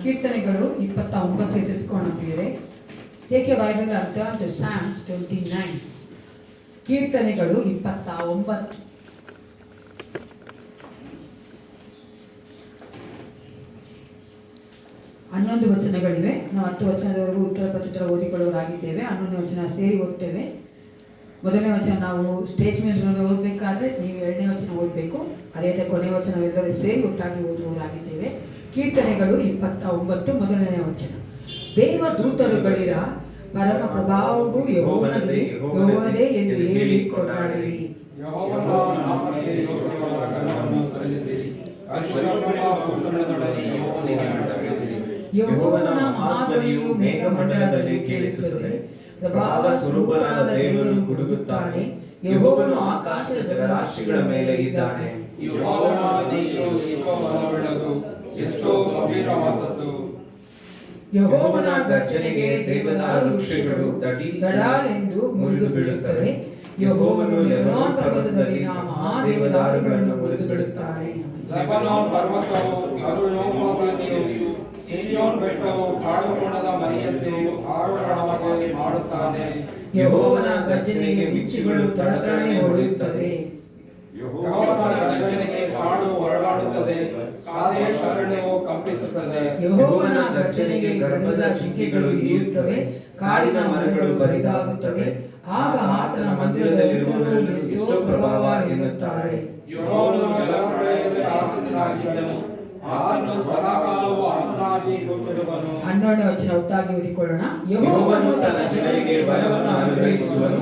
ಕೀರ್ತನೆಗಳು 29 ತಿಳಿಸ್ಕೋಣ ಪ್ರಿಯರೇ. Take A Bible and turn to Psalms 29. ಕೀರ್ತನೆಗಳು 29. ಹನ್ನೊಂದು ವಚನಗಳಿವೆ. ನಾವು 10 ವಚನದವರೆಗೂ ಉತ್ತರ ಪ್ರತ್ಯುತ್ತರ ಓದಿಕೊಳ್ಳುವರಾಗಿದ್ದೇವೆ. 11ನೇ ವಚನ ಸೇರಿ ಓದ್ತೇವೆ. ಮೊದಲನೇ ವಚನ ನಾವು ಸ್ಟೇಜ್ ಮೇಲೆ ಓದಬೇಕಾದ್ರೆ ನೀವು 2ನೇ ವಚನ ಓದಬೇಕು. ಅದೇ ರೀತಿ ಕೊನೆಯ ವಚನವೆಲ್ಲರೂ ಸೇರಿ ಒಟ್ಟಾಗಿ ಓದುವವರಾಗಿದ್ದೇವೆ. ಕೀರ್ತನೆಗಳು 29 ಮೊದಲನೇ ವಚನ. ದೇವ ದೂತರುಗಳಿರ ಪರಮ ಪ್ರಭಾವವು ಯೆಹೋವನದೇ ಎಂದು ಹೇಳಿ ಕೊಂಡಾಡಿರಿ. ಯೆಹೋವನ ಮಹಾಧ್ವನಿಯು ಮೇಘಮಂಡಲದಲ್ಲಿ ಕೇಳಿಸುತ್ತದೆ. ಪ್ರಭಾವ ಸ್ವರೂಪನಾದ ದೇವರು ಗುಡುಗುತ್ತಾನೆ. ಯೆಹೋವನು ಆಕಾಶದ ಜಲರಾಶಿಗಳ ಮೇಲೆ ಇದ್ದಾನೆ. ಯೆಹೋವನ ಗರ್ಜನೆಗೆ ದೇವದಾರು ವೃಕ್ಷಗಳು ದಡಾಲೆಂದು ಮುರಿದು ಬೀಳುತ್ತವೆ. ಯೆಹೋವನು ಲೆಬನೋನ್ ಪರ್ವತದಲ್ಲಿನ ಮಹಾದೇವದಾರುಗಳನ್ನು ಮುರಿದು ಬಿಡುತ್ತಾನೆ. ಲೆಬನೋನ್ ಪರ್ವತವು ಕರುಣೋಮಲತೆಯು, ಸೀಯೋನ್ ಬೆಟ್ಟವು ಕಾಡುಕೋಣದ ಮನೆಯಂತೆಯೂ ಹಾರಾಡುವಂತೆ ಮಾಡುತ್ತಾನೆ. ಯೆಹೋವನ ಗರ್ಜನೆಗೆ ಮಿಂಚುಗಳು ತಡತಡನೆ ಹೊಡೆಯುತ್ತವೆ. ಯೆಹೋವನ ಗರ್ಜನೆಗೆ ಕಾಡು ಹೊರಳಾಡುತ್ತದೆ, ಕಾದೇಶ್ ಅರಣ್ಯವು ಕಂಪಿಸುತ್ತದೆ. ಯೆಹೋವನ ಗರ್ಜನೆಗೆ ಗರ್ಭದ ಜಿಂಕೆಗಳು ಇಳಿಯುತ್ತವೆ, ಕಾಡಿನ ಮರಗಳು ಬರಿದಾಗುತ್ತವೆ. ಆಗ ಆತನ ಮಂದಿರದಲ್ಲಿರುವವರೆಲ್ಲರೂ ಎಷ್ಟೋ ಪ್ರಭಾವ ಎನ್ನುತ್ತಾರೆ. ಯೆಹೋವನು ಜಲಪ್ರಳಯದಲ್ಲಿ ಆಸೀನನಾಗಿದ್ದನು, ಆತನು ಸದಾಕಾಲವೂ ಅರಸನಾಗಿ ಕುಳಿತಿರುವನು. 12ನೇ ವಚನ ಒಟ್ಟಾಗಿ ಓದಿಕೊಳ್ಳೋಣ. ಯೆಹೋವನು ತನ್ನ ಜನರಿಗೆ ಬಲವನ್ನು ಅನುಗ್ರಹಿಸುವನು,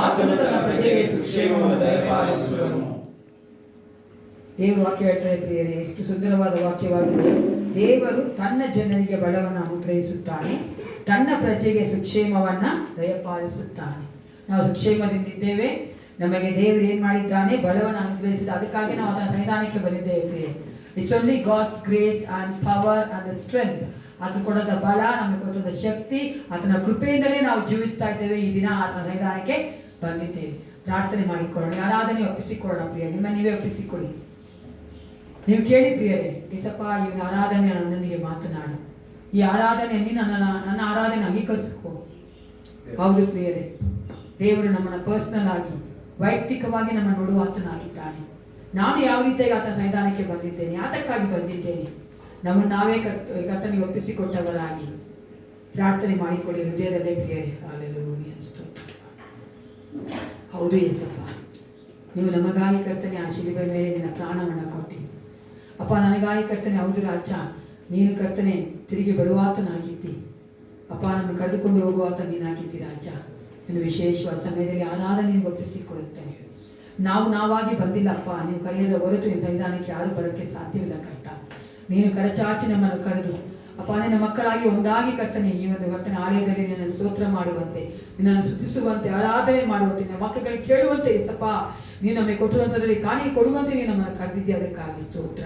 ಆತನು ತನ್ನ ಪ್ರಜೆಗೆ ಸುಕ್ಷೇಮವನ್ನು ದಯಪಾಲಿಸುವನು. ದೇವರು ವಾಕ್ಯ ಹೇಳ್ತಾರೆ ಪ್ರಿಯರೇ, ಎಷ್ಟು ಸುಂದರವಾದ ವಾಕ್ಯವಾಗಿದೆ. ದೇವರು ತನ್ನ ಜನರಿಗೆ ಬಲವನ್ನು ಅನುಗ್ರಹಿಸುತ್ತಾನೆ, ತನ್ನ ಪ್ರಜೆಗೆ ಸುಕ್ಷೇಮವನ್ನ ದಯಪಾಲಿಸುತ್ತಾನೆ. ನಾವು ಸುಕ್ಷೇಮದಿಂದಿದ್ದೇವೆ. ನಮಗೆ ದೇವರು ಏನ್ ಮಾಡಿದ್ದಾನೆ? ಬಲವನ್ನು ಅನುಗ್ರಹಿಸಿದ. ಅದಕ್ಕಾಗಿ ನಾವು ಅದರ ಸನ್ನಿಧಾನಕ್ಕೆ ಬಂದಿದ್ದೇವೆ ಪ್ರಿಯರೇ. It's only God's grace and power and strength. ಆತನು ಕೊಡದ ಬಲ, ನಮಗೆ ಕೊಟ್ಟದ ಶಕ್ತಿ, ಆತನ ಕೃಪೆಯಿಂದಲೇ ನಾವು ಜೀವಿಸ್ತಾ ಇದ್ದೇವೆ. ಈ ದಿನ ಆತನ ಸನ್ನಿಧಾನಕ್ಕೆ ಬಂದಿದ್ದೇವೆ. ಪ್ರಾರ್ಥನೆ ಮಾಡಿಕೊಳ್ಳೋಣ, ಆರಾಧನೆ ಒಪ್ಪಿಸಿಕೊಳ್ಳೋಣ ಪ್ರಿಯ. ನಿಮ್ಮ ನೀವೇ ಒಪ್ಪಿಸಿಕೊಳ್ಳಿ. ನೀವು ಕೇಳಿ ಪ್ರಿಯರೇ, ಏಸಪ್ಪ ಈ ಆರಾಧನೆ ನನ್ನೊಂದಿಗೆ ಮಾತನಾಡು. ಈ ಆರಾಧನೆಯಲ್ಲಿ ನನ್ನ ಆರಾಧನೆ ಅಂಗೀಕರಿಸಿಕೊ. ಹೌದು ಪ್ರಿಯರೇ, ದೇವರು ನಮ್ಮನ್ನು ಪರ್ಸನಲ್ ಆಗಿ ವೈಯಕ್ತಿಕವಾಗಿ ನಮ್ಮ ನೋಡುವಾತನಾಗಿದ್ದಾನೆ. ನಾನು ಯಾವ ರೀತಿಯಾಗಿ ಆತನ ಸನ್ನಿಧಾನಕ್ಕೆ ಬಂದಿದ್ದೇನೆ, ಯಾತಕ್ಕಾಗಿ ಬಂದಿದ್ದೇನೆ, ನಮ್ಮನ್ನು ನಾವೇ ಕರ್ತನಿಗೆ ಒಪ್ಪಿಸಿಕೊಟ್ಟವರಾಗಿ ಪ್ರಾರ್ಥನೆ ಮಾಡಿಕೊಳ್ಳಿ ಹೃದಯದಲ್ಲೇ ಪ್ರಿಯರೇ. ಹಲ್ಲೆಲೂಯಾ, ಸ್ತೋತ್ರ. ಹೌದು ಏಸಪ್ಪ, ನೀವು ನಮಗಾಗಿ ಕರ್ತನೆ ಆ ಶಿಲುಬೆ ಮೇಲೆ ನಿನ್ನ ಪ್ರಾಣವನ್ನು ಕೊಟ್ಟಿ. ಅಪ್ಪ, ನನಗಾಗಿ ಕರ್ತನೆ, ಹೌದು ರಾಜ, ನೀನು ಕರ್ತನೆ ತಿರುಗಿ ಬರುವಾತನಾಗಿದ್ದಿ. ಅಪ್ಪ, ನಮ್ಮನ್ನು ಕರೆದುಕೊಂಡು ಹೋಗುವಾತ ನೀನಾಗಿದ್ದಿ ರಾಜ. ಇನ್ನು ವಿಶೇಷವಾದ ಸಮಯದಲ್ಲಿ ಆರಾಧನೆ ಒಪ್ಪಿಸಿಕೊಳ್ಳುತ್ತೇನೆ. ನಾವಾಗಿ ಬಂದಿಲ್ಲಪ್ಪ, ನೀವು ಕರೆಯದ ಹೊರತು ಈ ಸನ್ನಿಧಾನಕ್ಕೆ ಯಾರು ಬರೋಕ್ಕೆ ಸಾಧ್ಯವಿಲ್ಲ ಕರ್ತ. ನೀನು ಕರಚಾಚಿ ನಮ್ಮನ್ನು ಕರೆದು ಅಪ್ಪ, ನಿನ್ನ ಮಕ್ಕಳಾಗಿ ಒಂದಾಗಿ ಕರ್ತನೆ ಈ ಒಂದು ಕರ್ತನೆ ಆಲಯದಲ್ಲಿ ನಿನ್ನನ್ನು ಸ್ತೋತ್ರ ಮಾಡುವಂತೆ, ನಿನ್ನನ್ನು ಸ್ತುತಿಸುವಂತೆ, ಆರಾಧನೆ ಮಾಡುವಂತೆ, ನಿನ್ನ ವಾಕ್ಯಗಳಿಗೆ ಕೇಳುವಂತೆ ಏಸಪ್ಪ ನೀನು ನಮಗೆ ಕೊಟ್ಟಿರುವಂಥದ್ರಲ್ಲಿ ಕಾಣಿಕೆ ಕೊಡುವಂತೆ ನೀನು ನಮ್ಮನ್ನು ಕರೆದಿದ್ದೆ. ಅದಕ್ಕಾಗಿ ಸ್ತೋತ್ರ.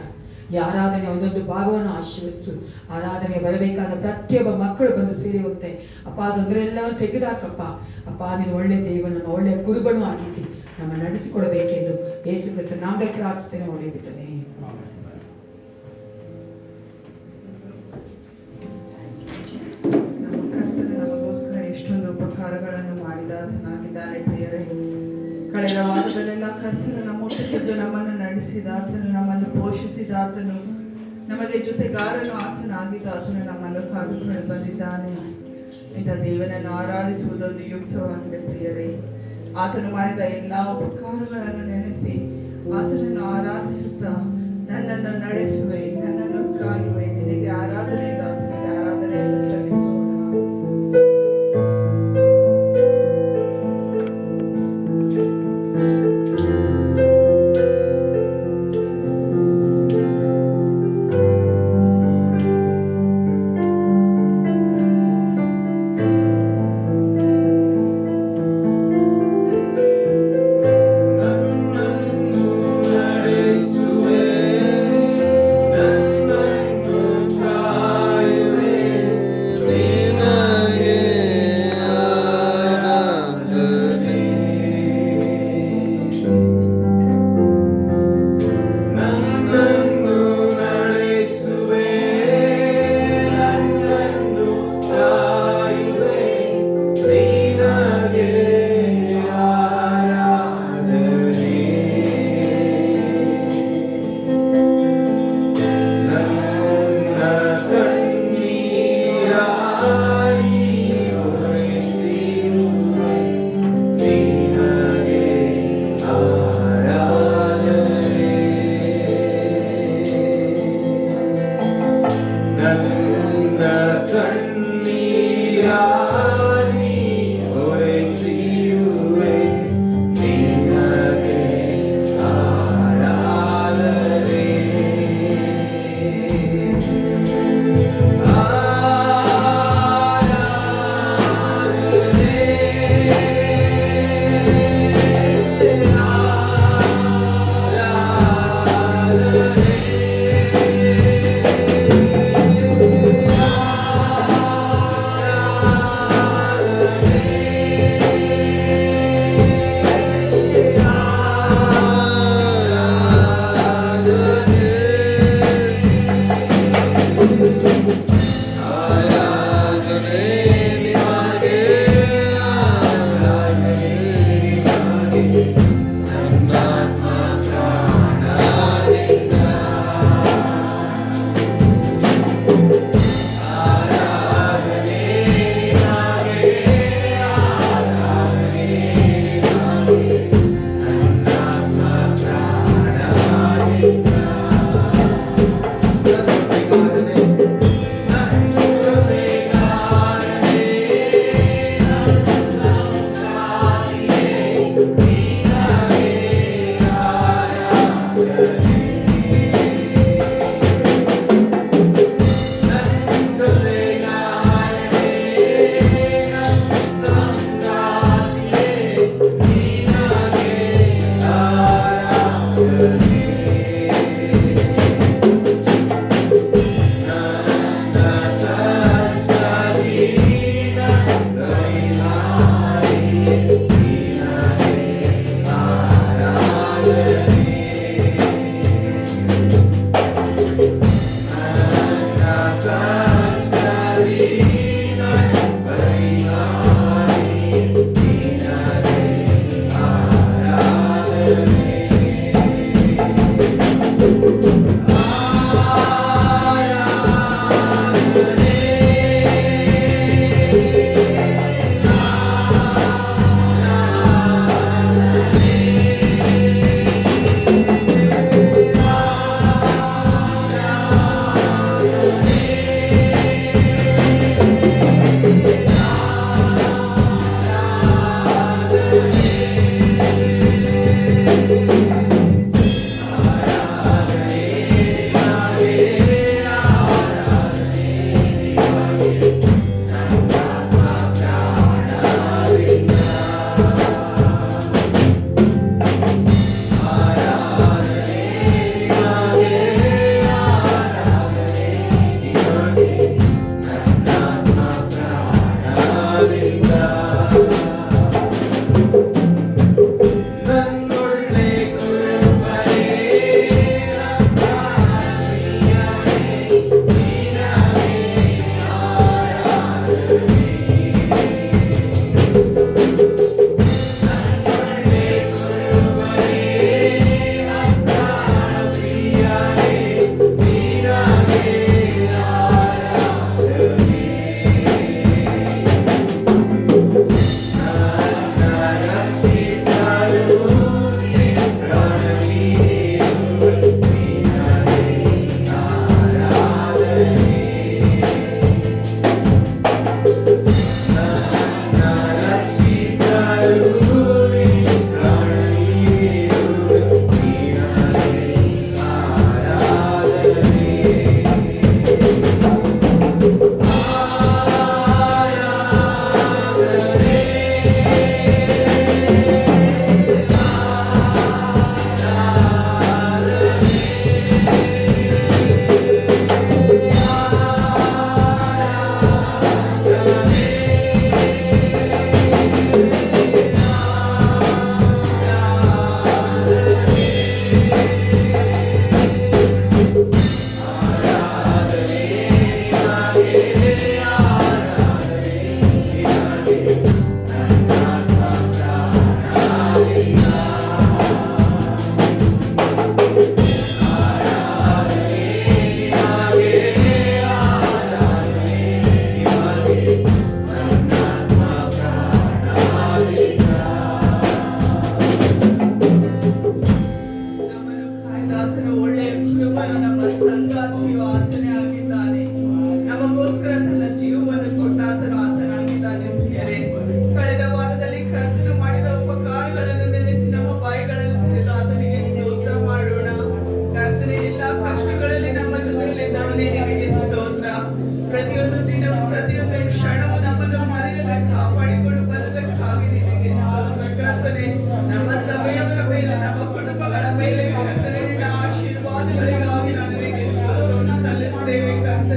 ಈ ಆರಾಧನೆ ಒಂದೊಂದು ಭಾಗವನ್ನು ಆಶೀರ್ವದಿಸು. ಆರಾಧನೆಗೆ ಬರಬೇಕಾದ ಪ್ರತಿಯೊಬ್ಬ ಮಕ್ಕಳು ಬಂದು ಸೇರುವಂತೆ ಅಪ್ಪ, ಅದೊಂದರೆಲ್ಲವನ್ನು ತೆಗೆದುಹಾಕಪ್ಪ. ಅಪ್ಪ, ನೀನು ಒಳ್ಳೆ ದೇವ, ನಮ್ಮ ಒಳ್ಳೆಯ ಕುರುಬನು ಆಗಿದ್ದಿ, ನಮ್ಮ ನಡೆಸಿಕೊಡಬೇಕೆಂದು ಯೇಸು ಕ್ರಿಸ್ತನ ನಾಮದಲ್ಲಿ ಪ್ರಾರ್ಥನೆ ಒಳ್ಳೆಯದಿದ್ದಾನೆ. ನಮ್ಮ ಕರ್ತನು ನಮಗೋಸ್ಕರ ಎಷ್ಟೊಂದು ಉಪಕಾರಗಳನ್ನು ಮಾಡಿದಾತನಾಗಿದ್ದಾನೆ ಪ್ರಿಯರೇ. ಕಳೆದ ವಾರದಲ್ಲೆಲ್ಲ ಕರ್ತನು ನಮ್ಮೊಟ್ಟಿದ್ದು ನಮ್ಮನ್ನು ನಡೆಸಿದ ಆತನು, ನಮ್ಮನ್ನು ಪೋಷಿಸಿದ ಆತನು, ನಮಗೆ ಜೊತೆಗಾರನು ಆತನಾಗಿದ್ದ ಆತನು ನಮ್ಮನ್ನು ಕಾದುಕೊಂಡು ಬಂದಿದ್ದಾನೆ. ಇಂಥ ದೇವನನ್ನು ಆರಾಧಿಸುವುದೊಂದು ಯುಕ್ತವಾಗಿದೆ ಪ್ರಿಯರೇ. ಆತನು ಮಾಡಿದ ಎಲ್ಲ ಉಪಕಾರಗಳನ್ನು ನೆನೆಸಿ ಆತನನ್ನು ಆರಾಧಿಸುತ್ತಾ, ನನ್ನನ್ನು ನಡೆಸುವೆ, ನನ್ನನ್ನು ಕಾಯುವೆ, ನಿನಗೆ ಆರಾಧನೆಯಿಂದ ಆತನಿಗೆ ಆರಾಧನೆಯನ್ನು ಸಲ್ಲಿಸೋಣ. ನನ್ನನ್ನು ನಡೆಸುವೆ, ನನ್ನ ಕಣ್ಣೀರ ನೀ ಒರೆಸಿರುವೆ ನಿನಗೆ ಆರಾಧನೆ.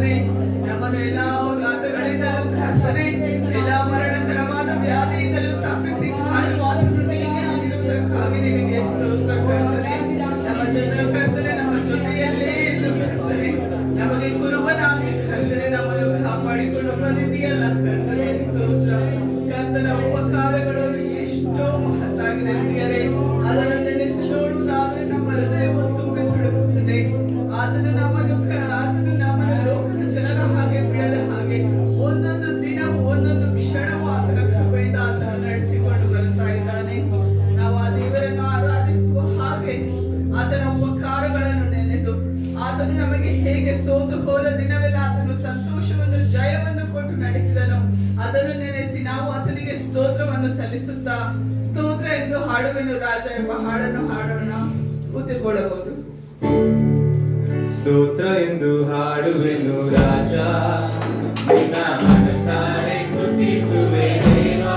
ಕರ್ತನೆ, ನಮ್ಮನ್ನು ಎಲ್ಲ ಘಾತಗಳಿಂದಲೂ ಕರ್ತನೆ, ಎಲ್ಲ ಮರಣಕರವಾದ ವ್ಯಾಧಿಯಿಂದಲೂ ತಪ್ಪಿಸಿ ಕಾಯುವಾತನು ನೀನೇ ಆಗಿರುವುದಕ್ಕಾಗಿ ನಿನಗೆ ಸ್ತೋತ್ರ ಕರ್ತನೆ. ನಮ್ಮ ಜನರು ಕರ್ತನೆ ನಮ್ಮ ಜೊತೆಯಲ್ಲೇ ಇದ್ದು ಕರ್ತನೆ, ನಮಗೆ ಕುರುಬನಾಗಿ ಕರ್ತನೆ ನಮ್ಮನ್ನು ಕಾಪಾಡಿಕೊಂಡು ಬಂದಿದೆಯಲ್ಲ ಕರ್ತನೆ, ಸ್ತೋತ್ರ. ಕರ್ತನ ಉಪಕಾರಗಳು ಎಷ್ಟೋ ಮಹತ್ತಾಗಿದೆ ಪ್ರಿಯರೇ. ಅದನ್ನು ನೆನೆಸಿ ನೋಡುವುದಾದ್ರೆ ನಮ್ಮ ಹೃದಯವು ತುಂಬಿ ತುಳುಕುತ್ತದೆ. ಆತನು ನಮ್ಮನ್ನು ಲೋಕದ ಜನರ ಹಾಗೆ ಬಿಡದ ಹಾಗೆ ಒಂದೊಂದು ದಿನವೂ ಒಂದೊಂದು ಕ್ಷಣವೂ ಆತನ ಕೃಪೆಯಿಂದ ಆತನು ನಡೆಸಿಕೊಂಡು ಬರ್ತಾ ಇದ್ದಾನೆ. ನಾವು ಆ ದೇವರನ್ನು ಆರಾಧಿಸುವ ಹಾಗೆ ಆತನ ಉಪಕಾರಗಳನ್ನು ನೆನೆದು ಆತನು ನಮಗೆ ಹೇಗೆ ಸೋತು ಹೋದ ದಿನವೆಲ್ಲ ಆತನು ಸಂತೋಷವನ್ನು ಜಯವನ್ನು ಕೊಟ್ಟು ನಡೆಸಿದನು ಅದನ್ನು ನೆನೆಸಿ ನಾವು ಆತನಿಗೆ ಸ್ತೋತ್ರವನ್ನು ಸಲ್ಲಿಸುತ್ತಾ ಸ್ತೋತ್ರ ಎಂದು ಹಾಡುವೆನು ರಾಜ ಎಂಬ ಹಾಡನ್ನು ಹಾಡೋಣ. ಕೂತುಕೊಳ್ಳಬಹುದು. ಸ್ತೋತ್ರ ಎಂದು ಹಾಡುವೆನು ರಾಜ, ನಿನ್ನ ಮನಸಾರೆ ಸ್ತುತಿಸುವೆ ದೇವಾ.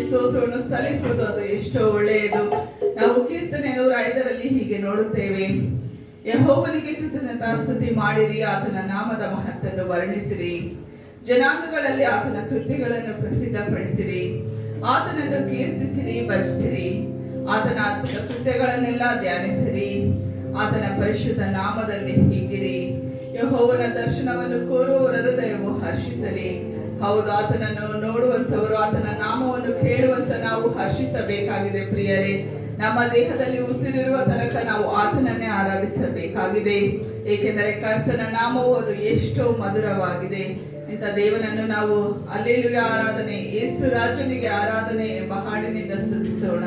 ಸ್ತೋತ್ರವನ್ನು ಸಲ್ಲಿಸುವುದು ಅದು ಎಷ್ಟೋ ಒಳ್ಳೆಯದು. ನಾವು ಕೀರ್ತನೆ 105ರಲ್ಲಿ ಹೀಗೆ ನೋಡುತ್ತೇವೆ, ಯೆಹೋವನಿಗೆ ಕೃತಜ್ಞತಾಸ್ತುತಿ ಮಾಡಿರಿ, ಆತನ ನಾಮದ ಮಹತ್ತನ್ನು ವರ್ಣಿಸಿರಿ, ಜನಾಂಗಗಳಲ್ಲಿ ಆತನ ಕೃತ್ಯಗಳನ್ನು ಪ್ರಸಿದ್ಧಪಡಿಸಿರಿ, ಆತನನ್ನು ಕೀರ್ತಿಸಿರಿ, ಭಜಿಸಿರಿ, ಆತನ ಅದ್ಭುತ ಕೃತ್ಯಗಳನ್ನೆಲ್ಲ ಧ್ಯಾನಿಸಿರಿ, ಆತನ ಪರಿಶುದ್ಧ ನಾಮದಲ್ಲಿ ಹಿಗ್ಗಿರಿ. ಯೆಹೋವನ ದರ್ಶನವನ್ನು ಕೋರುವವರ ಹೃದಯವು ಹರ್ಷಿಸಲಿ. ಹೌದು, ಆತನನ್ನು ನೋಡುವಂತವರು ಆತನ ನಾಮವನ್ನು ಕೇಳುವಂತ ನಾವು ಹರ್ಷಿಸಬೇಕಾಗಿದೆ ಪ್ರಿಯರೇ. ನಮ್ಮ ದೇಹದಲ್ಲಿ ಉಸಿರಿರುವ ತನಕ ನಾವು ಆತನನ್ನೇ ಆರಾಧಿಸಬೇಕಾಗಿದೆ. ಏಕೆಂದರೆ ಕರ್ತನ ನಾಮವು ಅದು ಎಷ್ಟೋ ಮಧುರವಾಗಿದೆ. ಇಂಥ ದೇವನನ್ನು ನಾವು ಹಲ್ಲೆಲೂಯಾ ಆರಾಧನೆ, ಯೇಸು ರಾಜನಿಗೆ ಆರಾಧನೆ ಎಂಬ ಹಾಡಿನಿಂದ ಸ್ತುತಿಸೋಣ.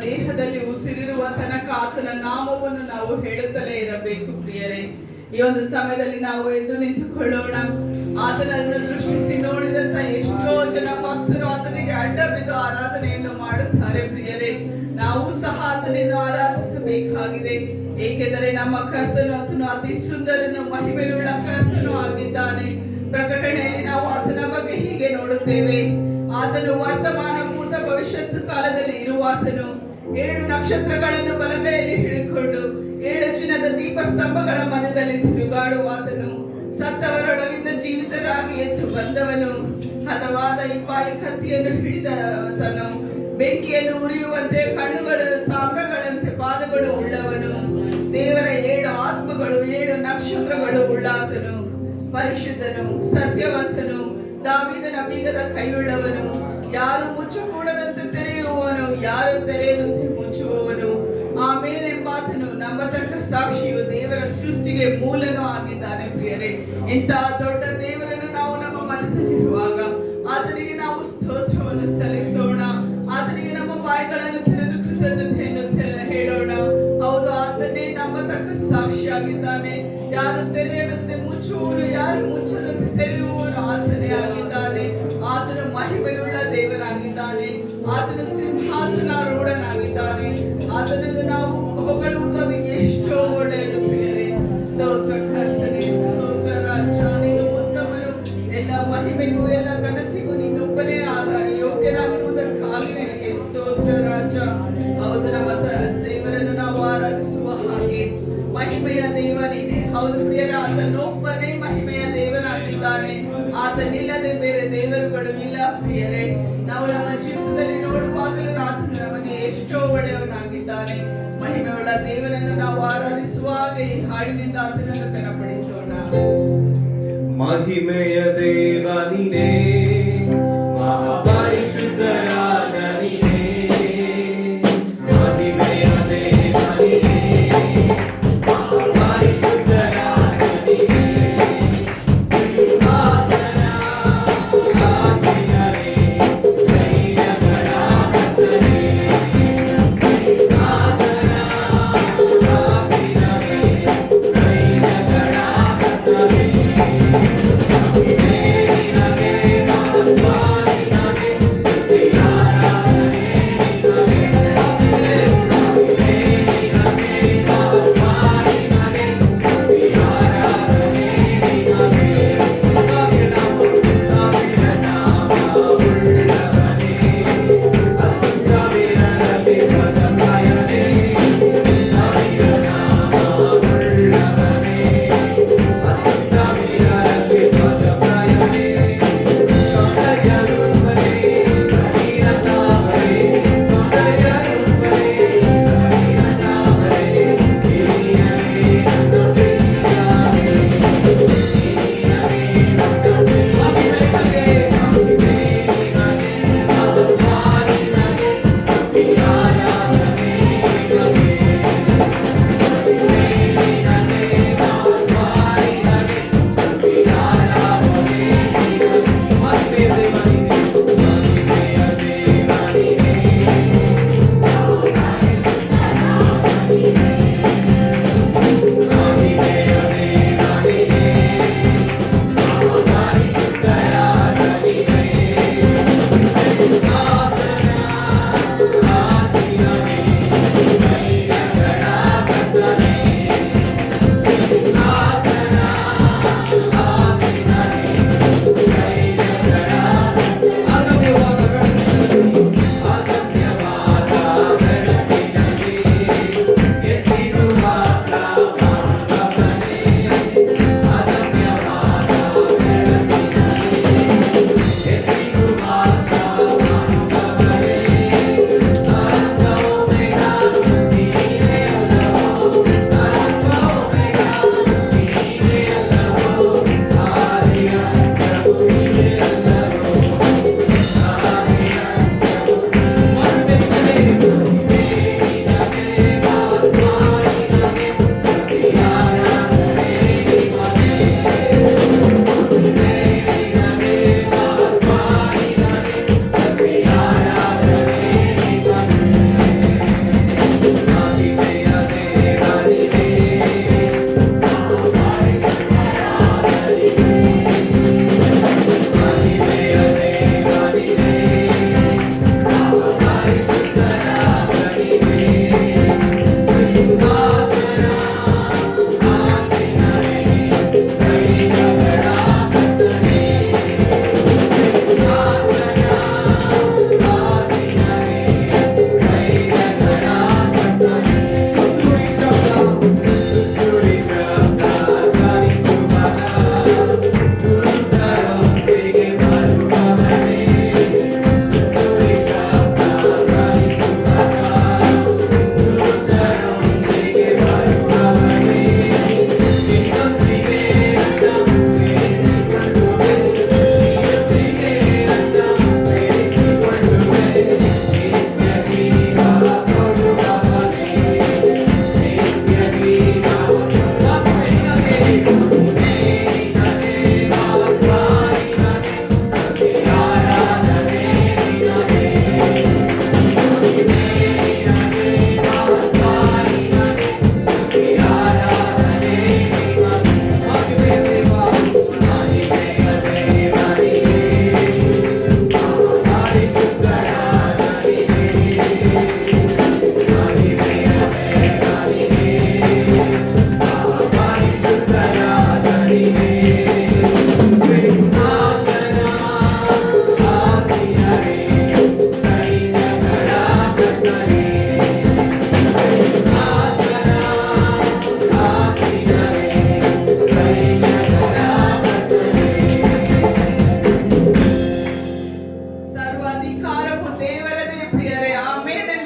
ದೇಹದಲ್ಲಿ ಉಸಿರಿರುವ ತನಕ ಆತನ ನಾಮವನ್ನು ನಾವು ಹೇಳುತ್ತಲೇ ಇರಬೇಕು ಪ್ರಿಯರೇ. ಈ ಒಂದು ಸಮಯದಲ್ಲಿ ನಾವು ಎದ್ದು ನಿಂತುಕೊಳ್ಳೋಣ. ಆತನನ್ನು ದೃಷ್ಟಿಸಿ ನೋಡಿದಂತ ಎಷ್ಟೋ ಜನ ಭಕ್ತರು ಆತನಿಗೆ ಅಡ್ಡ ಬಿದ್ದು ಆರಾಧನೆಯನ್ನು ಮಾಡುತ್ತಾರೆ ಪ್ರಿಯರೇ. ನಾವು ಸಹ ಆತನನ್ನು ಆರಾಧಿಸಬೇಕಾಗಿದೆ. ಏಕೆಂದರೆ ನಮ್ಮ ಕರ್ತನು ಆತನು ಅತಿ ಸುಂದರನು, ಮಹಿಮೆಯುಳ್ಳ ಕರ್ತನು ಆಗಿದ್ದಾನೆ. ಪ್ರಕಟಣೆಯಲ್ಲಿ ನಾವು ಆತನ ಬಗ್ಗೆ ಹೀಗೆ ನೋಡುತ್ತೇವೆ. ಆತನು ವರ್ತಮಾನ, ಭೂತ, ಭವಿಷ್ಯತ್ ಕಾಲದಲ್ಲಿ ಇರುವಾತನು. 7 ನಕ್ಷತ್ರಗಳನ್ನು ಬಲಗೈಯಲ್ಲಿ ಹಿಡಿದುಕೊಂಡು 7 ಚಿನ್ನದ ದೀಪಸ್ತಂಭಗಳ ಮಧ್ಯದಲ್ಲಿ ತಿರುಗಾಡುವಾತನು. ಸತ್ತವರೊಳಗಿಂದ ಜೀವಿತರಾಗಿ ಎದ್ದು ಬಂದವನು. ಹದವಾದ ಇಪ್ಪಾಯಿ ಕತ್ತಿಯನ್ನು ಹಿಡಿದವನು. ಬೆಂಕಿಯನ್ನು ಉರಿಯುವಂತೆ ಕಣ್ಣುಗಳು, ತಾಮ್ರಗಳಂತೆ ಪಾದಗಳು ಉಳ್ಳವನು. ದೇವರ 7 ಆತ್ಮಗಳು, 7 ನಕ್ಷತ್ರಗಳು ಉಳ್ಳಾತನು. ಪರಿಶುದ್ಧನು, ಸತ್ಯವಂತನು, ದಾವೀದನ ಬೀಗದ ಕೈಯುಳ್ಳವನು. ಯಾರು ಮುಚ್ಚಕೂಡದಂತೆ ತೆರೆಯುವವನು, ಯಾರು ತೆರೆಯದಂತೆ ಮುಚ್ಚುವವನು. ಆಮೇಲೆ ಎಂಬಾತನು ನಂಬತಕ್ಕ ಸಾಕ್ಷಿಯು, ದೇವರ ಸೃಷ್ಟಿಗೆ ಮೂಲನೂ ಆಗಿದ್ದಾನೆ ಪ್ರಿಯರೇ. ಇಂತಹ ದೊಡ್ಡ ದೇವರನ್ನು ನಾವು ನಮ್ಮ ಮನದಲ್ಲಿರುವಾಗ ಆತನಿಗೆ ನಾವು ಸ್ತೋತ್ರವನ್ನು ಸಲ್ಲಿಸೋಣ. ಆತನಿಗೆ ನಮ್ಮ ಬಾಯಿಗಳನ್ನು ತೆರೆದು ಕೃತಜ್ಞತೆಯನ್ನು ಹೇಳೋಣ. ಹೌದು, ಆತನೇ ನಂಬತಕ್ಕ ಸಾಕ್ಷಿಯಾಗಿದ್ದಾನೆ. ಯಾರು ತೆರೆಯದಂತೆ ಮುಚ್ಚುವವರು, ಯಾರು ಮುಚ್ಚದಂತೆ ತೆರೆಯುವವರು ಆತನೇ ಆಗಿದ್ದಾನೆ. ಆತನು ಮಹಿಮೆಯುಳ್ಳ ದೇವರಾಗಿದ್ದಾನೆ. ಆತನು ಸಿಂಹಾಸನಾರೂಢನಾಗಿದ್ದಾನೆ. ಆತನನ್ನು ನಾವು ಹೊಗಳುವುದು ಎಷ್ಟೋ ಒಳ್ಳೆಯದು ಪ್ರಿಯರೇ. ಸ್ತೋತ್ರ ಕರ್ತನೆ, ಸ್ತೋತ್ರ ರಾಜ, ನೀನು ಉತ್ತಮನು. ಎಲ್ಲ ಮಹಿಮೆಗೂ ಎಲ್ಲ ಘನತೆಗೂ ನೀನೊಬ್ಬನೇ ಆಧಾರ. ಯೋಗ್ಯರಾಗಿರುವುದಕ್ಕಾಗಿ ನಿನಗೆ ಸ್ತೋತ್ರ ರಾಜ. ಹೌದು, ನಮ್ಮ ದೇವರನ್ನು ನಾವು ಆರಾಧಿಸುವ ಹಾಗೆ ಮಹಿಮೆಯ ದೇವ ನೀನೆ. ಹೌದು ಪ್ರಿಯರೇ, ಆತನೊಬ್ಬನೇ ಮಹಿಮೆಯ ದೇವನಾಗಿದ್ದಾನೆ. ಆತನಿಲ್ಲದೆ ಬೇರೆ ದೇವರುಗಳು ಇಲ್ಲ ಪ್ರಿಯರೇ. ನಾವು ನಮ್ಮ ಜೀವಿತದಲ್ಲಿ ನೋಡುವಾಗಲೂ ಆತನು ನಮಗೆ ಎಷ್ಟೋ ಒಳ್ಳೆಯವನಾಗಿದ್ದಾನೆ. ಮಹಿಮೆಯುಳ್ಳ ದೇವರನ್ನು ನಾವು ಆರಾಧಿಸುವಾಗ ಈ ಹಾಡಿನಿಂದ ಆತನನ್ನು ಘನಪಡಿಸೋಣ. ಮಹಿಮೆಯ ದೇವ ನೀನೇ, ಮಹಾಪರಿಶುದ್ಧ ರಾಜ ನೀನೇ. ಮಹಿಮೆಯ ದೇವ ನೀನೇ, ಮಹಾಪರಿಶುದ್ಧ ರಾಜ ನೀನೇ. ಸಿಂಹಾಸನ ಆಸೀನನೇ, ಸೈನ್ಯಗಳ ಕರ್ತನೇ. ಸಿಂಹಾಸನ ಆಸೀನನೇ, ಸೈನ್ಯಗಳ ಕರ್ತನೇ. ನಿನಗೆ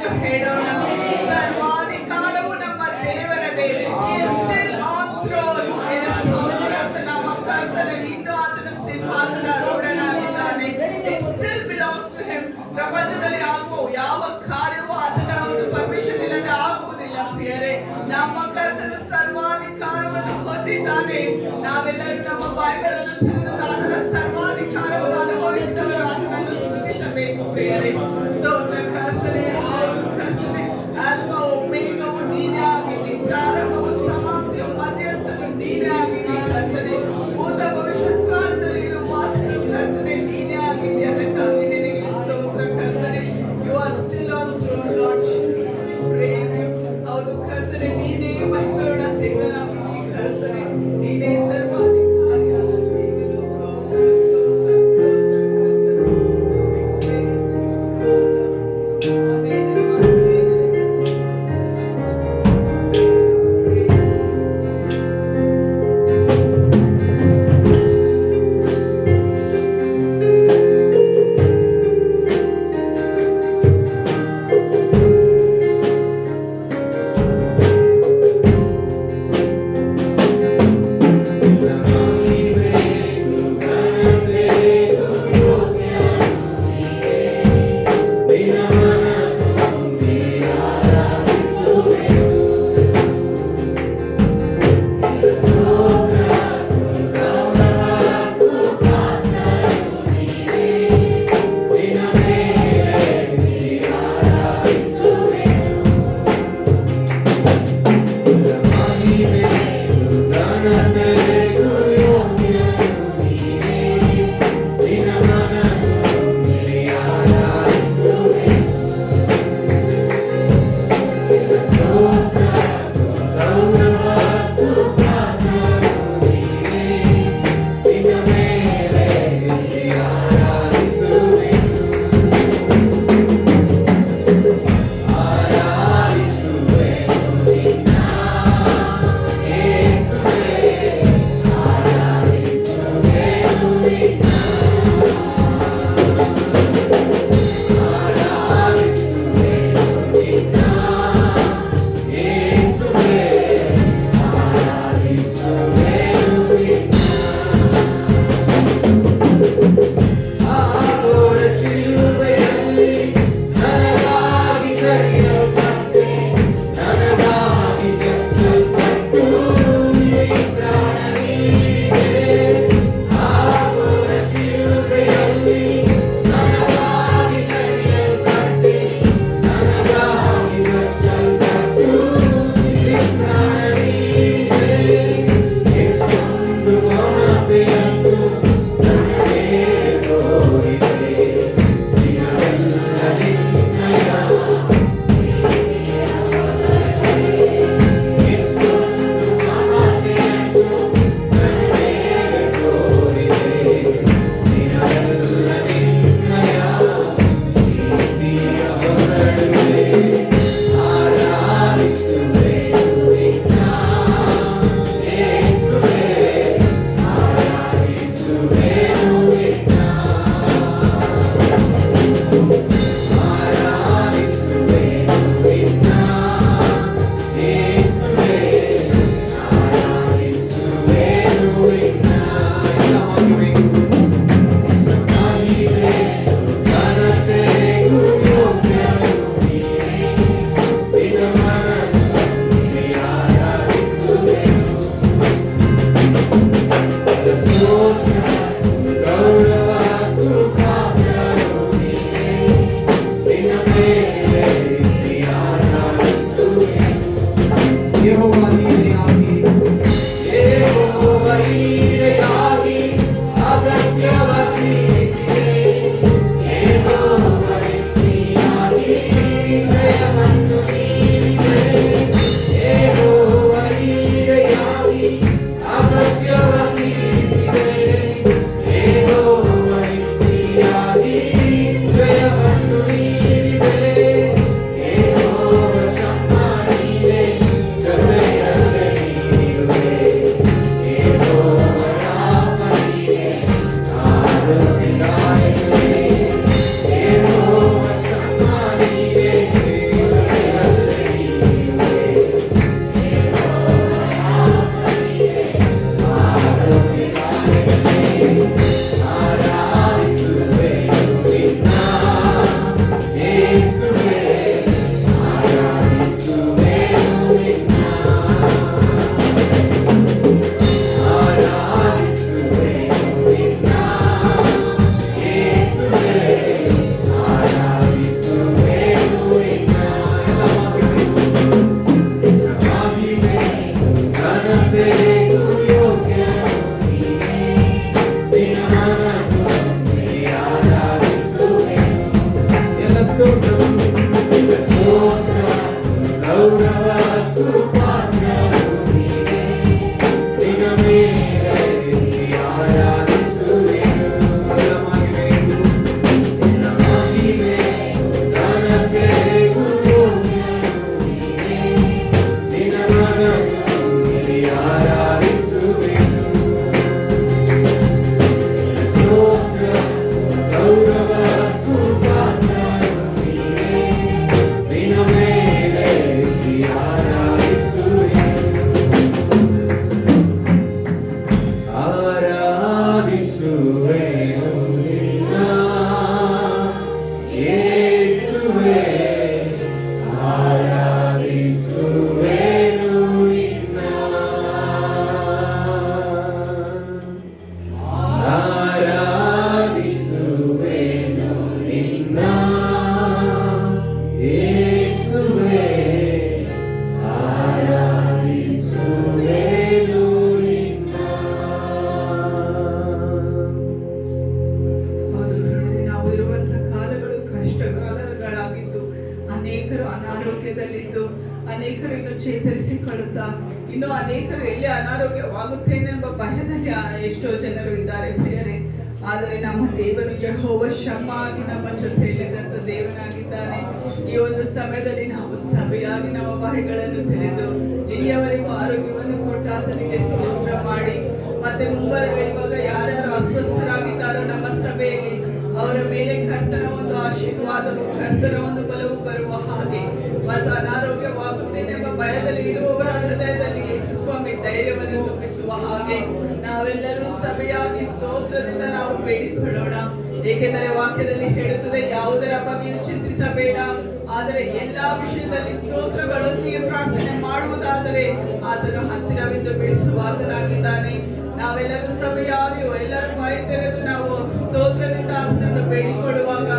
ಎಂದು ಹೇಳೋಣ. ಸರ್ವಾಧಿಕಾರವು ನಮ್ಮ ದೇವರದೇ. He is still on throne. Yes, ಹೌದು ಕರ್ತನೆ, ನಮ್ಮ ಕರ್ತನು ಇನ್ನೂ ಆತನ ಸಿಂಹಾಸನಾರೂಢನಾಗಿದ್ದಾನೆ. It still belongs to him. ಪ್ರಪಂಚದಲ್ಲಿ ಆಗುವ ಯಾವ ಕಾರ್ಯವೂ ಆತನ ಒಂದು ಪರ್ಮಿಷನ್ ಇಲ್ಲದೆ ಆಗುವುದಿಲ್ಲ ಪ್ರಿಯರೇ. ನಮ್ಮ ಕರ್ತನು ಸರ್ವಾಧಿಕಾರವನ್ನು ಹೊಂದಿದ್ದಾನೆ. ನಾವೆಲ್ಲರೂ ನಮ್ಮ ಬಾಯಿಗಳನ್ನು ತೆರೆದು ಆತನ ಸರ್ವಾಧಿಕಾರವನ್ನು ಅನುಭವಿಸಿದವರು ಆತನನ್ನು ಸ್ತುತಿಸಬೇಕು ಪ್ರಿಯರೇ. ಸ್ತೋತ್ರ ಕರ್ತನೆ, ಹೌದು ಕರ್ತನೆ, ಅಲ್ಫ ಒಮೇಗವು ನೀನೇ ಆಗಿದ್ದಿ, ಪ್ರಾರಂಭವು ಸಮಾಪ್ತಿಯು ಮಧ್ಯಸ್ಥನು ನೀನೇ ಆಗಿದ್ದಿ ಕರ್ತನೆ. ಭೂತ ಭವಿಷ್ಯತ್ ಕಾಲದಲ್ಲಿ ಇರುವ ಆತನು ಕರ್ತನೆ ನೀನೇ ಆಗಿದ್ದಿ. ಅದಕ್ಕಾಗಿ ನಿನಗೆ ಸ್ತೋತ್ರ ಕರ್ತನೆ. You are still on throne, Lord Jesus. We praise you. ಹೌದು ಕರ್ತನೆ, ನೀನೇ ಮಹಿಮೆಯುಳ್ಳ ದೇವರಾಗಿದ್ದಿ ಕರ್ತನೆ. ನೀನೇ ಸರ್ವಾಧಿಕಾರಿಯಾದ ದೇವರು. ಅನೇಕರು ಅನಾರೋಗ್ಯದಲ್ಲಿದ್ದು ಅನೇಕರು ಇನ್ನು ಚೇತರಿಸಿಕೊಳ್ಳುತ್ತಾ ಇನ್ನು ಅನೇಕರು ಎಲ್ಲಿ ಅನಾರೋಗ್ಯವಾಗುತ್ತೇನೆಂಬ ಭಯದಲ್ಲಿ ಎಷ್ಟೋ ಜನರು ಇದ್ದಾರೆ ಪ್ರಿಯರೇ. ಆದರೆ ನಮ್ಮ ದೇವರು ಯೆಹೋವ ಶಮ್ಮ ಆಗಿ ನಮ್ಮ ಜೊತೆಯಲ್ಲಿದ್ದಂತ ದೇವನಾಗಿದ್ದಾನೆ. ಈ ಒಂದು ಸಮಯದಲ್ಲಿ ನಾವು ಸಭೆಯಾಗಿ ನಮ್ಮ ಬಾಯಿಗಳನ್ನು ತೆರೆದು ಇಲ್ಲಿಯವರೆಗೂ ಆರೋಗ್ಯವನ್ನು ಕೊಟ್ಟ ಆತನಿಗೆ ಸ್ತೋತ್ರ ಮಾಡಿ, ಮತ್ತೆ ಮುಂಬರುವ ಇವಾಗ ಯಾರ್ಯಾರು ಅಸ್ವಸ್ಥರಾಗಿದ್ದಾರೋ ನಮ್ಮ ಸಭೆಯಲ್ಲಿ ಅವರ ಮೇಲೆ ಕರ್ತನ ಒಂದು ಆಶೀರ್ವಾದವು, ಕರ್ತನ ಒಂದು ಬಲವು ಬರುವ ಹಾಗೆ, ಮತ್ತು ಅನಾರೋಗ್ಯವಾಗುತ್ತೇನೆಂಬ ಭಯದಲ್ಲಿ ಇರುವವರ ಹೃದಯದಲ್ಲಿ ಯೇಸು ಸ್ವಾಮಿ ಧೈರ್ಯವನ್ನು ತುಂಬಿಸುವ ಹಾಗೆ ನಾವೆಲ್ಲರೂ ಸಭೆಯಾಗಿ ಸ್ತೋತ್ರದಿಂದ ನಾವು ಬೇಡಿಕೊಳ್ಳೋಣ. ಏಕೆಂದರೆ ವಾಕ್ಯದಲ್ಲಿ ಹೇಳುತ್ತದೆ, ಯಾವುದರ ಬಗ್ಗೆಯೂ ಚಿಂತಿಸಬೇಡ, ಆದರೆ ಎಲ್ಲಾ ವಿಷಯದಲ್ಲಿ ಸ್ತೋತ್ರಗಳೊಂದಿಗೆ ಪ್ರಾರ್ಥನೆ ಮಾಡುವುದಾದರೆ ಆತನು ಹತ್ತಿರವಿದ್ದು ಬಿಡಿಸುವ ಆತನಾಗಿದ್ದಾನೆ. ನಾವೆಲ್ಲರೂ ಸಭೆಯಾಗಿಯೂ ಎಲ್ಲರೂ ಬಾಯಿ ತೆರೆದು ನಾವು ಸ್ತೋತ್ರದಿಂದ ಆತನನ್ನು ಬೇಡಿಕೊಳ್ಳುವಾಗ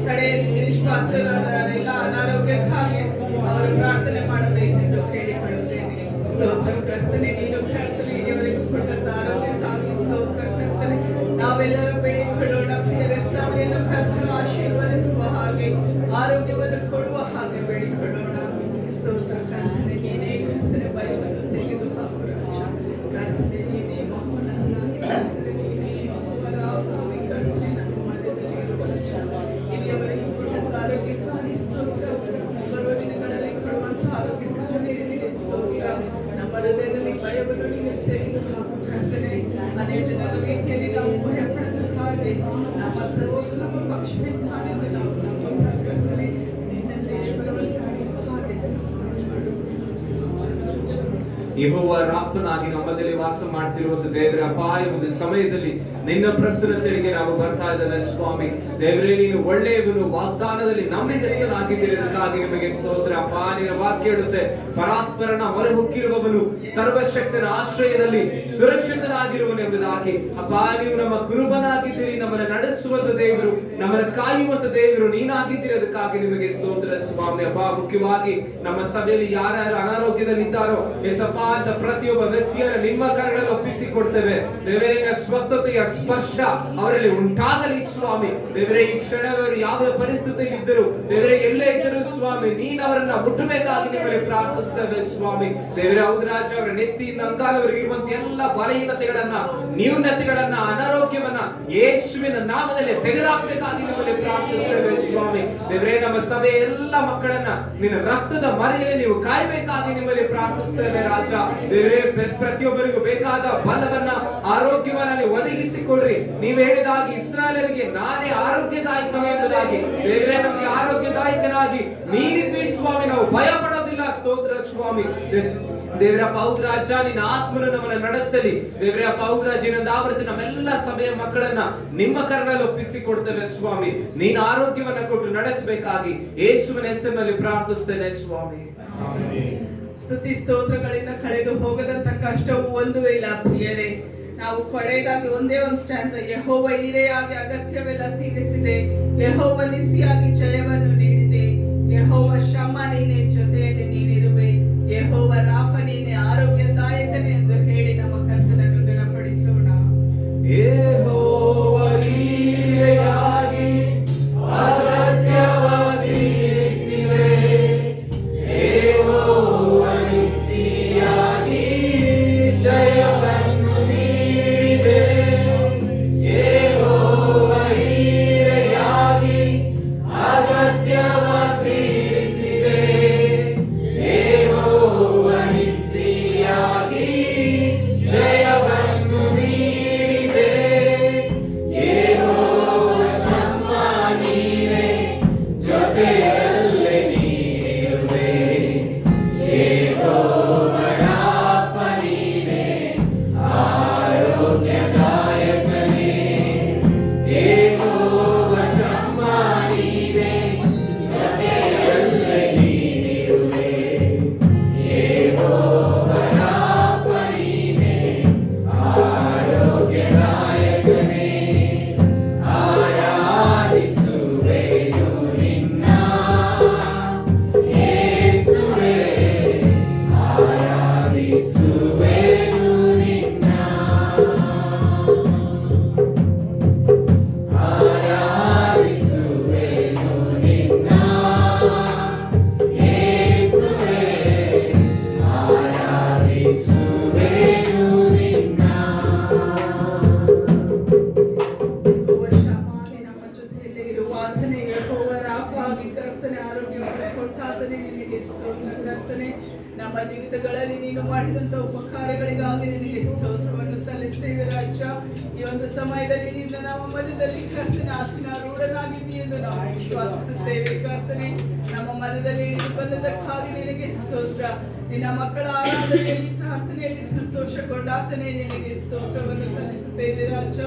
ಕಡೆಯಲ್ಲಿ ಗಿರೀಶ್ ಪಾಸ್ಟರ್ ಎಲ್ಲ ಅನಾರೋಗ್ಯಕ್ಕಾಗಿ ಅವರು ಪ್ರಾರ್ಥನೆ ಮಾಡಬೇಕೆಂದು ಕೇಳಿಕೊಳ್ಳುತ್ತೇನೆ. ಸ್ತೋತ್ರ ಕರ್ತನೆ, ನೀನು ಕರ್ತನೆ ಇವರಿಗೂ ಕೊಟ್ಟಂತ ಆರೋಗ್ಯಕ್ಕಾಗಿ ಸ್ತೋತ್ರ ಕರ್ತನೆ. ನಾವೆಲ್ಲರೂ ಬೇಡಿಕೊಳ್ಳೋಣ ಪ್ರಿಯರೇ, ಸಭೆಯನ್ನು ಕರ್ತನು ಆಶೀರ್ವದಿಸುವ ಹಾಗೆ, ಆರೋಗ್ಯವನ್ನು ಕೊಡುವ ಹಾಗೆ ಬೇಡಿಕೊಳ್ಳೋಣ. ಸ್ತೋತ್ರ ಕರ್ತನೆ, ನೀನೇ ಕರ್ತನೆ ಭಯವನ್ನು ತೆಗೆದು ಹಾಕು ರಾಜ. ಕರ್ತನೆ ನೀನೇ ಮಹಾನನ್ನಾಗಿ, ಕರ್ತನೆ ನೀನೇ ಮಹಾರಾಜನಾಗಿ, ಕರ್ತನೆ ನಮ್ಮ ಮಧ್ಯದಲ್ಲಿ ಇರುವ ರಾಜ. ಇಲ್ಲಿಯವರೆಗೂ ಕೊಟ್ಟಂತ ಆರೋಗ್ಯಕ್ಕಾಗಿ ಸ್ತೋತ್ರ. ಬರುವ ದಿನಗಳಲ್ಲಿ ಕೊಡುವಂತ ಆರೋಗ್ಯಕ್ಕಾಗಿ ನಿನಗೆ ಸ್ತೋತ್ರ. ನಮ್ಮ ಹೃದಯದಲ್ಲಿ ಭಯವನ್ನು ನೀನು ತೆಗೆದು ಹಾಕು ಕರ್ತನೆ. ಅನೇಕ ಜನರ ರೀತಿಯಲ್ಲಿ ನಾವು ಭಯಪಡದ ಹಾಗೆ ನಮ್ಮ ಸತ್ಯವು ನಮ್ಮ ಪಕ್ಷವಿದ್ದಾನೆಂದು ನಾವು ನಂಬುತ್ತಾ ಕರ್ತನೆ ನಿನ್ನನ್ನು ಈಶ್ವರವನ್ನಾಗಿ ಹಾಗೆ ಯೆಹೋವ ರಾಫನಾಗಿ ನಮ್ಮದಲ್ಲಿ ವಾಸ ಮಾಡ್ತಿರುವಂತ ದೇವರ ಅಪಾಯ ಒಂದು ಸಮಯದಲ್ಲಿ ನಿನ್ನ ಪ್ರಸನ್ನತೆಗೆ ನಾವು ಬರ್ತಾ ಇದ್ದೇವೆ ಸ್ವಾಮಿ. ದೇವರೇ, ನೀನು ಒಳ್ಳೆಯವನು, ವಾಗ್ದಾನದಲ್ಲಿ ನಂಬಿಕಸ್ಥನಾಗಿದ್ದೀರಿ, ಅದಕ್ಕಾಗಿ ನಿಮಗೆ ಸ್ತೋತ್ರ. ಅಪ್ಪ, ನಿನ್ನ ವಾಕ್ಯ ಹೇಳುತ್ತೆ, ಪರಾತ್ಪರನ ಮೊರೆ ಹೊಕ್ಕಿರುವವನು ಸರ್ವಶಕ್ತನ ಆಶ್ರಯದಲ್ಲಿ ಸುರಕ್ಷಿತನಾಗಿರುವನು ಎಂಬುದಾಗಿ. ಅಪ್ಪ, ನೀವು ನಮ್ಮ ಕುರುಬನಾಗಿದ್ದೀರಿ, ನಮ್ಮನ್ನು ನಡೆಸುವಂತ ದೇವರು, ನಮ್ಮನ್ನು ಕಾಯುವಂತ ದೇವರು ನೀನಾಗಿದ್ದೀರಿ, ಅದಕ್ಕಾಗಿ ನಿಮಗೆ ಸ್ತೋತ್ರ ಸ್ವಾಮಿ. ಅಪ್ಪ, ಮುಖ್ಯವಾಗಿ ನಮ್ಮ ಸಭೆಯಲ್ಲಿ ಯಾರ್ಯಾರು ಅನಾರೋಗ್ಯದಲ್ಲಿದ್ದಾರೋ ಯೇಸಪ್ಪ ಅಂತ ಪ್ರತಿಯೊಬ್ಬ ವ್ಯಕ್ತಿಯನ್ನು ನಿಮ್ಮ ಕರಗಳಲ್ಲಿ ಒಪ್ಪಿಸಿಕೊಡ್ತೇವೆ. ದೇವರೇ, ನಿನ್ನ ಸ್ವಸ್ಥತೆಯ ಸ್ಪರ್ಶ ಅವರಲ್ಲಿ ಉಂಟಾಗಲಿ ಸ್ವಾಮಿ. ದೇವರೇ, ಈ ಕ್ಷಣವರು ಯಾವುದೇ ಪರಿಸ್ಥಿತಿಯಲ್ಲಿ ಇದ್ದರು, ದೇವರೇ ಎಲ್ಲೇ ಇದ್ದರು ಸ್ವಾಮಿ, ನೀನು ಅವರನ್ನ ಮುಟ್ಟಬೇಕಾಗಿ ನಿಮ್ಮಲ್ಲಿ ಪ್ರಾರ್ಥಿಸ್ತೇವೆ ಸ್ವಾಮಿ. ದೇವರೇ, ಹೌದರಾಜ, ಅವರ ನೆತ್ತಿಯಿಂದ ಅಂಗಾಲವರೆಗೆ ಇರುವಂತ ಎಲ್ಲ ಬಲಹೀನತೆಗಳನ್ನ, ನ್ಯೂನತೆಗಳನ್ನ, ಅನಾರೋಗ್ಯವನ್ನ ಯೇಸುವಿನ ನಾಮದಲ್ಲಿ ತೆಗೆದುಹಾಕಬೇಕಾಗಿ ನಿಮ್ಮಲ್ಲಿ ಪ್ರಾರ್ಥಿಸ್ತೇವೆ ಸ್ವಾಮಿ. ದೇವರೇ, ನಮ್ಮ ಸಭೆಯ ಎಲ್ಲ ಮಕ್ಕಳನ್ನ ನಿನ್ನ ರಕ್ತದ ಮರೆಯಲ್ಲಿ ನೀವು ಕಾಯಬೇಕಾಗಿ ನಿಮ್ಮಲ್ಲಿ ಪ್ರಾರ್ಥಿಸ್ತೇವೆ ರಾಜ. ದೇವರೇ, ಪ್ರತಿಯೊಬ್ಬರಿಗೂ ಬೇಕಾದ ಬಲವನ್ನ, ಆರೋಗ್ಯವನ್ನ ನೀವು ಒದಗಿಸಿಕೊಡ್ರಿ. ನೀವು ಹೇಳಿದಾಗಿ ಇಸ್ರಾಯೇಲರಿಗೆ ನಾನೇ ಆರೋಗ್ಯದಾಯಕನು ಎಂಬುದಾಗಿ. ದೇವರೇ, ನಮಗೆ ಆರೋಗ್ಯದಾಯಕನಾಗಿ ನೀನಿದ್ದೀ ಸ್ವಾಮಿ, ನಾವು ಭಯ ಪಡೋದಿಲ್ಲ. ಸ್ತೋತ್ರ ಸ್ವಾಮಿ. ದೇವರ ಪೌದ್ರಾಜ, ನಿನ್ನ ಆತ್ಮನು ನಮ್ಮನ್ನು ನಡೆಸಲಿ. ದೇವರ ಪೌದ್ರಾಜ, ಇನ್ನೊಂದು ಆವೃತ್ತಿ ನಮ್ಮೆಲ್ಲ ಸಭೆಯ ಮಕ್ಕಳನ್ನ ನಿಮ್ಮ ಕರಗಳಲ್ಲಿ ಒಪ್ಪಿಸಿಕೊಡ್ತೇವೆ ಸ್ವಾಮಿ. ನೀನು ಆರೋಗ್ಯವನ್ನ ಕೊಟ್ಟು ನಡೆಸಬೇಕಾಗಿ ಯೇಸುವಿನ ಹೆಸರಿನಲ್ಲಿ ಪ್ರಾರ್ಥಿಸ್ತೇನೆ ಸ್ವಾಮಿ. ಸ್ತುತಿ ಸ್ತೋತ್ರಗಳಿಂದ ಕಳೆದು ಹೋಗದಂತ ಕಷ್ಟವು ಒಂದೂ ಇಲ್ಲ ಪ್ರಿಯರೇ. ನಾವು ಕೊನೆಯದಾಗಿ ಒಂದೇ ಒಂದು ಸ್ಟ್ಯಾನ್ಸ, ಯೆಹೋವ ಈರೆಯಾಗಿ ಅಗತ್ಯವೆಲ್ಲ ತೀರಿಸಿದೆ, ಯೆಹೋವ ನಿಸಿಯಾಗಿ ಜಯವನ್ನು ನೀಡಿದೆ, ಯೆಹೋವ ಶಮ್ಮ ನೀನೆ ಜೊತೆಯಲ್ಲಿ ನೀನಿರುವೆ, ಯೆಹೋವ ರಾಫ ನೀನೆ ಆರೋಗ್ಯದಾಯಕನೇ ಎಂದು ಹೇಳಿ ನಮ್ಮ ಕರ್ತನನ್ನು ಘನಪಡಿಸೋಣ. ಯೆಹೋವ ಈರೆಯಾಗಿ ಅಗತ್ಯವನ್ನು ತೀರಿಸಿದೆ, ಯೆಹೋವ ನಿಸಿಯಾಗಿ ಜಯವನ್ನು ನೀಡಿದೆ, ಯೆಹೋವ ಈರೆಯಾಗಿ ಅಗತ್ಯವನ್ನು ಆರಾಧನೆ ನಿನಗೆ ಸ್ತೋತ್ರ ಕರ್ತನೆ. ನಮ್ಮ ಜೀವಿತಗಳಲ್ಲಿ ನೀನು ಮಾಡಿದಂಥ ಉಪಕಾರಗಳಿಗಾಗಿ ನಿನಗೆ ಸ್ತೋತ್ರವನ್ನು ಸಲ್ಲಿಸ್ತೇವೆ ರಾಜ. ಈ ಒಂದು ಸಮಯದಲ್ಲಿ ನಿನ್ನ ನಮ್ಮ ಮಧ್ಯದಲ್ಲಿ ಕರ್ತನೆ ಆಸೀನಾರೂಢನಾಗಿದ್ದೀ ಎಂದು ನಾವು ವಿಶ್ವಾಸಿಸುತ್ತೇವೆ ಕರ್ತನೆ. ನಮ್ಮ ಮಧ್ಯದಲ್ಲಿ ಬಂದದಕ್ಕಾಗಿ ನಿನಗೆ ಸ್ತೋತ್ರ. ನಿನ್ನ ಮಕ್ಕಳ ಆರಾಧನೆಯಲ್ಲಿ ಪ್ರಾರ್ಥನೆಯಲ್ಲಿ ಸಂತೋಷಗೊಂಡಾತನೇ ನಿನಗೆ ಸ್ತೋತ್ರವನ್ನು ಸಲ್ಲಿಸುತ್ತೇವೆ ರಾಜ.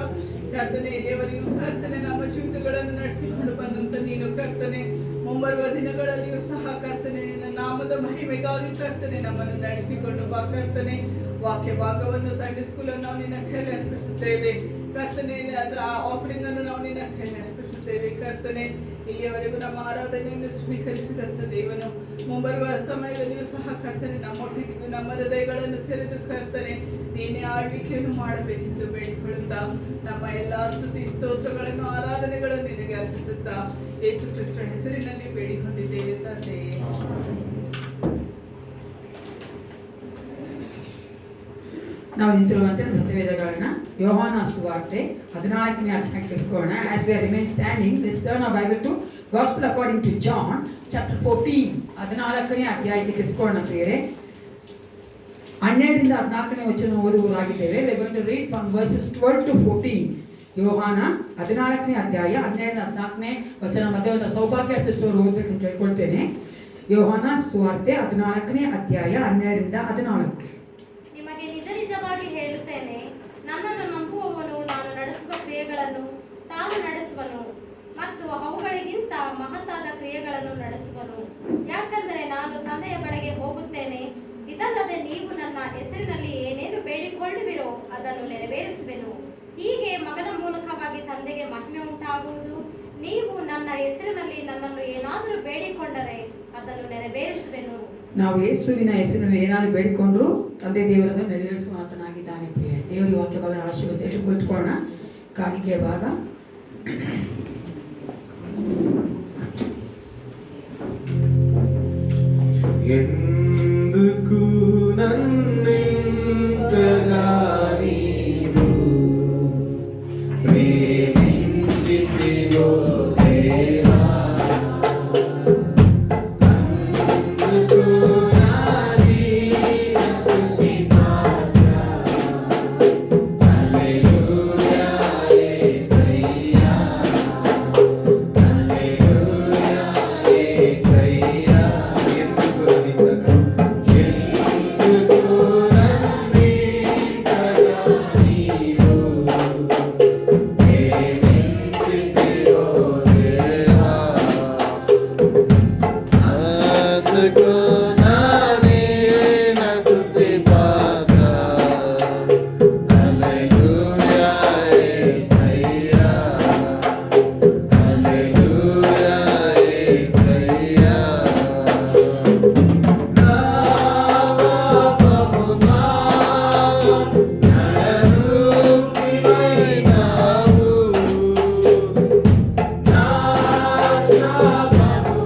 ಕರ್ತನೆ ದೇವರಿಗೂ ಕರ್ತನೆ ನಮ್ಮ ಜೀವಿತಗಳನ್ನು ನಡೆಸಿಕೊಂಡು ಬಂದಂತ ನೀನು ಕರ್ತನೆ ಮುಂಬರುವ ದಿನಗಳಲ್ಲಿಯೂ ಸಹ ಕರ್ತನೆ ನಿನ್ನ ನಾಮದ ಮಹಿಮೆಗಾಗಿ ಕರ್ತನೆ ನಮ್ಮನ್ನು ನಡೆಸಿಕೊಂಡು ಬಾ ಕರ್ತನೆ. ವಾಕ್ಯ ಭಾಗವನ್ನು ಸಂಡೇ ಸ್ಕೂಲ್ ಅನ್ನು ನಾವು ನಿನ್ನ ಕೈಯಲ್ಲಿ ಅರ್ಪಿಸುತ್ತೇವೆ ಕರ್ತನೆ. ಅದರ ಆಫರಿಂಗ್ ಅನ್ನು ನಾವು ನಿನ್ನ ಕೈಯಲ್ಲಿ ಅರ್ಪಿಸುತ್ತೇವೆ ಕರ್ತನೆ. ಇಲ್ಲಿಯವರೆಗೂ ನಮ್ಮ ಆರಾಧನೆಯನ್ನು ಸ್ವೀಕರಿಸಿದಂತ ದೇವನು ಮುಂಬರುವ ಸಮಯದಲ್ಲಿಯೂ ಸಹ ಕರ್ತನೆ ನಮ್ಮೊಟ್ಟಿಗಿದ್ದು ನಮ್ಮ ಹೃದಯಗಳನ್ನು ತೆರೆದು ಕರ್ತನೆ ನೀನೇ ಆಳ್ವಿಕೆಯನ್ನು ಮಾಡಬೇಕೆಂದು ಬೇಡಿಕೊಳ್ಳುತ್ತಾ ನಮ್ಮ ಎಲ್ಲಾ ಸ್ತುತಿ ಸ್ತೋತ್ರಗಳನ್ನು ಆರಾಧನೆಗಳನ್ನು ನಿನಗೆ ಅರ್ಪಿಸುತ್ತಾ ಯೇಸು ಕ್ರಿಸ್ತರ ಹೆಸರಿನಲ್ಲಿ ಬೇಡಿ ಹೊಂದಿದ್ದೇವೆ ತಂದೆಯೇ. ನಾವು ನಿಂತಿರುವಂತೆ ಸತ್ಯವೇದಗಳನ್ನ ಯೋಹಾನ ಸುವಾರ್ತೆ 14ನೇ ಅಧ್ಯಾಯಕ್ಕೆ ತಿಳಿಸ್ಕೊಳ್ಳೋಣ. As we remain standing, let's turn our Bible to Gospel according to John chapter 14. 14ನೇ ಅಧ್ಯಾಯಕ್ಕೆ ತಿಳಿಸ್ಕೊಳ್ಳೋಣ ಪ್ರಿಯರೇ. 12ರಿಂದ 14ನೇ ವಚನ ಓದುವರಾಗಿದ್ದೇವೆ. We are going to read from verses 12 to 14. ಯೋಹಾನ 14ನೇ ಅಧ್ಯಾಯ 12ರಿಂದ 14ನೇ ವಚನ ಮಧ್ಯೆ ಒಂದು ಸೌಭಾಗ್ಯ ಸಿಸ್ಟರ್ ಓದಬೇಕಂತ ಕೇಳ್ಕೊಳ್ತೇನೆ. ಯೋಹಾನ ಸುವಾರ್ತೆ 14ನೇ ಅಧ್ಯಾಯ 12ರಿಂದ 14. ನಿಮಗೆ ನಿಜ ನಿಜವಾಗಿ ಹೇಳುತ್ತೇನೆ, ನನ್ನನ್ನು ನಂಬುವವನು ನಾನು ನಡೆಸುವ ಕ್ರಿಯೆಗಳನ್ನು ತಾನು ನಡೆಸುವನು ಮತ್ತು ಅವುಗಳಿಗಿಂತ ಮಹತ್ತಾದ ಕ್ರಿಯೆಗಳನ್ನು ನಡೆಸುವನು. ಯಾಕಂದರೆ ನಾನು ತಂದೆಯ ಬಳಿಗೆ ಹೋಗುತ್ತೇನೆ. ಇದಲ್ಲದೆ ನೀವು ನನ್ನ ಹೆಸರಿನಲ್ಲಿ ಏನೇನು ಬೇಡಿಕೊಳ್ಳುವಿರೋ ಅದನ್ನು ನೆರವೇರಿಸುವೆನು. ಹೀಗೆ ಮಗನ ಮೂಲಕವಾಗಿ ತಂದೆಗೆ ಮಹಿಮೆ ಉಂಟಾಗುವುದು. ನೀವು ನನ್ನ ಹೆಸರಿನಲ್ಲಿ ನನ್ನನ್ನು ಏನಾದರೂ ಬೇಡಿಕೊಂಡರೆ ಅದನ್ನು ನೆರವೇರಿಸುವೆನು. ನಾವು ಯೇಸುವಿನ ಹೆಸರಿನಲ್ಲಿ ಏನಾದರೂ ಬೇಡಿಕೊಂಡ್ರು ತಂದೆ ದೇವರನ್ನು ನೆರವೇರಿಸುವ ಆತನಾಗಿದ್ದಾನೆ ಪ್ರಿಯ. ದೇವರ ವಾಕ್ಯ ಭಾಗ ಆಶೀರ್ವದಿಸಿ ಕುಳಿತುಕೊಳ್ಳೋಣ. ಕಾಣಿಕೆಯ ಭಾಗ ఎందుకు నన్నింతగా నీవు ప్రేమించితివో దేవా, అందుకు నా దీన స్తుతి పాత్ర. హల్లెలూయా యేసయ్యా, హల్లెలూయా యేసయ్యా. ఎందుకు నన్నింతగా నీవు ప్రేమించితివో దేవా, అందుకు నా దీన స్తుతి పాత్ర. హల్లెలూయా యేసయ్యా, హల్లెలూయా యేసయ్యా. నా పాపము నరరూపివైనావు, నా శాపము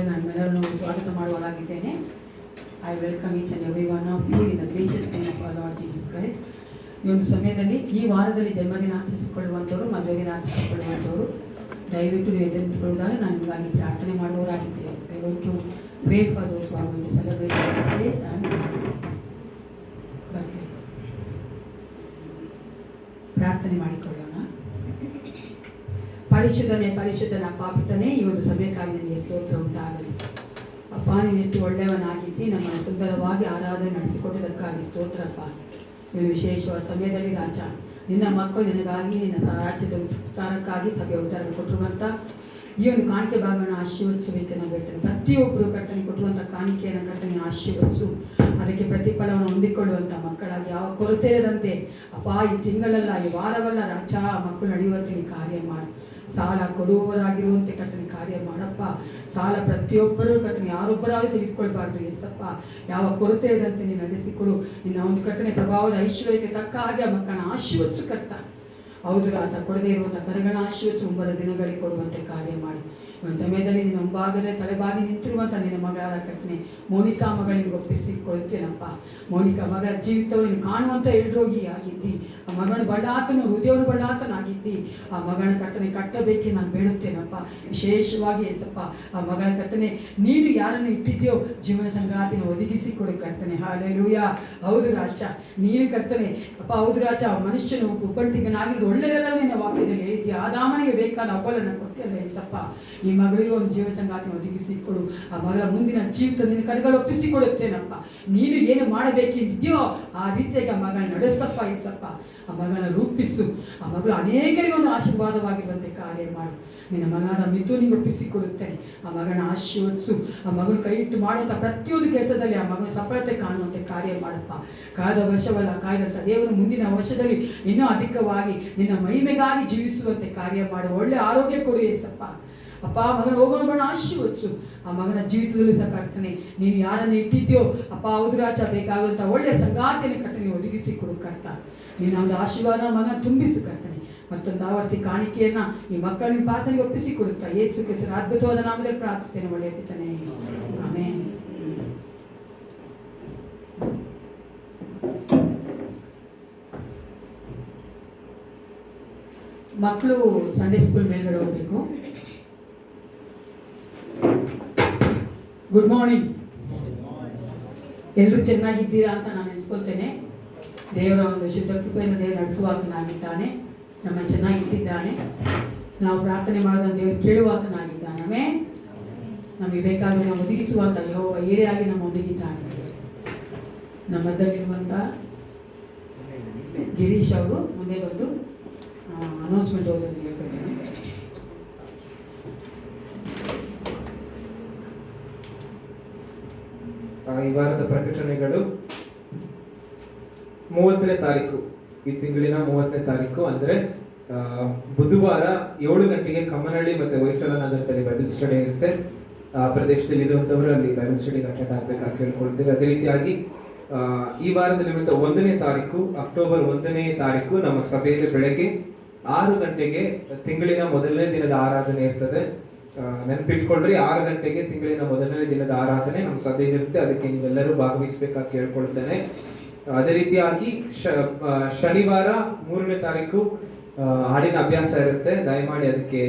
ನಾನೆಲ್ಲರನ್ನು ಸ್ವಾಗತ ಮಾಡುವಲಾಗಿದ್ದೇನೆ. I welcome each and every one of you in the gracious name of our Lord Jesus Christ. ಈ ಒಂದು ಸಮಯದಲ್ಲಿ ಈ ವಾರದಲ್ಲಿ ಜನ್ಮದಿನ ಆಚರಿಸಿಕೊಳ್ಳುವಂಥವ್ರು, ಮದುವೆ ದಿನ ಆಚರಿಸಿಕೊಳ್ಳುವಂಥವ್ರು ದಯವಿಟ್ಟು ನೀವು ಎದುರಿಸಿಕೊಳ್ಳುವುದಾದ ನಾನು ನಿಮಗಾಗಿ ಪ್ರಾರ್ಥನೆ ಮಾಡುವವರಾಗಿದ್ದೇವೆ. I want to pray for those who are going to celebrate days and ಬರ್ತೀವಿ. ಪ್ರಾರ್ಥನೆ ಮಾಡಿಕೊಳ್ಳೋಣ. ಪರಿಶುದ್ಧನೇ ಪರಿಶುದ್ಧನ ಪಾಪಿತನೇ, ಈ ಒಂದು ಸಮಯಕ್ಕಾಗಿ ನನಗೆ ಸ್ತೋತ್ರ ಉಂಟಾಗಲಿ. ಅಪ್ಪ, ನೀನು ಎಷ್ಟು ಒಳ್ಳೆಯವನಾಗಿದ್ದಿ, ನಮ್ಮನ್ನು ಸುಂದರವಾಗಿ ಆರಾಧನೆ ನಡೆಸಿಕೊಟ್ಟದಕ್ಕಾಗಿ ಸ್ತೋತ್ರಪ್ಪ. ಈ ವಿಶೇಷವಾದ ಸಮಯದಲ್ಲಿ ರಾಜ, ನಿನ್ನ ಮಕ್ಕಳು ನಿನಗಾಗಿ ನಿನ್ನ ರಾಜ್ಯದ ವಿಸ್ತಾರಕ್ಕಾಗಿ ಸಭೆಯ ಉದ್ಧಾರ ಕೊಟ್ಟಿರುವಂಥ ಈ ಒಂದು ಕಾಣಿಕೆ ಭಾಗವನ್ನು ಆಶೀರ್ವದಿಸಬೇಕು ನಾವು ಹೇಳ್ತೇನೆ. ಪ್ರತಿಯೊಬ್ಬರು ಕರ್ತನೆ ಕೊಟ್ಟುವಂಥ ಕಾಣಿಕೆಯನ್ನು ಕರ್ತನೆ ಆಶೀರ್ವದಿಸು. ಅದಕ್ಕೆ ಪ್ರತಿಫಲವನ್ನು ಹೊಂದಿಕೊಳ್ಳುವಂಥ ಮಕ್ಕಳಾಗಿ ಯಾವ ಕೊರತೆ ಇರದಂತೆ ಅಪ್ಪ ಈ ತಿಂಗಳಲ್ಲ, ಈ ವಾರವಲ್ಲ ರಾಜ, ಮಕ್ಕಳು ನಡೆಯುವಂತೆ ನೀನು ಕಾರ್ಯ ಮಾಡು. ಸಾಲ ಕೊಡುವವರಾಗಿರುವಂತೆ ಕರ್ತನೆ ಕಾರ್ಯ ಮಾಡಪ್ಪ. ಸಾಲ ಪ್ರತಿಯೊಬ್ಬರೂ ಕರ್ತನೆ ಯಾರೊಬ್ಬರಾದರೂ ತೆಗೆದುಕೊಳ್ಬಾರ್ದು ಎಸಪ್ಪ. ಯಾವ ಕೊರತೆ ಇರದಂತೆ ನೀನು ನಡೆಸಿಕೊಡು. ನಿನ್ನ ಒಂದು ಕರ್ತನೆ ಪ್ರಭಾವದ ಐಶ್ವರ್ಯಕ್ಕೆ ತಕ್ಕ ಹಾಗೆ ಆ ಮಕ್ಕಳನ್ನ ಆಶೀರ್ವದಿಸು ಕರ್ತ. ಹೌದು ರಾಜ, ಕೊಡದೇ ಇರುವಂಥ ಕರಗಳನ್ನ ಆಶೀರ್ವದಿಸಿ ಮುಂಬರುವ ದಿನಗಳಿಗೆ ಕೊಡುವಂತೆ ಕಾರ್ಯ ಮಾಡಿ. ಒಂದು ಸಮಯದಲ್ಲಿ ನಿನ್ನ ಮುಂಭಾಗದ ತಲೆಬಾಗಿ ನಿಂತಿರುವಂಥ ನಿನ್ನ ಮಗಳ ಕರ್ತನೆ ಮೋನಿಕಾ ಮಗಳಿಗೆ ಒಪ್ಪಿಸಿಕೊಳ್ತೇನಪ್ಪ. ಮೋನಿಕಾ ಮಗಳ ಜೀವಿತವನ್ನು ನೀನು ಕಾಣುವಂಥ ಎಲ್ರೋಗಿ ಆಗಿದ್ದಿ. ಆ ಮಗನ ಬಳ್ಳಾತನು ಹೃದಯವನ್ನು ಬಳ್ಳಾತನಾಗಿದ್ದಿ. ಆ ಮಗನ ಕರ್ತನೆ ಕಟ್ಟಬೇಕೆ ನಾನು ಬೇಡುತ್ತೇನಪ್ಪ. ವಿಶೇಷವಾಗಿ ಏಸಪ್ಪ, ಆ ಮಗಳ ಕರ್ತನೆ ನೀನು ಯಾರನ್ನು ಇಟ್ಟಿದ್ಯೋ ಜೀವನ ಸಂಗಾತಿನ ಒದಗಿಸಿ ಕೊಡು ಕರ್ತನೆ. ಹಲ್ಲೆಲೂಯಾ. ಹೌದು ರಾಜ, ನೀನು ಕರ್ತನೆ ಅಪ್ಪ. ಹೌದು ರಾಜ, ಮನುಷ್ಯನು ಒಬ್ಬಂಟಿಗನಾಗಿದ್ದು ಒಳ್ಳೆಯದಲ್ಲವೇ ನಿನ್ನ ವಾಕ್ಯದಲ್ಲಿ ಹೇಳಿದ್ಯಾ. ಆದಾಮನಿಗೆ ಬೇಕಾದ ಅಪ್ಪಲನ್ನು ಕೊಟ್ಟಿಲ್ಲ ಏಸಪ್ಪ. ಈ ಮಗಳಿಗೆ ಒಂದು ಜೀವ ಸಂಗಾತಿನ ಒದಗಿಸಿಕೊಡು. ಆ ಮಗಳ ಮುಂದಿನ ಜೀವಿತ ನಿನ್ನ ಕರೆಗಳು ಒಪ್ಪಿಸಿಕೊಡುತ್ತೇನಪ್ಪ. ನೀನು ಏನು ಮಾಡಬೇಕೆಂದಿದ್ಯೋ ಆ ರೀತಿಯಾಗಿ ಆ ಮಗಳನ್ನ ನಡೆಸಪ್ಪ ಏಸಪ್ಪ. ಆ ಮಗಳನ್ನ ರೂಪಿಸು. ಆ ಮಗಳು ಅನೇಕರಿಗೆ ಒಂದು ಆಶೀರ್ವಾದವಾಗಿರುವಂತೆ ಕಾರ್ಯ ಮಾಡು. ನಿನ್ನ ಮಗನಾದ ಮಿಥುನಿಗೆ ಒಪ್ಪಿಸಿಕೊಡುತ್ತೇನೆ. ಆ ಮಗನ ಆಶೀರ್ವದಿಸು. ಆ ಮಗನ ಕೈ ಇಟ್ಟು ಮಾಡುವಂಥ ಪ್ರತಿಯೊಂದು ಕೆಲಸದಲ್ಲಿ ಆ ಮಗನ ಸಫಲತೆ ಕಾಣುವಂತೆ ಕಾರ್ಯ ಮಾಡಪ್ಪ. ಕಳೆದ ವರ್ಷವಲ್ಲ ಕಾಯ್ದಂಥ ದೇವರು ಮುಂದಿನ ವರ್ಷದಲ್ಲಿ ಇನ್ನೂ ಅಧಿಕವಾಗಿ ನಿನ್ನ ಮಹಿಮೆಗಾಗಿ ಜೀವಿಸುವಂತೆ ಕಾರ್ಯ ಮಾಡು. ಒಳ್ಳೆ ಆರೋಗ್ಯ ಕೊಡು ಏಸಪ್ಪ. ಅಪ್ಪ, ಮಗನ ಹೋಗೋಣ ಆಶೀರ್ವದಿಸು. ಆ ಮಗನ ಜೀವಿತದಲ್ಲೂ ಸಹ ಕರ್ತನೆ ನೀನು ಯಾರನ್ನು ಇಟ್ಟಿದ್ಯೋ ಅಪ್ಪ, ಹೌದು ರಾಜ, ಬೇಕಾಗುವಂಥ ಒಳ್ಳೆಯ ಸಂಗಾತಿಯನ್ನು ಕರ್ತನೆ ಒದಗಿಸಿ ಕೊಡು ಕರ್ತ. ನೀನು ಒಂದು ಆಶೀರ್ವಾದ ಮಗನ ತುಂಬಿಸು ಕರ್ತನೆ. ಮತ್ತೊಂದು ಆವರ್ತಿ ಕಾಣಿಕೆಯನ್ನ ಈ ಮಕ್ಕಳಿಗೆ ಪ್ರಾರ್ಥನೆಗೆ ಒಪ್ಪಿಸಿಕೊಡುತ್ತಾ ಯೇಸು ಕ್ರಿಸ್ತನ ಅದ್ಭುತವಾದ ನಾಮದಲ್ಲಿ ಪ್ರಾರ್ಥಿಸ್ತೇನೆ. ಒಳ್ಳೆಯ ಪಿತನೇ, ಆಮೆನ್. ಮಕ್ಕಳು ಸಂಡೇ ಸ್ಕೂಲ್ ಮೇಲ್ಗಡೆ ಹೋಗ್ಬೇಕು. Good morning. ಎಲ್ಲರೂ ಚೆನ್ನಾಗಿದ್ದೀರಾ ಅಂತ ನಾನು ನೆನೆಸ್ಕೊಳ್ತೇನೆ. ದೇವರ ಒಂದು ಶುದ್ಧ ಕೃಪೆಯಿಂದ ದೇವರು ನಡೆಸುವಾತನಾಗಿದ್ದಾನೆ. ನಮ್ಮನ್ನು ಚೆನ್ನಾಗಿಟ್ಟಿದ್ದಾನೆ. ನಾವು ಪ್ರಾರ್ಥನೆ ಮಾಡೋದನ್ನು ದೇವರು ಕೇಳುವಾತನಾಗಿದ್ದಾನೆ. ನಮಗೆ ಬೇಕಾದರೂ ನಾವು ಒದಗಿಸುವಂಥ ಯೆಹೋವ ಏರಿಯಾಗಿ ನಮ್ಮ ಒದಗಿದ್ದಾನೆ. ನಮ್ಮದಲ್ಲಿರುವಂಥ ಗಿರೀಶ್ ಅವರು ಮುಂದೆ ಬಂದು ಅನೌನ್ಸ್ಮೆಂಟ್ ಓದೋದನ್ನು ಹೇಳ್ಕೊಳ್ತೇನೆ. ಈ ವಾರದ ಪ್ರಕಟಣೆಗಳು 30ನೇ ತಾರೀಕು, ಈ ತಿಂಗಳಿನ 30ನೇ ತಾರೀಕು ಅಂದ್ರೆ ಬುಧವಾರ 7 ಗಂಟೆಗೆ ಕಮ್ಮನಹಳ್ಳಿ ಮತ್ತೆ ಹೊಯ್ಸಳ ನಗರದಲ್ಲಿ ಬೈಬಲ್ ಸ್ಟಡಿ ಇರುತ್ತೆ. ಆ ಪ್ರದೇಶದಲ್ಲಿ ಇರುವಂತವರು ಅಲ್ಲಿ ಬೈಬಲ್ ಸ್ಟಡಿಗೆ ಅಟೆಂಡ್ ಆಗ್ಬೇಕಾಗಿ ಕೇಳ್ಕೊಳ್ತೇವೆ. ಅದೇ ರೀತಿಯಾಗಿ ಈ ವಾರದಲ್ಲಿರುವಂಥ 1ನೇ ತಾರೀಕು, ಅಕ್ಟೋಬರ್ 1ನೇ ತಾರೀಕು ನಮ್ಮ ಸಭೆಯಲ್ಲಿ ಬೆಳಗ್ಗೆ 6 ಗಂಟೆಗೆ ತಿಂಗಳಿನ ಮೊದಲನೇ ದಿನದ ಆರಾಧನೆ ಇರ್ತದೆ. ನೆನಪಿಟ್ಕೊಳ್ರಿ, 6 ಗಂಟೆಗೆ ತಿಂಗಳಿನ ಮೊದಲನೇ ದಿನದ ಆರಾಧನೆ ನಮ್ಮ ಸಭೆಯಲ್ಲಿರುತ್ತೆ. ಅದಕ್ಕೆ ನೀವೆಲ್ಲರೂ ಭಾಗವಹಿಸಬೇಕಾಗಿ ಕೇಳ್ಕೊಳ್ತೇನೆ. ಅದೇ ರೀತಿಯಾಗಿ ಶನಿವಾರ 3ನೇ ತಾರೀಕು ಹಾಡಿನ ಅಭ್ಯಾಸ ಇರುತ್ತೆ. ದಯಮಾಡಿ ಅದಕ್ಕೆ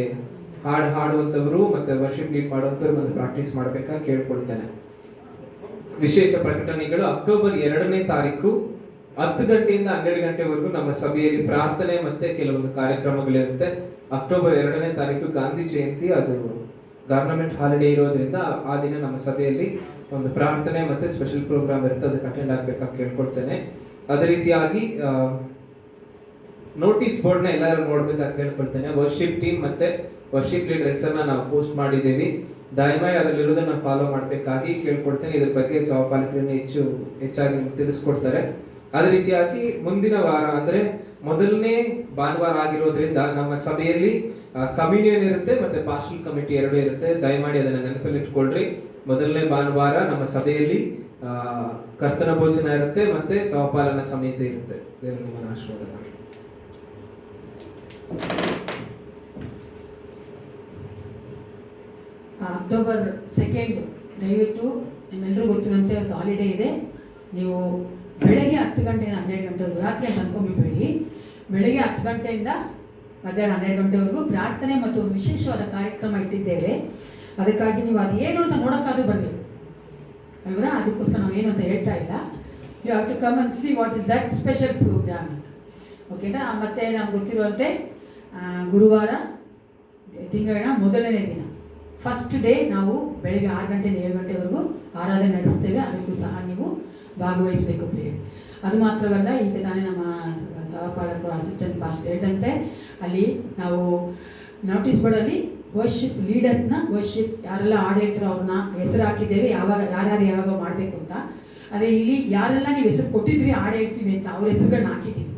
ಹಾಡುವಂಥವರು ಮತ್ತೆ ವರ್ಷಿಪ್ ಲೀಡ್ ಮಾಡುವಂಥವ್ರು ಮತ್ತೆ ಪ್ರಾಕ್ಟೀಸ್ ಮಾಡಬೇಕಾಗಿ ಕೇಳ್ಕೊಳ್ತೇನೆ. ವಿಶೇಷ ಪ್ರಕಟಣೆಗಳು ಅಕ್ಟೋಬರ್ 2ನೇ ತಾರೀಕು 10 ಗಂಟೆಯಿಂದ 12 ಗಂಟೆವರೆಗೂ ನಮ್ಮ ಸಭೆಯಲ್ಲಿ ಪ್ರಾರ್ಥನೆ ಮತ್ತೆ ಕೆಲವೊಂದು ಕಾರ್ಯಕ್ರಮಗಳಿರುತ್ತೆ. ಅಕ್ಟೋಬರ್ 2ನೇ ತಾರೀಕು ಗಾಂಧಿ ಜಯಂತಿ, ಅದು ಗವರ್ನಮೆಂಟ್ ಹಾಲಿಡೇ ಇರೋದ್ರಿಂದ ಆ ದಿನ ನಮ್ಮ ಸಭೆಯಲ್ಲಿ ಒಂದು ಪ್ರಾರ್ಥನೆ ಮತ್ತೆ ಸ್ಪೆಷಲ್ ಪ್ರೋಗ್ರಾಮ್ ಇರುತ್ತೆ. ಅದಕ್ಕೆ ಅಟೆಂಡ್ ಆಗ್ಬೇಕಾಗಿ ಕೇಳ್ಕೊಳ್ತೇನೆ. ಅದೇ ರೀತಿಯಾಗಿ ನೋಟಿಸ್ ಬೋರ್ಡ್ನ ಎಲ್ಲರೂ ನೋಡ್ಬೇಕಾಗಿ ಕೇಳ್ಕೊಳ್ತೇನೆ. ವರ್ಷಿಪ್ ಟೀಮ್ ಮತ್ತೆ ವರ್ಷಿಪ್ ಲೀಡರ್ ಹೆಸರನ್ನ ನಾವು ಪೋಸ್ಟ್ ಮಾಡಿದ್ದೇವೆ. ದಯಮಾಡಿ ಅದರಲ್ಲಿರೋದನ್ನ ಫಾಲೋ ಮಾಡಬೇಕಾಗಿ ಕೇಳ್ಕೊಳ್ತೇನೆ. ಇದ್ರ ಬಗ್ಗೆ ಸಹಪಾಲಕರನ್ನು ಹೆಚ್ಚಾಗಿ ನಿಮ್ಗೆ ತಿಳಿಸ್ಕೊಡ್ತಾರೆ. ಅದೇ ರೀತಿಯಾಗಿ ಮುಂದಿನ ವಾರ ಅಂದ್ರೆ ಮೊದಲನೇ ಭಾನುವಾರ ಆಗಿರೋದ್ರಿಂದ ನಮ್ಮ ಸಭೆಯಲ್ಲಿ ಕಮ್ಯುನಿಯನ್ ಇರುತ್ತೆ ಮತ್ತೆ ಪಾಸ್ಟಲ್ ಕಮಿಟಿ 2 ಇರುತ್ತೆ. ದಯಮಾಡಿ ಅದನ್ನ ನೆನಪಲ್ಲಿ ಇಟ್ಕೊಳ್ರಿ. ಮೊದಲನೇ ಭಾನುವಾರ ನಮ್ಮ ಸಭೆಯಲ್ಲಿ ಕರ್ತನ ಭೋಜನ ಇರುತ್ತೆ ಮತ್ತೆ ಸಹಪಾಲನ ಸಮಿತಿ ಇರುತ್ತೆ. ದೇವರು ನಿಮ್ಮನ್ನು ಆಶೀರ್ವಾದ ಮಾಡಿ. ಅಕ್ಟೋಬರ್ 2 ದಯವಿಟ್ಟು ನಿಮ್ಮೆಲ್ಲರೂ ಗೊತ್ತಿರುವಂತೆ ಇವತ್ತು ಹಾಲಿಡೇ ಇದೆ. ನೀವು ಬೆಳಗ್ಗೆ 10 ಗಂಟೆಯಿಂದ 12 ಗಂಟೆವರೆಗೂ, ರಾತ್ರಿ ಅಂತ ಅನ್ಕೊಂಡ್ಬಿಡ್ಬೇಡಿ, ಬೆಳಗ್ಗೆ 10 ಗಂಟೆಯಿಂದ ಮಧ್ಯಾಹ್ನ 12 ಗಂಟೆವರೆಗೂ ಪ್ರಾರ್ಥನೆ ಮತ್ತು ಒಂದು ವಿಶೇಷವಾದ ಕಾರ್ಯಕ್ರಮ ಇಟ್ಟಿದ್ದೇವೆ. ಅದಕ್ಕಾಗಿ ನೀವು ಅದು ಏನು ಅಂತ ನೋಡೋಕ್ಕಾದ್ರೂ ಬರಬೇಕು ಅಲ್ವಾ? ಅದಕ್ಕೋಸ್ಕರ ನಾವು ಏನು ಅಂತ ಹೇಳ್ತಾ ಇಲ್ಲ. You have to come and see what is that special program ಅಂತ, ಓಕೆನಾ? ಮತ್ತು ನಮ್ಗೆ ಗೊತ್ತಿರುವಂತೆ ಗುರುವಾರ ತಿಂಗಳಿನ ಮೊದಲನೇ ದಿನ ಫಸ್ಟ್ ಡೇ ನಾವು ಬೆಳಗ್ಗೆ 6 ಗಂಟೆಯಿಂದ 7 ಗಂಟೆವರೆಗೂ ಆರಾಧನೆ ನಡೆಸ್ತೇವೆ. ಅದಕ್ಕೂ ಸಹ ನೀವು ಭಾಗವಹಿಸಬೇಕು ಪ್ರಿಯರೇ. ಅದು ಮಾತ್ರವಲ್ಲ, ಈಗ ತಾನೇ ನಮ್ಮ ಸಹಪಾಲಕರು ಅಸಿಸ್ಟೆಂಟ್ ಪಾಸ್ಟರ್ ಹೇಳಿದಂತೆ ಅಲ್ಲಿ ನಾವು ನೋಟಿಸ್ ಬೋರ್ಡಲ್ಲಿ ವರ್ಷಿಪ್ ಲೀಡರ್ಸ್ನ, ವರ್ಷಿಪ್ ಯಾರೆಲ್ಲ ಹಾಡು ಹೇಳ್ತಾರೋ ಅವ್ರನ್ನ ಹೆಸರು ಹಾಕಿದ್ದೇವೆ, ಯಾರ್ಯಾರು ಯಾವಾಗ ಮಾಡಬೇಕು ಅಂತ. ಅದೇ ಇಲ್ಲಿ ಯಾರೆಲ್ಲ ನೀವು ಹೆಸರು ಕೊಟ್ಟಿದ್ರಿ ಹಾಡು ಹೇಳ್ತೀವಿ ಅಂತ ಅವ್ರ ಹೆಸರುಗಳನ್ನ ಹಾಕಿದ್ದೀವಿ.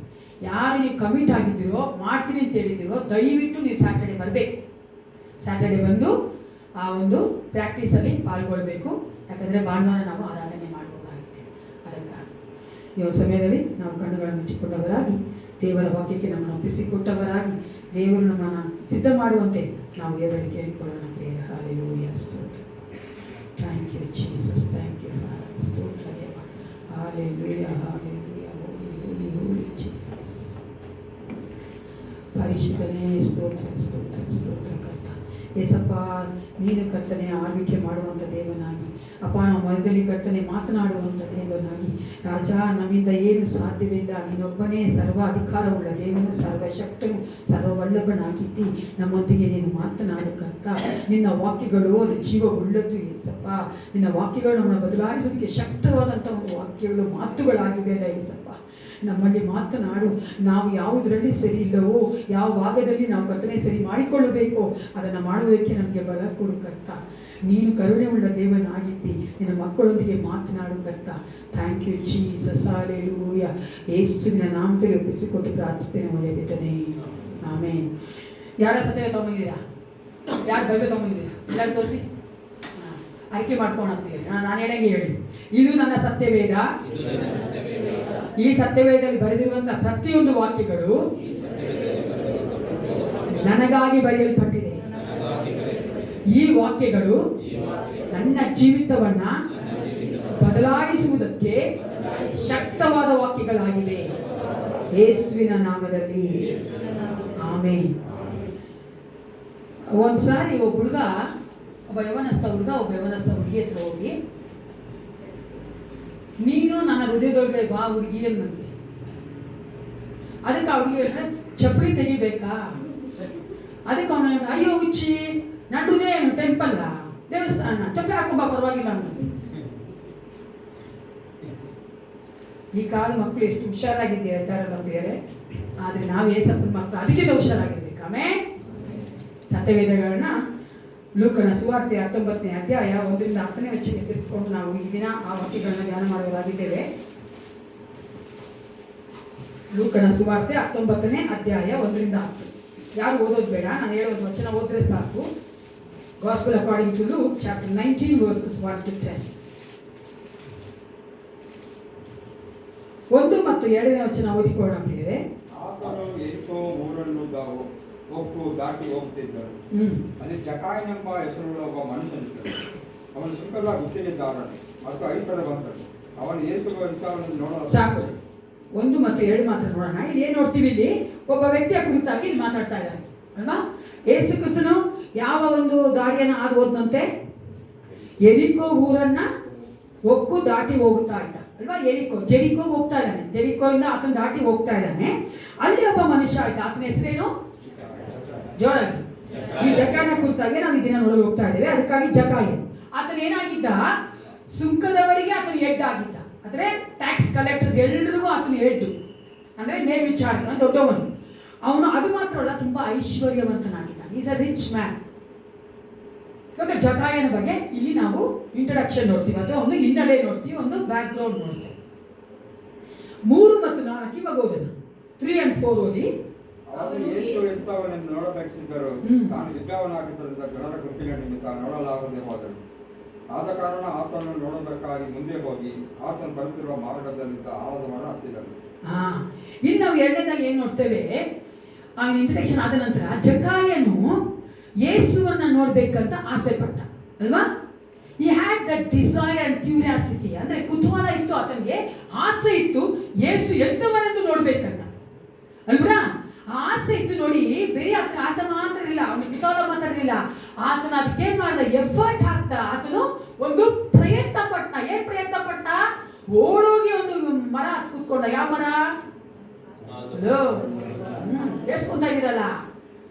ಯಾರು ನೀವು ಕಮಿಟ್ ಆಗಿದ್ದೀರೋ, ಮಾಡ್ತೀನಿ ಅಂತ ಹೇಳಿದ್ದೀರೋ, ದಯವಿಟ್ಟು ನೀವು ಸ್ಯಾಟರ್ಡೆ ಬರಬೇಕು. ಸ್ಯಾಟರ್ಡೆ ಬಂದು ಆ ಒಂದು ಪ್ರಾಕ್ಟೀಸಲ್ಲಿ ಪಾಲ್ಗೊಳ್ಬೇಕು. ಯಾಕಂದರೆ ಭಾನುವಾರ ನಾವು ಆರಾಧನೆ ಮಾಡಬಹುದಾಗಿದೆ. ಅದಕ್ಕಾಗಿ ಈ ಸಮಯದಲ್ಲಿ ನಾವು ಕಣ್ಣುಗಳನ್ನು ಮುಚ್ಚಿಕೊಂಡವರಾಗಿ ದೇವರ ವಾಕ್ಯಕ್ಕೆ ನಮ್ಮನ್ನು ಒಪ್ಪಿಸಿಕೊಟ್ಟವರಾಗಿ ದೇವರು ನಮ್ಮನ್ನು ಸಿದ್ಧ ಮಾಡುವಂತೆ ನಾವು ದೇವರಲ್ಲಿ ಕೇಳಿಕೊಳ್ಳೋಣ ಪ್ರಿಯರೇ. ಹಲ್ಲೆಲೂಯಾ, ಸ್ತೋತ್ರ. Thank you Jesus, thank you father, ಸ್ತೋತ್ರ ದೇವ. Hallelujah, hallelujah, holy holy holy Jesus. ಪರಿಶುದ್ಧನೇ, ಸ್ತೋತ್ರ ಸ್ತೋತ್ರ ಸ್ತೋತ್ರ ಕರ್ತ. ಏಸಪ್ಪ, ನೀನು ಕರ್ತನೆ ಆಳ್ವಿಕೆ ಮಾಡುವಂಥ ದೇವನಾಗಿ, ಅಪ್ಪ ನಮ್ಮ ಮಧ್ಯದಲ್ಲಿ ಕರ್ತನೆ ಮಾತನಾಡುವಂಥ ದೇವನಾಗಿ, ರಾಜ ನಮ್ಮಿಂದ ಏನು ಸಾಧ್ಯವಿಲ್ಲ, ನೀನೊಬ್ಬನೇ ಸರ್ವ ಅಧಿಕಾರವುಳ್ಳ ದೇವನು, ಸರ್ವಶಕ್ತನು, ಸರ್ವವಲ್ಲಭನಾಗಿದ್ದಿ ನಮ್ಮೊಂದಿಗೆ ನೀನು ಮಾತನಾಡು ಕರ್ತ. ನಿನ್ನ ವಾಕ್ಯಗಳು ಅದು ಜೀವವುಳ್ಳದ್ದು ಏಸಪ್ಪ. ನಿನ್ನ ವಾಕ್ಯಗಳು ನಮ್ಮನ್ನು ಬದಲಾಯಿಸೋದಕ್ಕೆ ಶಕ್ತವಾದಂಥ ಒಂದು ವಾಕ್ಯಗಳು, ಮಾತುಗಳಾಗಿವೆ ಅಲ್ಲ ಏಸಪ್ಪ. ನಮ್ಮಲ್ಲಿ ಮಾತನಾಡು. ನಾವು ಯಾವುದರಲ್ಲಿ ಸರಿ ಇಲ್ಲವೋ, ಯಾವ ಭಾಗದಲ್ಲಿ ನಾವು ಕರ್ತನೆ ಸರಿ ಮಾಡಿಕೊಳ್ಳಬೇಕೋ ಅದನ್ನು ಮಾಡುವುದಕ್ಕೆ ನಮಗೆ ಬಲ ಕೊಡು ಕರ್ತ. ನೀನು ಕರುಣೆ ಉಳ್ಳ ದೇವನಾಗಿದ್ದಿ, ನಿನ್ನ ಮಕ್ಕಳೊಂದಿಗೆ ಮಾತನಾಡು ಕರ್ತ. Thank you Jesus, hallelujah. ಯೇಸುವಿನ ನಾಮದಲ್ಲಿ ಒಪ್ಪಿಸಿಕೊಟ್ಟು ಪ್ರಾರ್ಥಿಸ್ತೇನೆ ಒಳ್ಳೆಯ ಬಿದ್ದನೆ, ಆಮೇನ್. ಯಾರ ಸತ್ಯ ತಗೊಂಡಿದ್ದೀರಾ? ಯಾರು ಬೈಬಲ್ ತಗೊಂಡಿದ್ದೀರಾ? ಎಲ್ಲರೂ ತೋರಿಸಿ, ಆಯ್ಕೆ ಮಾಡ್ಕೊಂಡು ಹೋಗ್ತೀರಿ. ನಾನು ಹೇಳಂಗೆ ಹೇಳಿ, ಇದು ನನ್ನ ಸತ್ಯವೇದ, ಈ ಸತ್ಯವೇದದಲ್ಲಿ ಬರೆದಿರುವಂತಹ ಪ್ರತಿಯೊಂದು ವಾಕ್ಯಗಳು ನನಗಾಗಿ ಬರೆಯಲ್ಪಟ್ಟಿದೆ. ಈ ವಾಕ್ಯಗಳು ನನ್ನ ಜೀವಿತವನ್ನ ಬದಲಾಯಿಸುವುದಕ್ಕೆ ಶಕ್ತವಾದ ವಾಕ್ಯಗಳಾಗಿವೆ. ಯೇಸುವಿನ ನಾಮದಲ್ಲಿ ಆಮೇನ್. ಒಂದ್ಸಾರಿ ಒಬ್ಬ ಯವನಸ್ಥ ಹುಡುಗ ಒಬ್ಬ ಯವನಸ್ಥ ಹುಡುಗಿ ಹತ್ರ ಹೋಗಿ, ನೀನು ನನ್ನ ಹೃದಯದೊಳಗೆ ಬಾ ಹುಡುಗಿ ಅನ್ನಂತೆ. ಅದಕ್ಕೆ ಆ ಹುಡುಗಿ ಹೇಳಿದ್ರೆ, ಚಪ್ಪಲಿ ತೆಗಿಬೇಕಾ? ಅದಕ್ಕೆ ಅವನ ಅಯ್ಯೋ ಹುಚ್ಚಿ, ನನ್ನ ಹೃದಯ ಏನು ಟೆಂಪಲ್ಲ, ದೇವಸ್ಥಾನ, ಚಪ್ಪಲಿ ಹಾಕೊಂಬ ಪರವಾಗಿಲ್ಲ ಅನ್ನೋದು. ಈ ಕಾಲ ಮಕ್ಕಳು ಎಷ್ಟು ಹುಷಾರಾಗಿದ್ದೆ ಹೇಳ್ತಾರಲ್ಲ ಬೇರೆ, ಆದರೆ ನಾವು ಏಸಪ್ಪನ ಮಕ್ಕಳು ಅದಕ್ಕಿಂತ ಹುಷಾರಾಗಿರ್ಬೇಕು. ಆಮೇಲೆ ಸತ್ಯವೇದಗಳನ್ನ ಲೂಕನ ಸುವಾರ್ತೆ 19ನೇ ಅಧ್ಯಾಯ 1ರಿಂದ 10ನೇ ವಚನಕ್ಕೆ ತಿರ್ಸ್ಕೊಂಡು ನಾವು ಈ ದಿನ ಆ ವಾಕ್ಯಗಳನ್ನ ಧ್ಯಾನ ಮಾಡುವುದಾಗಿದ್ದೇವೆ. ಲೂಕನ ಸುವಾರ್ತೆ 19ನೇ ಅಧ್ಯಾಯ 1ರಿಂದ 10. ಯಾರು ಓದೋದು ಬೇಡ, ನಾನು ಹೇಳೋದು ವಚನ ಓದಿದ್ರೆ ಸಾಕು. Gospel according to Luke, chapter 19, verses 1 to 10. 1 ಮತ್ತು 2ನೇ ವಚನ ಓದಿಕೊಳ್ಳೋಣ ಪ್ರಿಯರೇ. ಆತನು ಎರಿಕೋ ಊರನ್ನು ಒಪ್ಪು ದಾಟಿ ಹೋಗ್ತಿದ್ದರು. ಅಲ್ಲಿ ಜಕಾಯನೆಂಬ ಹೆಸರುಳ್ಳ ಒಬ್ಬ ಮನುಷ್ಯನಿದ್ದನು. ಅವನು ಸುಂಕದ ಗುತ್ತಿಗೆದಾರನು ಮತ್ತು ಐತರ ಬಂದನು. ಅವನು ಯೇಸುವ ವಿಚಾರವನ್ನು ನೋಡಲು ಸಾಕು. 1 ಮತ್ತು 2 ಮಾತ್ರ ನೋಡೋಣ. ಇಲ್ಲಿ ಏನು ನೋಡ್ತೀವಿ? ಇಲ್ಲಿ ಒಬ್ಬ ವ್ಯಕ್ತಿಯ ಕುರಿತಾಗಿ ಇಲ್ಲಿ ಮಾತಾಡ್ತಾ ಇದ್ದಾರೆ ಅಲ್ವಾ? ಯೇಸು ಕ್ರಿಸ್ತನು ಯಾವ ಒಂದು ದಾರಿಯನ್ನು ಹಾದು ಹೋದಂತೆ? ಎರಿಕೋ ಊರನ್ನ ಒಕ್ಕು ದಾಟಿ ಹೋಗುತ್ತಾ ಇದ್ದ ಅಲ್ವಾ? ಜೆರಿಕೋ ಹೋಗ್ತಾ ಇದ್ದಾನೆ. ಜೆರಿಕೋಯಿಂದ ಆತನ ದಾಟಿ ಹೋಗ್ತಾ ಇದ್ದಾನೆ. ಅಲ್ಲಿ ಒಬ್ಬ ಮನುಷ್ಯ ಆಯ್ತು. ಆತನ ಹೆಸರೇನು? ಜೋರಾಗಿ. ಈ ಜಕಾಯನ ಕುರಿತಾಗಿ ನಾವು ಈ ದಿನ ನೋಡಲು ಹೋಗ್ತಾ ಇದ್ದೇವೆ. ಅದಕ್ಕಾಗಿ ಜಕಾಯ ಆತನ ಏನಾಗಿದ್ದ? ಸುಂಕದವರಿಗೆ ಆತನ ಹೆಡ್ ಆಗಿದ್ದ. ಅಂದ್ರೆ ಟ್ಯಾಕ್ಸ್ ಕಲೆಕ್ಟರ್ಸ್ ಎಲ್ರಿಗೂ ಆತನ ಹೆಡ್, ಅಂದ್ರೆ ಮೇಲ್ವಿಚಾರಕ, ದೊಡ್ಡವನು ಅವನು. ಅದು ಮಾತ್ರ ಅಲ್ಲ, ತುಂಬಾ ಐಶ್ವರ್ಯವಂತನಾಗಿದ್ದಾನೆ. Is a rich man. ಇವಾಗ ಜಕಾಯನ ಬಗ್ಗೆ ಇಲ್ಲಿ ನಾವು ಇಂಟ್ರಡಕ್ಷನ್ ನೋಡ್ತೀವಿ, ಅಥವಾ ಒಂದು ಹಿನ್ನೆಲೆ ನೋಡ್ತೀವಿ, ಒಂದು ಬ್ಯಾಕ್ ಗ್ರೌಂಡ್ ನೋಡ್ತೀವಿ. 3 ಮತ್ತು 4 ಇವಾಗ ಓದೋಣ. 3 and 4 ಓದಿ. ಅವನು ಯೇಸು ಎಂಥವನೆಂದು ನೋಡಬೇಕಿದ್ದರು. ತಾನು ವಿದ್ಯಾವನಾಗಿದ್ದರಿಂದ ಜನರ ಗುಂಪಿನ ನಿಮಿತ್ತ ನೋಡಲಾಗದೆ ಹೋದನು. ಆದ ಕಾರಣ ಆತನನ್ನು ನೋಡೋದಕ್ಕಾಗಿ ಮುಂದೆ ಹೋಗಿ ಆತನು ಬರುತ್ತಿರುವ ಮಾರ್ಗದಲ್ಲಿದ್ದ ಆಳದ ಮರ ಹತ್ತಿದನು. ಇಲ್ಲಿ ನಾವು ಎರಡನೇದಾಗಿ ಏನ್ ನೋಡ್ತೇವೆ? ಆ ಇಂಟ್ರಡಕ್ಷನ್ ಆದ ನಂತರ ಜಕಾಯನು ಯೇಸುವನ್ನ ನೋಡ್ಬೇಕಂತ ಆಸೆ ಪಟ್ಟ ಅಲ್ವಾ? He had that desire and curiosity. ಅಂದ್ರೆ ಕುತೂಹಲ ಇತ್ತು ಆತನಿಗೆ, ಆಸೆ ಇತ್ತು ಯೇಸು ಎಂತವನೆಂದು ನೋಡ್ಬೇಕಂತ ಅಲ್ವಾ. ಆಸೆ ಇತ್ತು ನೋಡಿ. ಬೇರೆ ಆತನ ಆಸೆ ಮಾತ್ರ ಇರಲಿಲ್ಲ, ಅವನ ಕುತೂಹಲ ಮಾತ್ರ ಇರಲಿಲ್ಲ. ಆತನ ಅದಕ್ಕೆ ಏನ್ ಮಾಡ್ದ, ಎಫರ್ಟ್ ಹಾಕ್ತ. ಆತನು ಒಂದು ಪ್ರಯತ್ನ ಪಟ್ಟ. ಏನ್ ಪ್ರಯತ್ನ ಪಟ್ಟ? ಓಡೋಗಿ ಒಂದು ಮರ ಹತ್ತು ಕೂತ್ಕೊಂಡ. ಯಾವ ಮರ? ಕೇಳಿಸ್ಕೊಂತ ಇದ್ದೀರಲ್ಲ,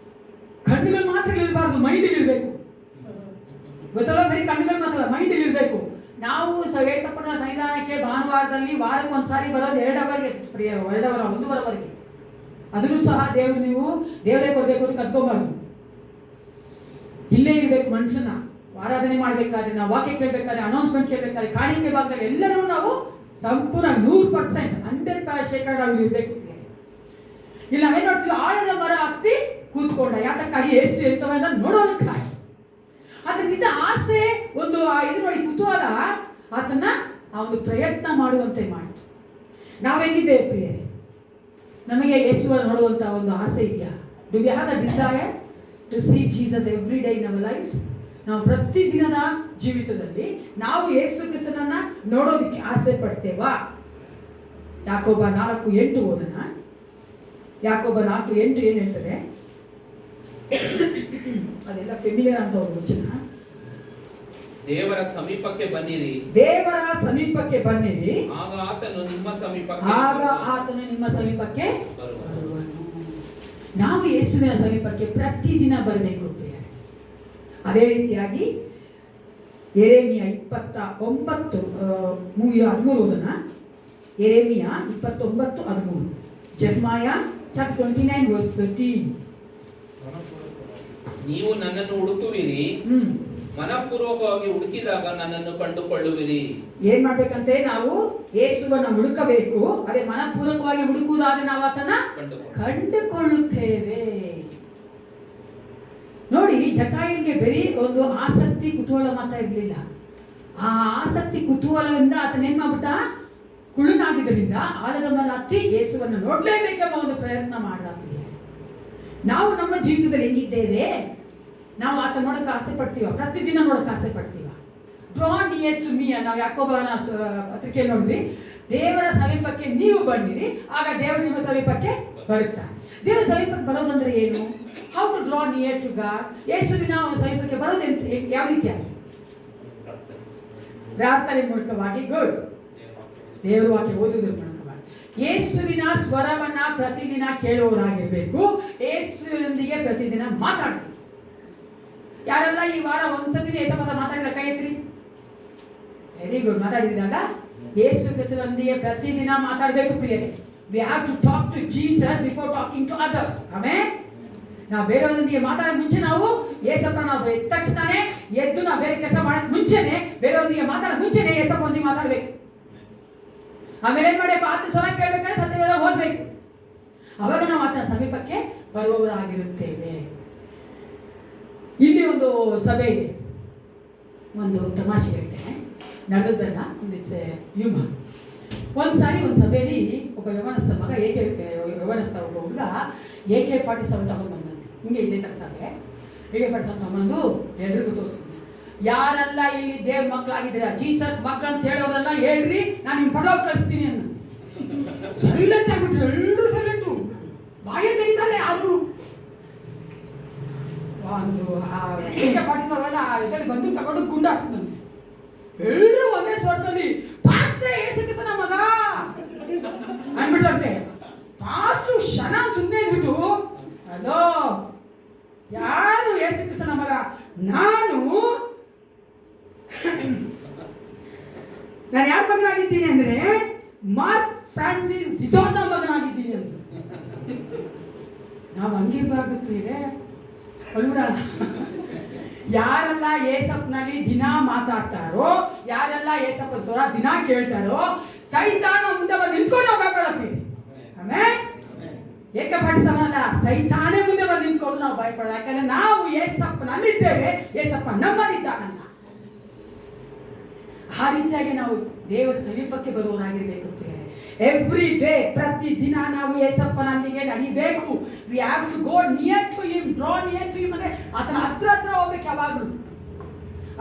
ಕಣ್ಣುಗಳು ಮಾತ್ರ ಇರಬಾರ್ದು, ಮೈಂಡ್ ಇರಬೇಕು. ಗೊತ್ತಲ್ಲ, ಬರೀ ಕಣ್ಣುಗಳು ಮಾತ್ರ, ಮೈಂಡ್ ಇರಬೇಕು. ನಾವು ಏಸಪ್ಪನ ಸನ್ನಿಧಾನಕ್ಕೆ ಭಾನುವಾರದಲ್ಲಿ ವಾರಕ್ಕೆ ಒಂದ್ಸಾರಿ ಬರೋದು 2 ಅವರ್ಗೆ, 2 ಅವರ್ 1 ಅವರ್ವರೆಗೆ. ಅದನ್ನು ಸಹ ನೀವು ದೇವರೇ ಕೊಡಬೇಕು ಅಂತ ಕತ್ಕೊಂಬಾರ್ದು. ಇಲ್ಲೇ ಇರಬೇಕು ಮನುಷ್ಯನ. ಆರಾಧನೆ ಮಾಡ್ಬೇಕಾದ್ರೆ, ನಾವು ವಾಕ್ಯ ಕೇಳಬೇಕಾದ್ರೆ, ಅನೌನ್ಸ್ಮೆಂಟ್ ಕೇಳಬೇಕಾದ್ರೆ, ಕಾಣಿಕೆ ಭಾಗದಲ್ಲಿ ಎಲ್ಲರೂ ನಾವು ಸಂಪೂರ್ಣ 100% 100% ನಾವು ಇರಬೇಕು. ಇಲ್ಲ ನಾವೇನ್ ನೋಡ್ತೀವಿ, ಆಳದ ಮರ ಹತ್ತಿ ಕೂತ್ಕೊಂಡ. ಯಾತಕ್ಕಾಗಿ? ಯೇಸು ಎಂತವನ್ನ ನೋಡೋದಕ್ಕಾಗಿ. ಅದರಿಂದ ಆಸೆ ಒಂದು ಇದು ನೋಡಿ, ಕುತೂಹಲ ಆತನ್ನ ಆ ಒಂದು ಪ್ರಯತ್ನ ಮಾಡುವಂತೆ ಮಾಡಿತು. ನಾವು ಹೆಂಗಿದ್ದೇವೆ ಪ್ರಿಯರೇ? ನಮಗೆ ಯೇಸುವನ್ನು ನೋಡುವಂತ ಒಂದು ಆಸೆ ಇದೆಯಾ? Do we have the desire to see Jesus every day in our lifes? ನಾವು ಪ್ರತಿದಿನದ ಜೀವಿತದಲ್ಲಿ ನಾವು ಯೇಸು ಕ್ರಿಸ್ತನನ್ನ ನೋಡೋದಕ್ಕೆ ಆಸೆ ಪಡ್ತೇವಾ? ಯಾಕೋಬ 4:8 ಓದೋಣ. ಯಾಕೋಬ 4:8 ಏನು ಹೇಳ್ತದೆ? ಅದೆಲ್ಲ ಫೆಮಿಲಿಯರ್ ಅಂತ ಒಂದು ವಚನ. ದೇವರ ಸಮೀಪಕ್ಕೆ ಬನ್ನಿರಿ, ದೇವರ ಸಮೀಪಕ್ಕೆ ಬನ್ನಿರಿ, ಆಗ ಆತನು ನಿಮ್ಮ ಸಮೀಪಕ್ಕೆ ಬರುವನು. ನಾವು ಯೇಸುವಿನ ಸಮೀಪಕ್ಕೆ ಪ್ರತಿದಿನ ಬರಬೇಕು. ಅದೇ ರೀತಿಯಾಗಿ ಯೆರೆಮೀಯ 29:13 ಓದೋಣ. ಯೆರೆಮೀಯ 29:13. Jeremiah chapter 29 verse 13. ನೀವು ನನ್ನನ್ನು ಹುಡುಕುವಿರಿ, ಮನಪೂರ್ವಕವಾಗಿ ಹುಡುಕಿದಾಗ ನನ್ನನ್ನು ಕಂಡುಕೊಳ್ಳುವಿರಿ. ಏನ್ ಮಾಡ್ಬೇಕಂತೆ? ನಾವು ಯೇಸುವನ್ನ ಹುಡುಕಬೇಕು. ಅದೇ ಮನಪೂರ್ವಕವಾಗಿ ಹುಡುಕುವುದಾದ್ರೆ ನಾವು ಆತನ ಕಂಡುಕೊಳ್ಳುತ್ತೇವೆ. ನೋಡಿ, ಜಕಾಯನಿಗೆ ಬರೀ ಒಂದು ಆಸಕ್ತಿ ಕುತೂಹಲ ಮಾತ್ರ ಇರಲಿಲ್ಲ. ಆ ಆಸಕ್ತಿ ಕುತೂಹಲದಿಂದ ಆತನ ಏನ್ ಮಾಡ್ಬಿಟ್ಟ? ಕುಳುನಾಗಿದ್ದರಿಂದ ಆಲದ ಮರ ಹತ್ತಿ ಯೇಸುವನ್ನ ನೋಡ್ಲೇಬೇಕೆಂಬ ಒಂದು ಪ್ರಯತ್ನ ಮಾಡ್ದ. ನಾವು ನಮ್ಮ ಜೀವಿತದಲ್ಲಿ ಹೆಂಗಿದ್ದೇವೆ? ನಾವು ಆತ ನೋಡಕ್ಕೆ ಆಸೆ ಪಡ್ತೀವ? ಪ್ರತಿದಿನ ನೋಡಕ್ಕೆ ಆಸೆ ಪಡ್ತೀವ? ಡ್ರಾ ನಿಯರ್ ಟು ಮೀ, ನಾವು ಯಾಕೋಬನ ಪತ್ರಿಕೆ ನೋಡಿದ್ವಿ. ದೇವರ ಸಮೀಪಕ್ಕೆ ನೀವು ಬನ್ನಿರಿ, ಆಗ ದೇವರು ನಿಮ್ಮ ಸಮೀಪಕ್ಕೆ ಬರುತ್ತಾರೆ. ದೇವರ ಸಮೀಪಕ್ಕೆ ಬರೋದಂದ್ರೆ ಏನು? How to draw near to God. ಯೇಸುವಿನ ಸಮೀಪಕ್ಕೆ ಬರೋದೆಂತ ಯಾವ ರೀತಿಯಾಗಿ? ಪ್ರಾರ್ಥನೆ ಮೂಲಕವಾಗಿ. ಗುಡ್. ದೇವರ ವಾಕ್ಯ ಓದುವುದರ ಮೂಲಕವಾಗಿ ಯೇಸುವಿನ ಸ್ವರವನ್ನ ಪ್ರತಿದಿನ ಕೇಳುವವರಾಗಿರ್ಬೇಕು. ಯೇಸುವಿನೊಂದಿಗೆ ಪ್ರತಿದಿನ ಮಾತಾಡಬೇಕು. ಯಾರೆಲ್ಲ ಈ ವಾರ ಒಂದ್ಸತಿ ಯೇಸಪ್ಪನ ಮಾತಾಡಿದ ಕೈ ಎತ್ರಿ. Very good, ಮಾತಾಡಿದ್ರಲ್ಲ. ಯೇಸು ಕ್ರಿಸ್ತನೊಂದಿಗೆ ಪ್ರತಿದಿನ ಮಾತಾಡಬೇಕು ಪ್ರಿಯರೇ. We have to talk to Jesus before talking to others. Amen. ನಾವು ಬೇರೆಯವರೊಂದಿಗೆ ಮಾತಾಡೋದು ಮುಂಚೆ ನಾವು ಯೇಸಪ್ಪ ನಾವು ಎದ್ದ ತಕ್ಷಣನೇ ಎದ್ದು ನಾವು ಬೇರೆ ಕೆಲಸ ಮಾಡೋದು ಮುಂಚೆನೆ, ಬೇರೆಯವರೊಂದಿಗೆ ಮಾತಾಡೋದು ಮುಂಚೆನೆ ಯೇಸಪ್ಪನೊಂದಿಗೆ ಮಾತಾಡಬೇಕು. ಆಮೇಲೆ ಏನ್ ಮಾಡಬೇಕು? ಆತನ ಸ್ವರ ಕೇಳಬೇಕಾದ್ರೆ ಸತ್ಯವೇದ ಓದಬೇಕು. ಅವಾಗ ನಾವು ಆತನ ಸಮೀಪಕ್ಕೆ ಬರುವವರಾಗಿರುತ್ತೇವೆ. ಇಲ್ಲಿ ಒಂದು ಸಭೆ ಇದೆ. ಒಂದು ತಮಾಷೆ ಹೇಳ್ತೇನೆ, ನಡೆದನ್ನ ಒಂದು ಹ್ಯೂಮನ್. ಒಂದ್ಸಾರಿ ಒಂದು ಸಭೆಯಲ್ಲಿ ಒಬ್ಬ ಯವನಸ್ಥ ಮಗ ಯವನಸ್ಥ ಒಬ್ಬ ಹುಡುಗ AK-47 ತಗೊಂಡು ಬಂದಂತೆ. ಹಿಂಗೆ ಇದೇ ತರ ಸಭೆ AK-47 ತಗೊಂಡು ಎಲ್ರಿಗೂ ತೋರಿಸ್ತೀನಿ. ಯಾರೆಲ್ಲ ಇಲ್ಲಿ ದೇವ್ರ ಮಕ್ಕಳಾಗಿದ್ದೀರಾ, ಜೀಸಸ್ ಮಕ್ಕಳು ಅಂತ ಹೇಳೋರೆಲ್ಲ ಹೇಳ್ರಿ, ನಾನು ನಿಮ್ ಪರಲೋಕ ಕಳಿಸ್ತೀನಿ ಅನ್ನ. ಸೈಲೆಂಟ್ ಆಗ್ಬಿಟ್ರು, ಎಲ್ಲರೂ ಸೈಲೆಂಟು, ಬಾಯ ತೆಗಿತಾರೆ ಯಾರು. ಒಂದು AK-47 ಬಂದು ತಗೊಂಡು ಗುಂಡಾಡ್ಸಿದಂತೆ. ಎಲ್ಲರೂ ಒಂದೇ ಸ್ವರದಲ್ಲಿ ಪಾಸ್ಟೇ ಏಸಕ್ಕಿಸ ಮಗ ಅಂದ್ಬಿಟ್ಟಂತೆ. ಪಾಸ್ಟು ಕ್ಷಣ ಸುಮ್ಮನೆ ಇದ್ಬಿಟ್ಟು, ಹಲೋ ಯಾರು ಏಸಕ್ಕಿಸನ ಮಗ? ನಾನು ಯಾರ ಮಗನಾಗಿದ್ದೀನಿ ಅಂದ್ರೆ ಮಾರ್ಕ್ ಫ್ರಾನ್ಸಿಸ್ ಡಿಸೋಜ ಮಗನಾಗಿದ್ದೀನಿ ಅಂತ. ನಾವು ಹಂಗಿರ್ಬಾರ್ದು ಪ್ರಿಯರೇ ಅಲ್ವಾ? ಯಾರೆಲ್ಲ ಏಸಪ್ಪನಲ್ಲಿ ದಿನ ಮಾತಾಡ್ತಾರೋ, ಯಾರೆಲ್ಲ ಏಸಪ್ಪನ ಸ್ವರ ದಿನ ಕೇಳ್ತಾರೋ, ಸೈತಾನ ಮುಂದೆ ಬಂದು ನಿಂತ್ಕೊಂಡು ನಾವು ಭಯಪಡಪ್ರಿ. ಆಮೇಲೆ AK-47 ಸೈತಾನೇ ಮುಂದೆ ಬಂದು ನಿಂತ್ಕೊಂಡು ನಾವು ಭಯಪಡೋಣ. ಯಾಕಂದ್ರೆ ನಾವು ಏಸಪ್ಪನಲ್ಲಿದ್ದೇವೆ, ಏಸಪ್ಪ ನಮ್ಮಲ್ಲಿದ್ದಾನಲ್ಲ. ಆ ರೀತಿಯಾಗಿ ನಾವು ದೇವರ ಸಮೀಪಕ್ಕೆ ಬರುವವರಾಗಿರ್ಬೇಕು. ಎವ್ರಿ ಡೇ, ಪ್ರತಿ ದಿನ ನಾವು ಏಸಪ್ಪನಲ್ಲಿಗೆ ನಡಿಬೇಕು. We have to go near to him, draw near to him. ಅಂದ್ರೆ ಆತನ ಹತ್ರ ಹೋಗ್ಬೇಕು ಯಾವಾಗಲೂ.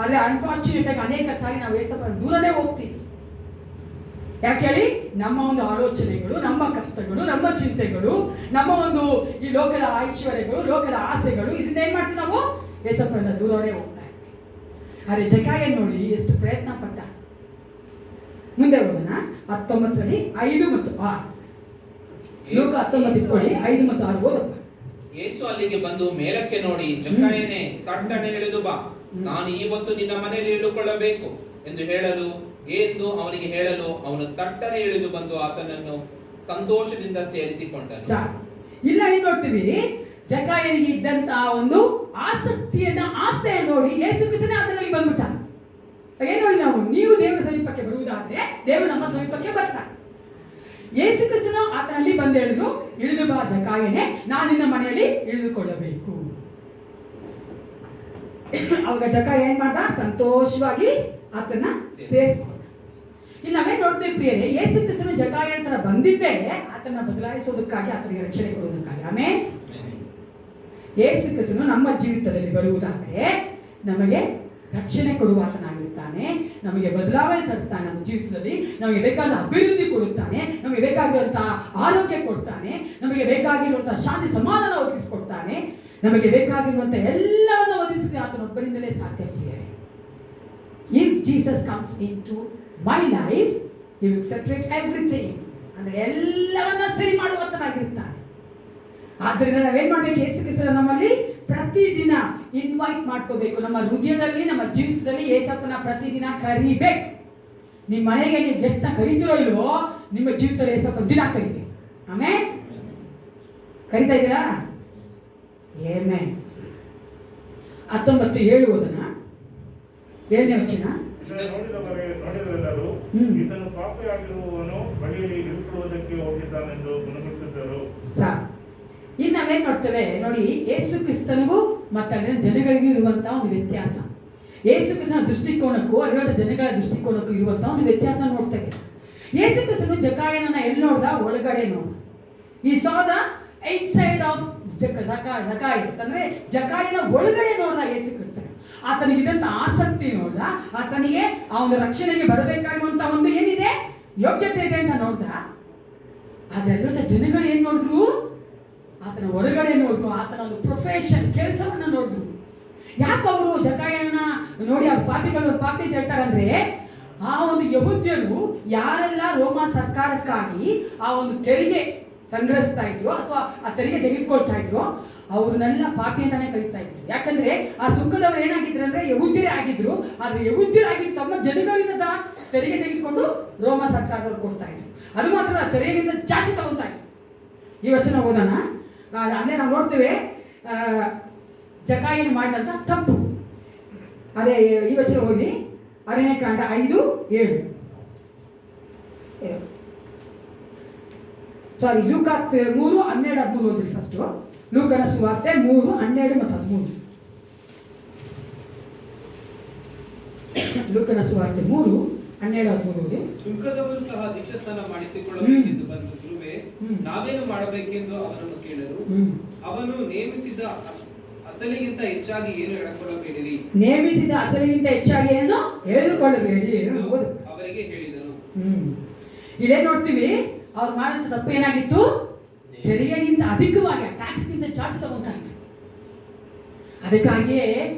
ಆದರೆ ಅನ್ಫಾರ್ಚುನೇಟ್ ಆಗಿ ಅನೇಕ ಸಾರಿ ನಾವು ಏಸಪ್ಪನ ದೂರನೇ ಹೋಗ್ತೀವಿ. ಯಾಕೆ ಹೇಳಿ? ನಮ್ಮ ಒಂದು ಆಲೋಚನೆಗಳು, ನಮ್ಮ ಕಷ್ಟಗಳು, ನಮ್ಮ ಚಿಂತೆಗಳು, ನಮ್ಮ ಒಂದು ಈ ಲೋಕದ ಐಶ್ವರ್ಯಗಳು, ಲೋಕದ ಆಸೆಗಳು, ಇದನ್ನ ಏನ್ ಮಾಡ್ತೀವಿ ನಾವು? ಏಸಪ್ಪನ ದೂರವೇ ಹೋಗ್ತಾ ಇರ್ತೀವಿ. ಆದರೆ ಜಕಾಯ ನೋಡಿ ಎಷ್ಟು ಪ್ರಯತ್ನ ಪಟ್ಟ. ಮುಂದೆ ಹೋಗೋಣ 19ರಲ್ಲಿ 5 ಮತ್ತು 6. ಲೋಕ 19 ಇಟ್ಕೊಳ್ಳಿ, 5 ಮತ್ತು 6 ಓದಪ್ಪ. ಯೇಸು ಅಲ್ಲಿಗೆ ಬಂದು ಮೇಲಕ್ಕೆ ನೋಡಿ, ಜಕ್ಕಾಯನೇ ತಟ್ಟನೆ ಇಳಿದು ಬಾ, ನಾನು ಇವತ್ತು ನಿನ್ನ ಮನೆಯಲ್ಲಿ ಇಳುಕೊಳ್ಳಬೇಕು ಎಂದು ಅವನಿಗೆ ಹೇಳಲು ಅವನು ತಟ್ಟನೆ ಇಳಿದು ಬಂದು ಆತನನ್ನು ಸಂತೋಷದಿಂದ ಸೇರಿಸಿಕೊಂಡನು. ಇಲ್ಲ ಏನ್ ನೋಡ್ತೀವಿ? ಜಕಾಯನಿಗೆ ಇದ್ದಂತಹ ಒಂದು ಆಸೆ ನೋಡಿ ಯೇಸು ಕ್ರಿಸ್ತನೇ ಆತನಲ್ಲಿ ಬಂದ್ಬಿಟ್ಟ. ಏನ್ ನೋಡಿ ನಾವು, ನೀವು ದೇವರ ಸಮೀಪಕ್ಕೆ ಬರುವುದಾದ್ರೆ ದೇವರು ನಮ್ಮ ಸಮೀಪಕ್ಕೆ ಬರ್ತಾರೆ. ಯೇಸು ಕ್ರಿಸ್ತನು ಆತನಲ್ಲಿ ಬಂದು ಹೇಳಿದ್ರು, ಇಳಿದು ಬಾ ಜಕಾಯನೇ, ನಾನು ನಿನ್ನ ಮನೆಯಲ್ಲಿ ಇಳಿದುಕೊಳ್ಳಬೇಕು. ಅವಾಗ ಜಕಾಯ ಏನ್ ಮಾಡ್ದ? ಸಂತೋಷವಾಗಿ ಆತನ ಸೇರಿಸ್ಕೊಂಡ. ಇಲ್ಲಿ ನಾವೇನ್ ನೋಡ್ತೇವೆ ಪ್ರಿಯರೇ, ಯೇಸು ಕ್ರಿಸ್ತನು ಜಕಾಯ ಅಂತ ಬಂದಿದ್ದೇ ಆತನ ಬದಲಾಯಿಸೋದಕ್ಕಾಗಿ, ಆತನಿಗೆ ರಕ್ಷಣೆ ಕೊಡುವುದಕ್ಕಾಗಿ. ಆಮೇಲೆ ಯೇಸು ಕ್ರಿಸ್ತನು ನಮ್ಮ ಜೀವಿತದಲ್ಲಿ ಬರುವುದಾದ್ರೆ ನಮಗೆ ರಕ್ಷಣೆ ಕೊಡುವಾತನಾಗಿರ್ತಾನೆ, ನಮಗೆ ಬದಲಾವಣೆ ತರುತ್ತಾನೆ, ನಮ್ಮ ಜೀವಿತದಲ್ಲಿ ನಮಗೆ ಬೇಕಾದ ಅಭಿವೃದ್ಧಿ ಕೊಡುತ್ತಾನೆ, ನಮಗೆ ಬೇಕಾಗಿರುವಂತಹ ಆರೋಗ್ಯ ಕೊಡ್ತಾನೆ, ನಮಗೆ ಬೇಕಾಗಿರುವಂತಹ ಶಾಂತಿ ಸಮಾಧಾನ ಒದಗಿಸಿಕೊಡ್ತಾನೆ, ನಮಗೆ ಬೇಕಾಗಿರುವಂತಹ ಎಲ್ಲವನ್ನು ಒದಗಿಸಿದ್ರೆ ಆತನೊಬ್ಬರಿಂದಲೇ ಸಾಧ್ಯ ಪ್ರಿಯರೇ. If Jesus comes into my life, he will separate everything. ಅಂದ್ರೆ ಎಲ್ಲವನ್ನ ಸರಿ ಮಾಡುವಂತನಾಗಿರ್ತಾನೆ. ಆದ್ದರಿಂದ ನಾವೇನ್ ಮಾಡ್ಬೇಕು? ಯೇಸು ಕ್ರಿಸ್ತನ ನಮ್ಮಲ್ಲಿ ಪ್ರತಿದಿನ ಇನ್ವೈಟ್ ಮಾಡ್ಕೋಬೇಕು. ನಮ್ಮ ಹೃದಯದಲ್ಲಿ, ನಮ್ಮ ಜೀವಿತದಲ್ಲಿ ಯೇಸಪ್ಪನ ಪ್ರತಿದಿನ ಕರಿಬೇಕು. ನಿಮ್ಮ ಮನೆಗೆ ನೀವು ಗೆಸ್ಟ್ನ ಕರಿತಿರೋ ಇಲ್ವೋ, ನಿಮ್ಮ ಜೀವಿತದಲ್ಲಿ ಯೇಸಪ್ಪನ ದಿನ ಕರಿಬೇಕು. ಆಮೇಲೆ ಕರಿತಾ ಇದ್ದೀರಾ? ಆಮೆನ್. 19:7 ಓದೋಣ. 7ನೇ ವಚನ. ನೋಡಿದವರೆಲ್ಲರೂ ಇದನ್ನು ಪಾಪಿಯಾಗಿರುವವನು ಬಳಿಯಲ್ಲಿ ಇರುವುದಕ್ಕೆ ಹೋಗಿದ್ದಾನೆಂದು ಗುಣಗುಟ್ಟಿದ್ದರು. ಸಾಕು. ಇನ್ನು ನಾವೇನ್ ನೋಡ್ತೇವೆ ನೋಡಿ, ಯೇಸು ಕ್ರಿಸ್ತನಿಗೂ ಮತ್ತು ಅಲ್ಲಿನ ಜನಗಳಿಗೂ ಇರುವಂತಹ ಒಂದು ವ್ಯತ್ಯಾಸ, ಯೇಸು ಕ್ರಿಸ್ತನ ದೃಷ್ಟಿಕೋನಕ್ಕೂ ಅಲ್ಲಿರುವಂಥ ಜನಗಳ ದೃಷ್ಟಿಕೋನಕ್ಕೂ ಇರುವಂತಹ ಒಂದು ವ್ಯತ್ಯಾಸ ನೋಡ್ತೇವೆ. ಯೇಸು ಕ್ರಿಸ್ತನು ಜಕಾಯನನ್ನ ಎಲ್ಲಿ ನೋಡ್ದ? ಒಳಗಡೆ ನೋಡ್ದ. ಈ ಸಾ ದ ಔಟ್ಸೈಡ್ ಆಫ್ ಜಕಾಯಸ್, ಅಂದ್ರೆ ಜಕಾಯನ ಒಳಗಡೆ ನೋಡ್ದ ಯೇಸು ಕ್ರಿಸ್ತನ. ಆತನಿಗಿದ್ದಂತ ಆಸಕ್ತಿ ನೋಡ್ದ, ಆತನಿಗೆ ಆ ಒಂದು ರಕ್ಷಣೆಗೆ ಬರಬೇಕಾಗಿರುವಂತ ಒಂದು ಏನಿದೆ ಯೋಗ್ಯತೆ ಇದೆ ಅಂತ ನೋಡ್ದ. ಅದೆಲ್ಲ ಜನಗಳು ಏನ್ ನೋಡಿದ್ರು? ಆತನ ಹೊರಗಡೆ ನೋಡಿದ್ರು, ಆತನ ಒಂದು ಪ್ರೊಫೆಷನ್, ಕೆಲಸವನ್ನ ನೋಡಿದ್ರು. ಯಾಕೆ ಅವರು ಜಕಾಯನ ನೋಡಿ ಅವ್ರ ಪಾಪಿ ಅಂತ ಹೇಳ್ತಾರಂದ್ರೆ, ಆ ಒಂದು ಯಹೂದ್ಯರು ಯಾರೆಲ್ಲ ರೋಮ ಸರ್ಕಾರಕ್ಕಾಗಿ ಆ ಒಂದು ತೆರಿಗೆ ಸಂಗ್ರಹಿಸ್ತಾ ಇದ್ರು ಅಥವಾ ಆ ತೆರಿಗೆ ತೆಗೆದುಕೊಳ್ತಾ ಇದ್ರು, ಅವ್ರನ್ನೆಲ್ಲ ಪಾಪಿ ಅಂತಾನೆ ಕರೀತಾ ಇದ್ರು. ಯಾಕಂದ್ರೆ ಆ ಸುಂಕದವ್ರು ಏನಾಗಿದ್ರು ಅಂದ್ರೆ ಯಹೂದ್ಯರೇ ಆಗಿದ್ರು. ಆದ್ರೆ ಯಹೂದ್ಯರಾಗಿ ತಮ್ಮ ಜನಗಳಿಂದ ತೆರಿಗೆ ತೆಗೆದುಕೊಂಡು ರೋಮ ಸರ್ಕಾರದವ್ರು ಕೊಡ್ತಾ ಇದ್ರು. ಅದು ಮಾತ್ರ ತೆರಿಗೆಗಿಂತ ಜಾಸ್ತಿ ತಗೊಳ್ತಾ ಇದ್ರು. ಈ ವಚನ ಓದೋಣ. ಅಲ್ಲೇ ನಾವು ನೋಡ್ತೇವೆ ಜಕಾಯನು ಮಾಡಿದಂತ ತಪ್ಪು. ಅದೇ ಈ ವಚನ ಓದಿ, ಅರಣ್ಯಕಾಂಡ 5:7. ಸಾರಿ, ಲೂಕ 3:12-13 ಓದ್ರಿ ಫಸ್ಟು. ಲೂಕನ ಸುವಾರ್ತೆ 3:12 ಮತ್ತು 13. ಲೂಕನ ಸುವಾರ್ತೆ 3:12-13 ಓದಿ. ಸುಂಕದವರು ಸಹ ದೀಕ್ಷಾಸ್ನಾನ ಮಾಡಿಸಿಕೊಳ್ಳಬೇಕೆಂದು ಬಂದು, ಗುರುವೇ, ನಾವೇನು ಮಾಡಬೇಕೆಂದು ಅವನನ್ನು ಕೇಳಲು, ಅವನು ನೇಮಿಸಿದ ಅಸಲಿಗಿಂತ ಹೆಚ್ಚಾಗಿ ಏನು ಎಳಕೊಳ್ಳಬೇಡಿರಿ, ನೇಮಿಸಿದ ಅಸಲಿಗಿಂತ ಹೆಚ್ಚಾಗಿ ಏನು ಹೇಳಿಕೊಳ್ಳಬೇಡಿ ಅವರಿಗೆ ಹೇಳಿದನು. ಇಲ್ಲೇ ನೋಡ್ತೀವಿ, ಅವ್ರು ಮಾಡಿದ ತಪ್ಪು ಏನಾಗಿತ್ತು? ತೆರಿಗೆಗಿಂತ ಅಧಿಕವಾಗಿ, ಟ್ಯಾಕ್ಸ್ಗಿಂತ ಜಾಸ್ತಿ ತಗೊಂತಾ ಇದ್ರು. ಅದಕ್ಕಾಗಿಯೇ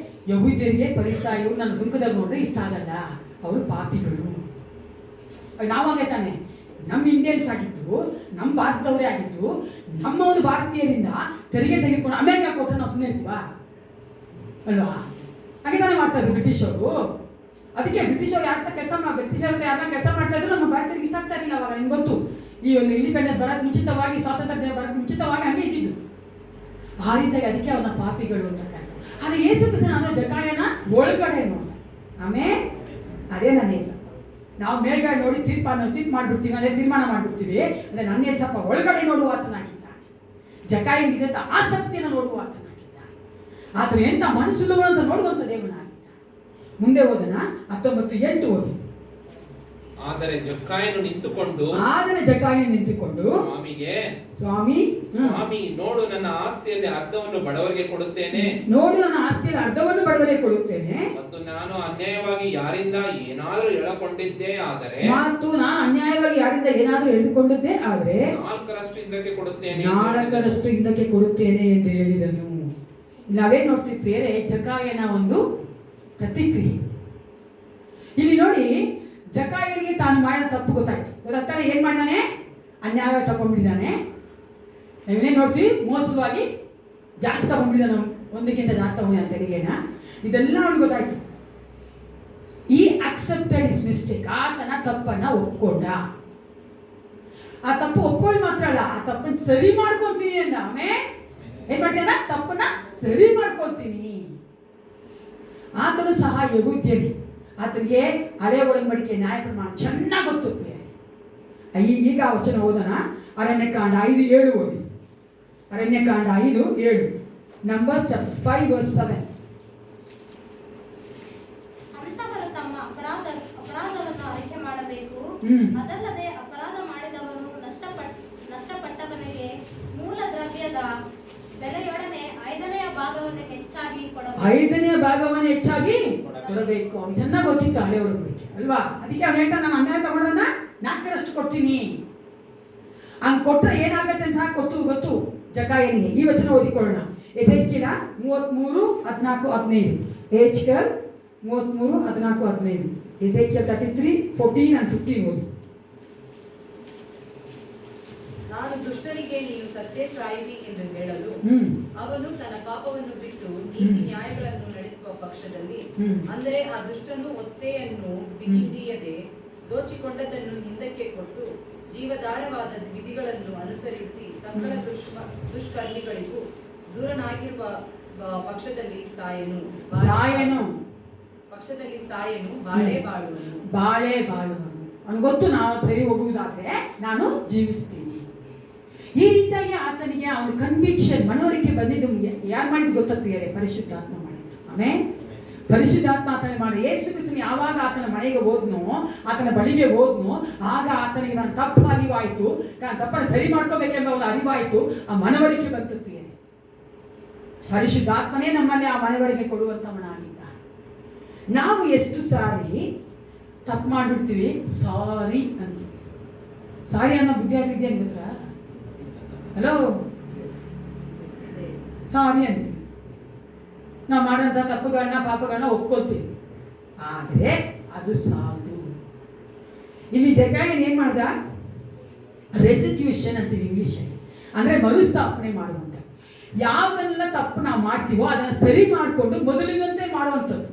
ಯಹೂದ್ಯರಿಗೆ ಪರಿಸಾಯರು ನನ್ನ ಸುಂಕದಲ್ಲಿ ನೋಡ್ರೆ ಇಷ್ಟ ಆಗಲ್ಲ, ಅವರು ಪಾಪಿಗಳು. ನಾವಾಗೆ ತಾನೆ, ನಮ್ಮ ಇಂಡಿಯನ್ಸ್ ಆಗಿದ್ದು, ನಮ್ಮ ಭಾರತದವರೇ ಆಗಿದ್ದು, ನಮ್ಮ ಒಂದು ಭಾರತೀಯರಿಂದ ತೆರಿಗೆ ತೆಗೆದುಕೊಂಡು ಅಮೆರಿಕ ಕೊಟ್ಟರೆ ನಾವು ಸುಮ್ಮನೆ ಇರ್ತೀವಾ ಅಲ್ವಾ? ಹಾಗೆ ತಾನೇ ಮಾಡ್ತಾ ಇದ್ರು ಬ್ರಿಟಿಷರು. ಅದಕ್ಕೆ ಬ್ರಿಟಿಷರು ಬ್ರಿಟಿಷರು ಯಾರನ್ನ ಕೆಲಸ ಮಾಡ್ತಾ ಇದ್ರು ನಮ್ಮ ಭಾರತಕ್ಕೆ ಇಷ್ಟ ಆಗ್ತಾ ಇರಲಿಲ್ಲ. ಅವಾಗ ನಿಮ್ಗೆ ಗೊತ್ತು, ಈ ಒಂದು ಇಂಡಿಪೆಂಡೆನ್ಸ್ ಬರೋಕ್ಕೆ ಮುಂಚಿತವಾಗಿ, ಸ್ವಾತಂತ್ರ್ಯ ಬರೋಕ್ಕೆ ಮುಂಚಿತವಾಗಿ ಹಂಗೆ ಇದ್ದಿದ್ದು. ಆ ರೀತಿಯಾಗಿ ಅದಕ್ಕೆ ಅವ್ರನ್ನ ಪಾಪಿಗಳು ಅಂತ ಕರೆದ್ರು. ಆದರೆ ಯೇಸು ಕ್ರಿಸ್ತನ ಅನ್ನೋ ಜಕಾಯನ ಒಳಗಡೆ ನೋಡಿ. ಆಮೇಲೆ ಅದೇ ನನ್ನ ಏಸಪ್ಪ. ನಾವು ಮೇಲ್ಗಡೆ ನೋಡಿ ಮಾಡಿಬಿಡ್ತೀವಿ, ಅದೇ ತೀರ್ಮಾನ ಮಾಡಿಬಿಡ್ತೀವಿ. ಅಂದರೆ ನನ್ನ ಏಸಪ್ಪ ಒಳಗಡೆ ನೋಡುವ ಆತನಾಗಿದ್ದ, ಜಕಾಯನಿಗಿದ್ದಂಥ ಆಸಕ್ತಿಯನ್ನು ನೋಡುವ ಆತನಾಗಿದ್ದ, ಆತನ ಎಂಥ ಮನಸ್ಸುಗಳು ಅಂತ ನೋಡುವಂಥ ದೇವನಾಗಿದ್ದ. ಮುಂದೆ ಓದೋಣ. 19:8 ಓದಿ. ಆದರೆ ಜಕ್ಕಾಯನು ನಿಂತುಕೊಂಡು ನಿಂತುಕೊಂಡು ಸ್ವಾಮಿಗೆ, ಸ್ವಾಮಿ, ಸ್ವಾಮಿ ನೋಡು, ನನ್ನ ಆಸ್ತಿಯಲ್ಲಿ ಅರ್ಧವನ್ನು ಬಡವರಿಗೆ ಕೊಡುತ್ತೇನೆ ಮತ್ತು ನಾನು ಅನ್ಯಾಯವಾಗಿ ಯಾರಿಂದ ಏನಾದರೂ ಎಳಕೊಂಡಿದ್ದೇ ಆದರೆ ಎಳೆದುಕೊಂಡದ್ದೇ ಆದರೆ 4ರಷ್ಟು ಹಿಂದಕ್ಕೆ ಕೊಡುತ್ತೇನೆ. 4ರಷ್ಟು ಹಿಂದಕ್ಕೆ ಕೊಡುತ್ತೇನೆ ಎಂದು ಹೇಳಿದನು. ನಾವೇನ್ ನೋಡ್ತೀವಿ ಪ್ರಿಯರೇ, ಜಕಾಯನ ಒಂದು ಪ್ರತಿಕ್ರಿಯೆ. ಇಲ್ಲಿ ನೋಡಿ, ಜಕಾಯನಿಗೆ ತಾನು ಮಾಡಿದ ತಪ್ಪು ಗೊತ್ತಾಯ್ತು. ಗೊತ್ತಾಗ್ತಾನೆ ಏನ್ ಮಾಡಿದಾನೆ? ಅನ್ಯಾಯವಾಗಿ ತಗೊಂಡ್ಬಿಟ್ಟಿದ್ದಾನೆ. ನಾವೇನೇನು ನೋಡ್ತೀವಿ, ಮೋಸವಾಗಿ ಜಾಸ್ತಿ ತಗೊಂಡ್ಬಿಟ್ಟಿದ್ದಾನೆ, ಒಂದಕ್ಕಿಂತ ಜಾಸ್ತಿ ತಗೊಂಡಿದ್ದಾನೆ ತೆರಿಗೆನ. ಇದೆಲ್ಲ ಅವ್ನಿಗೆ ಗೊತ್ತಾಯ್ತು. ಈ ಅಕ್ಸೆಪ್ಟೆಡ್ ಇಸ್ ಮಿಸ್ಟೇಕ್. ಆತನ ತಪ್ಪನ್ನ ಒಪ್ಕೊಂಡ. ಆ ತಪ್ಪು ಒಪ್ಕೊಳ್ಳಿ ಮಾತ್ರ ಅಲ್ಲ, ಆ ತಪ್ಪನ್ನು ಸರಿ ಮಾಡ್ಕೊಳ್ತೀನಿ ಅಂದ. ಆಮೇಲೆ ಏನ್ ಮಾಡ್ತೀನ? ತಪ್ಪನ್ನ ಸರಿ ಮಾಡ್ಕೊಳ್ತೀನಿ. ಆತನು ಸಹ ಯಹೂದ್ಯನೇ. ಆತನಿಗೆ ಹಳೆ ಒಡಂಬಡಿಕೆ ನ್ಯಾಯಪ್ರಮಾಣ ಚೆನ್ನಾಗಿ ಗೊತ್ತು. ಈಗ ಆ ವಚನ ಓದೋಣ. ಅರಣ್ಯಕಾಂಡ 5:7 ಓದಿ. ಅರಣ್ಯಕಾಂಡ 5:7. Numbers chapter 5:7. ಅಂತವರು ತಮ್ಮ ಅಪರಾಧವನ್ನು ಅರಿಕೆ ಮಾಡಬೇಕು. ಅದಲ್ಲದೆ ಅಪರಾಧ ಮಾಡಿದವನು ನಷ್ಟಪಟ್ಟವನಿಗೆ ಮೂಲ ದ್ರವ್ಯದ ಬೆಲೆಯೊಡನೆ 5ನೇ ಭಾಗವನ್ನು ಹೆಚ್ಚಾಗಿ ಕೊಡಬೇಕು. ಅವ್ನು ಚೆನ್ನಾಗಿ ಗೊತ್ತಿತ್ತು ಹಳೆ ಒಡಂಬಡಿಕೆ ಅಲ್ವಾ? ಅದಕ್ಕೆ ಅವ್ನು ಹೇಳ್ತಾ, ನಾನು ಅನ್ಯಾಯ ತಗೊಂಡನ್ನ 4ರಷ್ಟು ಕೊಡ್ತೀನಿ. ಹಂಗೆ ಕೊಟ್ಟರೆ ಏನಾಗತ್ತೆ ಅಂತ ಗೊತ್ತು ಜಕಾಯನಿಗೆ. ಈ ವಚನ ಓದಿಕೊಳ್ಳೋಣ. ಎಸೆಕಿಯೇಲ 33:14-15. ಎಚ್.ಕೆ.ಎಲ್ 33:14-15. ಎಸೆಕಿಯೇಲ್ 33:14 and 15 ಓದಿ. ನಾನು ದುಷ್ಟನಿಗೆ ನೀನು ಸತ್ತೇ ಸಾಯುವಿ ಎಂದು ಹೇಳಲು ಅವನು ತನ್ನ ಪಾಪವನ್ನು ಬಿಟ್ಟು ನೀತಿ ನ್ಯಾಯಗಳನ್ನು ನಡೆಸುವ ಪಕ್ಷದಲ್ಲಿ, ಅಂದರೆ ಆ ದುಷ್ಟನು ಒತ್ತೆಯನ್ನು ಬಿಗಿಹಿಡಿಯದೆ ದೋಚಿಕೊಂಡದನ್ನು ಹಿಂದಕ್ಕೆ ಕೊಟ್ಟು ಜೀವಧಾರವಾದ ವಿಧಿಗಳನ್ನು ಅನುಸರಿಸಿ ಸಕಲ ದುಷ್ಕರ್ಮಿಗಳಿಗೂ ದೂರನಾಗಿರುವ ಪಕ್ಷದಲ್ಲಿ ಸಾಯನು. ಬಾಳೆ ಬಾಳುವನು. ಅವನು ಗೊತ್ತು, ನಾವು ಸರಿ ಹೋಗುವುದಾದ್ರೆ ನಾನು ಜೀವಿಸ್ತೀನಿ. ಈ ರೀತಿಯಾಗಿ ಆತನಿಗೆ ಅವನು ಕನ್ವಿಕ್ಷನ್, ಮನವರಿಕೆ ಬಂದಿದ್ದು ಯಾರು ಮಾಡಿದ್ದು ಗೊತ್ತಾ ಪ್ರಿಯರೇ? ಪರಿಶುದ್ಧಾತ್ಮ ಮಾಡಿದ್ದು. ಆಮೇಲೆ ಪರಿಶುದ್ಧಾತ್ಮ ಆತನ ಮಾಡಿ. ಯೇಸು ಕ್ರಿಸ್ತನು ಯಾವಾಗ ಆತನ ಮನೆಗೆ ಹೋದ್ನೋ, ಆತನ ಬಳಿಗೆ ಹೋದ್ನೋ, ಆಗ ಆತನಿಗೆ ನಾನು ತಪ್ಪು ಅರಿವಾಯಿತು, ನಾನು ತಪ್ಪನ್ನು ಸರಿ ಮಾಡ್ಕೋಬೇಕೆಂಬ ಒಂದು ಅರಿವಾಯಿತು. ಆ ಮನವರಿಕೆ ಬಂತು ಪ್ರಿಯರೇ. ಪರಿಶುದ್ಧಾತ್ಮನೇ ನಮ್ಮಲ್ಲಿ ಆ ಮನವರಿಕೆ ಕೊಡುವಂತವನಾಗಿದ್ದ. ನಾವು ಎಷ್ಟು ಸಾರಿ ತಪ್ಪು ಮಾಡಿಬಿಡ್ತೀವಿ, ಸಾರಿ ಅಂತೀವಿ. ಸಾರಿ ಅನ್ನೋ ಬುದ್ಧಿ ಆಗಿದೆಯಾ ನಿಮ್ಮ ಹತ್ರ? ಹಲೋ, ಸಾರಿ ಅಂತೀವಿ. ನಾವು ಮಾಡೋಂಥ ತಪ್ಪುಗಳನ್ನ ಪಾಪಗಳನ್ನ ಒಪ್ಕೊಳ್ತೀವಿ. ಆದರೆ ಅದು ಸಾಲದು. ಇಲ್ಲಿ ಜಕಾಯನ್ ಏನ್ ಮಾಡ್ದ? ರೆಸ್ಟಿಟ್ಯೂಷನ್ ಅಂತೀವಿ ಇಂಗ್ಲಿಷಲ್ಲಿ, ಅಂದ್ರೆ ಮರುಸ್ಥಾಪನೆ ಮಾಡುವಂತ. ಯಾವುದೆಲ್ಲ ತಪ್ಪು ನಾವು ಮಾಡ್ತೀವೋ ಅದನ್ನ ಸರಿ ಮಾಡಿಕೊಂಡು ಮೊದಲಿನಂತೆ ಮಾಡುವಂಥದ್ದು.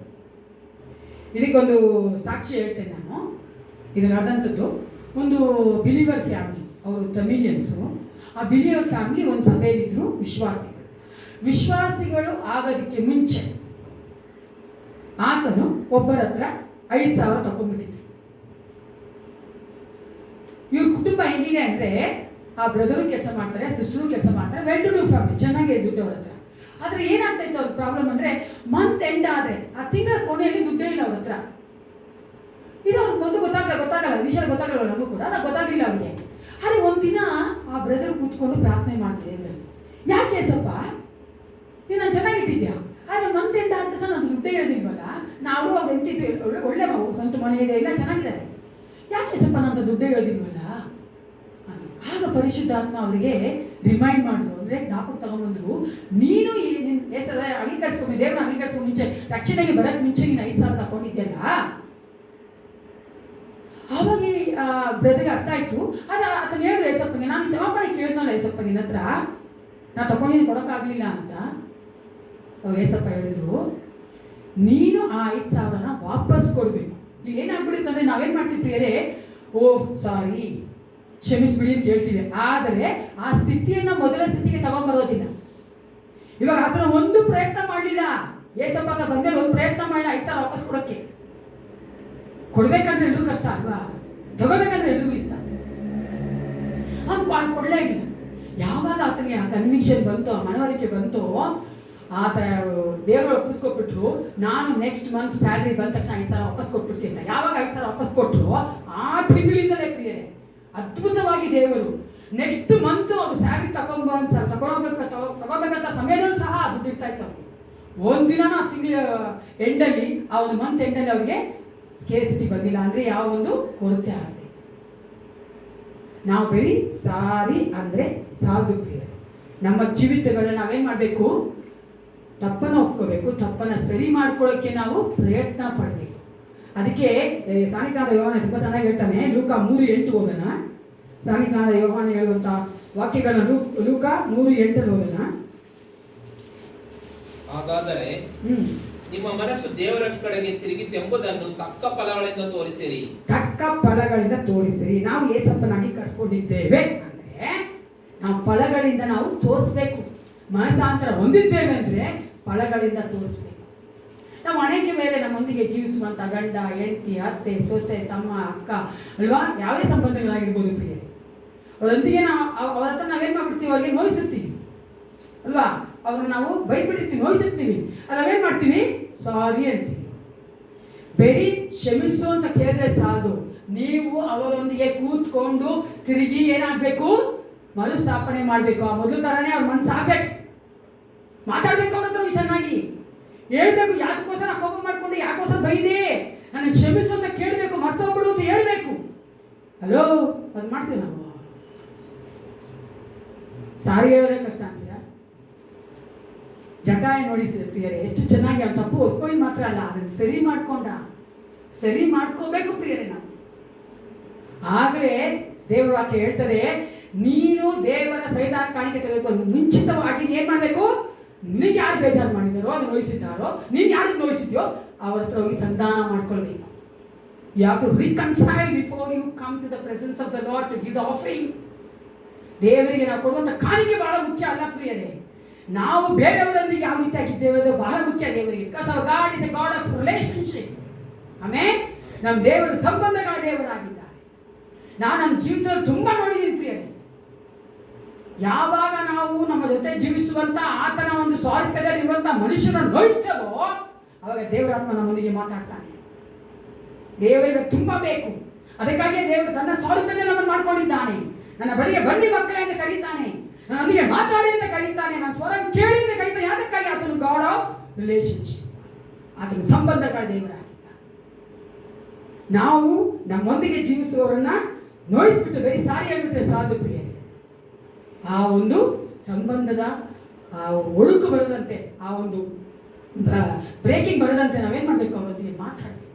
ಇದಕ್ಕೊಂದು ಸಾಕ್ಷಿ ಹೇಳ್ತೇನೆ ನಾನು. ಇದು ನಡೆದಂಥದ್ದು ಒಂದು ಬಿಲಿವರ್ ಫ್ಯಾಮಿಲಿ, ಅವರು ತಮಿಲಿಯನ್ಸು. ಆ ಬಿಲಿವರ್ ಫ್ಯಾಮಿಲಿ ಒಂದು ಸಭೆಯಲ್ಲಿದ್ದರು ವಿಶ್ವಾಸಿಗಳು ಆಗೋದಕ್ಕೆ ಮುಂಚೆ ಆತನು ಒಬ್ಬರ ಹತ್ರ 5,000 ತಗೊಂಡ್ಬಿಟ್ಟಿದ್ರು. ಇವ್ರ ಕುಟುಂಬ ಹೆಂಗಿದೆ ಅಂದರೆ, ಆ ಬ್ರದರು ಕೆಲಸ ಮಾಡ್ತಾರೆ, ಸಿಸ್ಟರು ಕೆಲಸ ಮಾಡ್ತಾರೆ, ವೆಲ್ ಟು ಡೂ ಫ್ಯಾಮಿಲಿ, ಚೆನ್ನಾಗೇ ದುಡ್ಡು ಅವ್ರ ಹತ್ರ. ಆದರೆ ಏನಾಗ್ತಾ ಇತ್ತು ಅವ್ರ ಪ್ರಾಬ್ಲಮ್ ಅಂದರೆ, ಮಂತ್ ಎಂಡ್ ಆದರೆ ಆ ತಿಂಗಳ ಕೊನೆಯಲ್ಲಿ ದುಡ್ಡೇ ಇಲ್ಲ ಅವ್ರ ಹತ್ರ. ಇದು ಅವ್ರಿಗೆ ಮೊದಲು ಗೊತ್ತಾಗಲ್ಲ ವಿಷಯ ಗೊತ್ತಾಗಲ್ಲ, ನಮಗೂ ಕೂಡ ಗೊತ್ತಾಗಲಿಲ್ಲ ಅವ್ರಿಗೆ. ಆದರೆ ಒಂದಿನ ಆ ಬ್ರದರ್ ಕೂತ್ಕೊಂಡು ಪ್ರಾರ್ಥನೆ ಮಾಡ್ತಾರೆ ಇದರಲ್ಲಿ, ಯಾಕೆ ಸ್ವಲ್ಪ ನೀನು ನಾನು ಚೆನ್ನಾಗಿಟ್ಟಿದ್ಯಾ, ಆದರೆ ಮಂತ್ ಎಂಡ್ ಆದ ಸಹ ನಾನು ದುಡ್ಡೇ ಇರೋದಿಲ್ವಲ್ಲ, ನಾವು ಅವ್ರು ಎಂಟಿದ್ದು ಒಳ್ಳೆ ಸ್ವಂತ ಮನೆ ಇದೆ, ಎಲ್ಲ ಚೆನ್ನಾಗಿದ್ದಾರೆ, ಯಾಕೆ ಸ್ವಲ್ಪ ನಾನು ದುಡ್ಡೇ ಇರೋದಿಲ್ವಲ್ಲ. ಆಗ ಪರಿಶುದ್ಧಾತ್ಮ ಅವರಿಗೆ ರಿಮೈಂಡ್ ಮಾಡಿದ್ರು, ಅಂದರೆ ಜ್ಞಾಪಕ ತಗೊಂಡ್ಬಂದ್ರು, ನೀನು ನಿನ್ನ ಹೆಸರ ಅಂಗೀಕರಿಸ್ಕೊಂಡು ದೇವ್ರನ್ನ ಅಂಗೀಕರಿಸ್ಕೊಂಡು ಮುಂಚೆ ರಕ್ಷಣೆಗೆ ಬರೋಕ್ಕೆ ಮುಂಚೆ ನೀನು 5,000 ತಗೊಂಡಿದ್ಯಲ್ಲ. ಆವಾಗ ಬ್ರದರ್ಗೆ ಅರ್ಥ ಆಯ್ತು. ಅದು ಆತನ ಹೇಳಿದ್ರು ಏಸಪ್ಪನಿಗೆ, ನಾನು ಕ್ಷಮಾಪಣೆ ಕೇಳಿದ್ನಲ್ಲ ಏಸಪ್ಪ ನಿನ್ನ ಹತ್ರ, ನಾನು ತಗೊಂಡಿನಿ ಕೊಡೋಕ್ಕಾಗಲಿಲ್ಲ ಅಂತ. ಏಸಪ್ಪ ಹೇಳಿದ್ರು, ನೀನು ಆ 5,000 ವಾಪಸ್ ಕೊಡಬೇಕು. ಇಲ್ಲಿ ಏನಾಗ್ಬಿಡುತ್ತೆ ಅಂದರೆ, ನಾವೇನು ಮಾಡ್ತೀವಿ ಪ್ರಿಯರೇ, ಓಹ್ ಸಾರಿ ಕ್ಷಮಿಸ್ಬಿಡಿ ಅಂತ ಕೇಳ್ತೀವಿ, ಆದರೆ ಆ ಸ್ಥಿತಿಯನ್ನು ಮೊದಲ ಸ್ಥಿತಿಗೆ ತಗೊಂಡ್ಬರೋದಿಲ್ಲ. ಇವಾಗ ಆತನ ಒಂದು ಪ್ರಯತ್ನ ಮಾಡಲಿಲ್ಲ. ಏಸಪ್ಪ ಅಂತ ಬಂದ್ಮೇಲೆ ಒಂದು ಪ್ರಯತ್ನ ಮಾಡಿಲ್ಲ 5,000 ವಾಪಸ್ ಕೊಡೋಕ್ಕೆ. ಕೊಡ್ಬೇಕಂದ್ರೆ ಎಲ್ರಿಗೂ ಕಷ್ಟ ಅಲ್ವಾ, ತಗೋಬೇಕಂದ್ರೆ ಎಲ್ರಿಗೂ ಇಷ್ಟ. ಅವ್ನು ಕೊಡಲೇ ಇಲ್ಲ. ಯಾವಾಗ ಆತನಿಗೆ ಆ ಕನ್ವಿಕ್ಷನ್ ಬಂತು, ಆ ಮನವರಿಕೆ ಬಂತು, ಆತ ದೇವರು ಒಪ್ಪಿಸ್ಕೊಟ್ಬಿಟ್ರು, ನಾನು ನೆಕ್ಸ್ಟ್ ಮಂತ್ ಸ್ಯಾಲ್ರಿ ಬಂದ ತಕ್ಷಣ 5,000 ವಾಪಸ್ ಕೊಟ್ಬಿಡ್ತೀನಿ ಅಂತ. ಯಾವಾಗ 5,000 ವಾಪಸ್ ಕೊಟ್ಟರು ಆ ತಿಂಗಳಿಂದಲೇ ಪ್ರಿಯರೇ ಅದ್ಭುತವಾಗಿ ದೇವರು ನೆಕ್ಸ್ಟ್ ಮಂತ್ ಅವ್ರು ಸ್ಯಾಲ್ರಿ ತಗೋಬೇಕಂತ ಸಮಯದಲ್ಲೂ ಸಹ ದುಡ್ಡು ಇರ್ತಾ ಇತ್ತು ಅವ್ರಿಗೆ. ಒಂದಿನ ಆ ತಿಂಗಳ ಎಂಡಲ್ಲಿ ಆ ಒಂದು ಮಂತ್ ಎಂಡಲ್ಲಿ ಅವ್ರಿಗೆ ಸ್ಕೇರ್ಸಿಟಿ ಬಂದಿಲ್ಲ ಅಂದರೆ ಯಾವ ಒಂದು ಕೊರತೆ ಆಗಲಿ. ನಾವು ಬರೀ ಸಾರಿ ಅಂದರೆ ಸಾಲದು ಪ್ರಿಯರೇ. ನಮ್ಮ ಜೀವಿತಗಳನ್ನ ನಾವೇನು ಮಾಡಬೇಕು? ತಪ್ಪನ್ನು ಒಪ್ಕೋಬೇಕು, ತಪ್ಪನ್ನು ಸರಿ ಮಾಡ್ಕೊಳ್ಳೋಕ್ಕೆ ನಾವು ಪ್ರಯತ್ನ ಪಡಬೇಕು. ಅದಕ್ಕೆ ಸಾನಿಕಾದ ಯೋಹಾನ ತುಂಬ ಚೆನ್ನಾಗಿ ಹೇಳ್ತಾನೆ. ಲೂಕ 3:8 ಓದೋಣ. ಸಾನಿಕಾದ ಯೋಹಾನ ಹೇಳುವಂಥ ವಾಕ್ಯಗಳನ್ನು ಲೂಕ 3:8 ಓದೋಣ. ಹಾಗಾದರೆ ನಿಮ್ಮ ಮನಸ್ಸು ದೇವರ ಕಡೆಗೆ ತಿರುಗಿತೆಂಬುದನ್ನು ತಕ್ಕ ಫಲಗಳಿಂದ ತೋರಿಸಿರಿ. ತಕ್ಕ ಫಲಗಳಿಂದ ತೋರಿಸಿರಿ. ನಾವು ಏಸಪ್ಪನಾಗಿ ಕರ್ಸ್ಕೊಂಡಿದ್ದೇವೆ ಅಂದ್ರೆ ನಾವು ಫಲಗಳಿಂದ ನಾವು ತೋರಿಸ್ಬೇಕು. ಮನಸಾಂತರ ಹೊಂದಿದ್ದೇವೆ ಅಂದ್ರೆ ಫಲಗಳಿಂದ ತೋರಿಸ್ಬೇಕು. ನಾವು ಅನೇಕ ಮೇಲೆ ನಮ್ಮೊಂದಿಗೆ ಜೀವಿಸುವಂತ ಗಂಡ, ಹೆಂಡತಿ, ಅತ್ತೆ, ಸೊಸೆ, ತಮ್ಮ, ಅಕ್ಕ ಅಲ್ವಾ, ಯಾವುದೇ ಸಂಬಂಧಗಳಾಗಿರ್ಬೋದು ಪ್ರಿಯರೇ, ಅವರೊಂದಿಗೆ ಅವ್ರ ಹತ್ರ ನಾವೇನ್ ಮಾಡ್ಬಿಡ್ತೀವಿ? ಅವ್ರಿಗೆ ನೋಯಿಸಿರ್ತೀವಿ ಅಲ್ವಾ, ಅವ್ರನ್ನ ನಾವು ಬೈಬಿಟ್ಟಿರ್ತೀವಿ, ನೋಯಿಸಿರ್ತೀವಿ. ನಾವೇನ್ ಮಾಡ್ತೀವಿ? ಸಾರಿ ಅಂತೀವಿ. ಬರೀ ಕ್ಷಮಿಸು ಅಂತ ಕೇಳಿದ್ರೆ ಸಾಲದು. ನೀವು ಅವರೊಂದಿಗೆ ಕೂತ್ಕೊಂಡು ತಿರುಗಿ ಏನಾಗಬೇಕು? ಮರುಸ್ಥಾಪನೆ ಮಾಡಬೇಕು. ಆ ಮೊದಲು ಥರನೇ ಅವ್ರ ಮನಸ್ಸು ಆಗ್ಬೇಕು. ಮಾತಾಡ್ಬೇಕು ಅವ್ರ ಹತ್ರ ಚೆನ್ನಾಗಿ ಹೇಳ್ಬೇಕು. ಯಾಕೋಸ್ಕರ ಕೋಪ ಮಾಡ್ಕೊಂಡು ಯಾಕೋಸ್ಕರ ಬೈದೆ, ನನಗೆ ಕ್ಷಮಿಸು ಅಂತ ಕೇಳಬೇಕು, ಮರ್ತೋಗ್ಬಿಡು ಅಂತ ಹೇಳ್ಬೇಕು. ಹಲೋ, ಅದು ಮಾಡ್ತೀವಿ ನಾವು. ಸಾರಿ ಹೇಳೋದೇ ಕಷ್ಟ ಅಂತೀರಾ? ಜಕಾಯ ನೋಡಿ ಪ್ರಿಯರೇ, ಎಷ್ಟು ಚೆನ್ನಾಗಿ ಅವ್ನು ತಪ್ಪು ಒಪ್ಕೊಂಡು ಮಾತ್ರ ಅಲ್ಲ, ಅದನ್ನು ಸರಿ ಮಾಡ್ಕೋಬೇಕು ಪ್ರಿಯರೇ ನಾವು. ಆಗಲೇ ದೇವರ ವಾಕ್ಯ ಹೇಳ್ತದೆ, ನೀನು ದೇವರ ಸೈತಾನ ಕಾಣಿಕೆ ತೆಗೆದುಕೊಂಡು ಮುಂಚಿತವಾಗಿ ಏನ್ ಮಾಡಬೇಕು? ನಿನಗೆ ಯಾರು ಬೇಜಾರು ಮಾಡಿದಾರೋ, ಅದು ನೋಯಿಸಿದ್ದಾರೋ, ನೀನು ಯಾರು ನೋಯಿಸಿದ್ಯೋ ಅವ್ರ ಹತ್ರ ಹೋಗಿ ಸಂಧಾನ ಮಾಡ್ಕೊಳ್ಬೇಕು. You have to reconcile before you come to the presence of the Lord to give the offering. ದೇವರಿಗೆ ನಾವು ಕೊಡುವಂಥ ಕಾಣಿಕೆ ಬಹಳ ಮುಖ್ಯ ಅಲ್ಲ ಪ್ರಿಯರೇ, ನಾವು ಬೇರೆಯವರೊಂದಿಗೆ ಯಾವ ರೀತಿಯಾಗಿದ್ದೇವೆ ಅದು ಬಹಳ ಮುಖ್ಯ ದೇವರಿಗೆ. Because our God is A god of relationship. ಆಮೇಲೆ ನಮ್ಮ ದೇವರು ಸಂಬಂಧಗಳ ದೇವರಾಗಿದ್ದಾರೆ. ನಾನು ನಮ್ಮ ಜೀವಿತದಲ್ಲಿ ತುಂಬಾ ನೋಡಿದ್ದೀನಿ ಪ್ರಿಯರೇ, ಯಾವಾಗ ನಾವು ನಮ್ಮ ಜೊತೆ ಜೀವಿಸುವಂತ ಆತನ ಒಂದು ಸ್ವಾರೂಪ್ಯದಲ್ಲಿ ಇರುವಂತಹ ಮನುಷ್ಯನನ್ನು ನೋಯಿಸ್ತೇವೋ ಅವಾಗ ದೇವರಾತ್ಮ ನಮ್ಮೊಂದಿಗೆ ಮಾತಾಡ್ತಾನೆ. ದೇವರಿಗೆ ತುಂಬಾ ಬೇಕು. ಅದಕ್ಕಾಗಿಯೇ ದೇವರು ತನ್ನ ಸ್ವಾರೂಪ್ಯದಲ್ಲಿ ನಮ್ಮನ್ನು ಮಾಡ್ಕೊಂಡಿದ್ದಾನೆ. ನನ್ನ ಬಳಿಗೆ ಬನ್ನಿ ಮಕ್ಕಳೇ ಅಂತ ಕರೀತಾನೆ, ನನ್ನೊಂದಿಗೆ ಮಾತಾಡಿ ಅಂತ ಕರೀತಾನೆ, ನನ್ನ ಸ್ವರ ಕೇಳಿ ಅಂತ ಕರೀತಾನೆ. ಯಾದಕ್ಕಾಗಿ? ಆತನು ಗಾಡ್ ಆಫ್ ರಿಲೇಶನ್ಶಿಪ್, ಆತನು ಸಂಬಂಧಗಳ ದೇವರಾಗಿದ್ದಾನೆ. ನಾವು ನಮ್ಮೊಂದಿಗೆ ಜೀವಿಸುವವರನ್ನ ನೋಯಿಸ್ಬಿಟ್ಟು ಬರೀ ಸಾರಿ ಹೇಳ್ಬಿಟ್ರೆ ಸಾಧು ಪ್ರಿಯರೇ, ಆ ಒಂದು ಸಂಬಂಧದ ಆ ಒಳುಕು ಬರದಂತೆ, ಆ ಒಂದು ಬ್ರೇಕಿಂಗ್ ಬರದಂತೆ ನಾವೇನ್ ಮಾಡಬೇಕು? ಅವರೊಂದಿಗೆ ಮಾತಾಡಬೇಕು.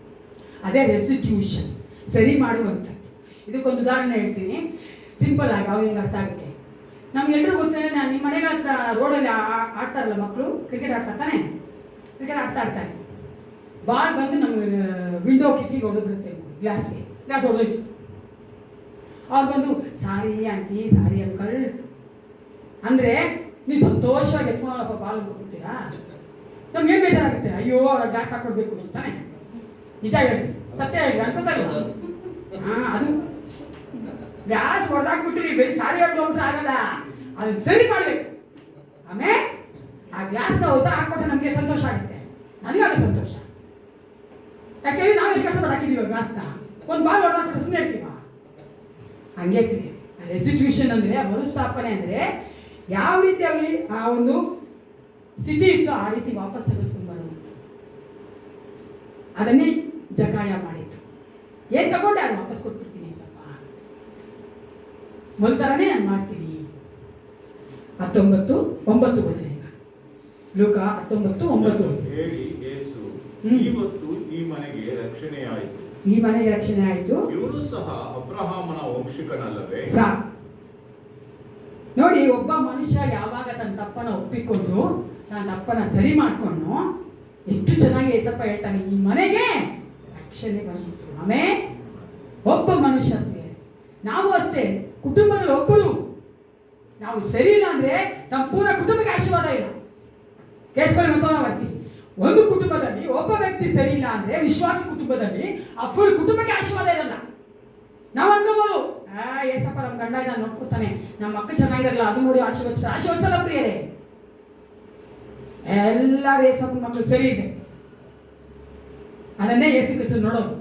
ಅದೇ ರೆಸ್ಟಿಟ್ಯೂಷನ್, ಸರಿ ಮಾಡುವಂಥದ್ದು. ಇದಕ್ಕೊಂದು ಉದಾಹರಣೆ ಹೇಳ್ತೀನಿ, ಸಿಂಪಲ್ ಆಗಿ ಅವ್ರಿಗೆ ಅರ್ಥ ಆಗುತ್ತೆ. ನಮ್ಗೆಲ್ಲರೂ ಗೊತ್ತಿದೆ, ನಿಮ್ಮ ಮನೆಗಳ ಹತ್ರ ರೋಡಲ್ಲಿ ಆಡ್ತಾರಲ್ಲ ಮಕ್ಕಳು, ಕ್ರಿಕೆಟ್ ಆಡ್ತಾರೆ ತಾನೆ, ಕ್ರಿಕೆಟ್ ಆಡ್ತಾರೆ. ಬಾಲ್ ಬಂದು ನಮ್ಮ ವಿಂಡೋ ಕಿಟಕಿಗೆ ಹೊಡೆದಿರುತ್ತೆ, ಗ್ಲಾಸ್ ಹೊಡೆದೋಯ್ತು. ಅವ್ರು ಬಂದು ಸಾರಿ ಆಂಟಿ, ಸಾರಿ ಅಂಕಲ್ ಅಂದರೆ ನೀವು ಸಂತೋಷವಾಗಿ ಎತ್ಕೊಳ್ಳೋಪ್ಪ ಬಾಲ್ ಅಂದ್ಕೊಬಿಡ್ತೀರಾ? ನಮ್ಗೆ ಏನು ಬೇಜಾರಾಗುತ್ತೆ? ಅಯ್ಯೋ ಅವ್ರ ಗ್ಲಾಸ್ ಹಾಕೊಡ್ಬೇಕು ತಾನೆ. ನಿಜ ಹೇಳಿ, ಸತ್ಯ ಹೇಳಿ, ಅನ್ಸತ್ತಲ್ಲ? ಅದು ಗ್ಲಾಸ್ ಹೊಡೆದಾಕ್ಬಿಟ್ಟು ನೀವು ಬರೀ ಸಾರಿ ಹೇಳ್ಕೊಂಡ್ರೆ ಆಗಲ್ಲ, ಅದನ್ನ ಸರಿ ಮಾಡಬೇಕು. ಆಮೇಲೆ ಆ ಗ್ಲಾಸ್ನ ಹೊಸ ಹಾಕ್ಕೊಟ್ರೆ ನಮಗೆ ಸಂತೋಷ ಆಗುತ್ತೆ, ನನಗಾಗ ಸಂತೋಷ. ಯಾಕೆಂದ್ರೆ ನಾವು ಎಷ್ಟು ಕಷ್ಟಪಟ್ಟು ಹಾಕಿದೀವಿ ಗ್ಲಾಸ್ನ, ಒಂದು ಬಾಲ್ ಹೊಡೆದಾಕ್ಬಿಟ್ಟು ಸುಮ್ಮನೆ ಹೇಳ್ತೀವ? ಹಂಗೆ ರೆಸ್ಟಿಟ್ಯೂಷನ್ ಅಂದರೆ, ಮರುಸ್ಥಾಪನೆ ಅಂದರೆ ಯಾವ ರೀತಿಯಾಗಿ ಆ ಒಂದು ಸ್ಥಿತಿ ಇತ್ತು ಆ ರೀತಿ ವಾಪಸ್ ತೆಗೆದುಕೊಂಡು ಬರೋದು. ಅದನ್ನೇ ಜಕಾಯ ಮಾಡಿತ್ತು. ಏನ್ ತಗೊಂಡೆ ಅದು ವಾಪಸ್ ಕೊಟ್ಬಿಡ್ತೀನಿ ಸ್ವಲ್ಪ ಮೊದಲನೇ ನಾನು ಮಾಡ್ತೀನಿ. 19:9 ಓದಿದೆ ಈಗ. ಲೂಕ 19:9 ಹೇಳಿ ಯೇಸು, ಇವತ್ತು ಈ ಮನೆಗೆ ರಕ್ಷಣೆಯಾಯಿತು. ಈ ಮನೆಗೆ ರಕ್ಷಣೆ ಆಯಿತು. ಇವರು ಸಹ ಅಬ್ರಹಾಮನ ವಂಶಿಕನಲ್ಲವೇ? ನೋಡಿ, ಒಬ್ಬ ಮನುಷ್ಯ ಯಾವಾಗ ತನ್ನ ತಪ್ಪನ ಒಪ್ಪಿಕೊಂಡು ತನ್ನ ತಪ್ಪನ ಸರಿ ಮಾಡಿಕೊಂಡು ಎಷ್ಟು ಚೆನ್ನಾಗಿ ಏಸಪ್ಪ ಹೇಳ್ತಾನೆ, ಈ ಮನೆಗೆ ರಕ್ಷಣೆ ಬಂದಿತ್ತು. ಆಮೇಲೆ ಒಬ್ಬ ಮನುಷ್ಯ, ನಾವು ಅಷ್ಟೇ, ಕುಟುಂಬದಲ್ಲಿ ಒಬ್ಬರು ನಾವು ಸರಿ ಇಲ್ಲ ಅಂದ್ರೆ ಸಂಪೂರ್ಣ ಕುಟುಂಬಕ್ಕೆ ಆಶೀರ್ವಾದ ಇಲ್ಲ. ಕೇಳಿಸ್ಕೊಳ್ಳಿ, ಮತ್ತೊಂದು ಬರ್ತೀವಿ. ಒಂದು ಕುಟುಂಬದಲ್ಲಿ ಒಬ್ಬ ವ್ಯಕ್ತಿ ಸರಿ ಇಲ್ಲ ಅಂದ್ರೆ, ವಿಶ್ವಾಸಿ ಕುಟುಂಬದಲ್ಲಿ ಆ ಫುಲ್ ಕುಟುಂಬಕ್ಕೆ ಆಶೀರ್ವಾದ ಇರಲ್ಲ. ನಾವು ಅನ್ಕೋಬಹುದು, ಏಸಪ್ಪ ನಮ್ಮ ಗಂಡ ಇದ್ದಾನೆ ನೋಡ್ಕೊತಾನೆ, ನಮ್ಮ ಮಕ್ಕಳು ಚೆನ್ನಾಗಿರಲ್ಲ ಅದು ನೋಡಿ ಆಶೀರ್ವದಿಸಲ್ಲ ಪ್ರಿಯರೇ. ಎಲ್ಲರೂ ಏಸಪ್ಪನ ಮಕ್ಕಳು ಸರಿ ಇದೆ, ಅದನ್ನೇ ಯೇಸು ಕ್ರಿಸ್ತ ನೋಡೋದು.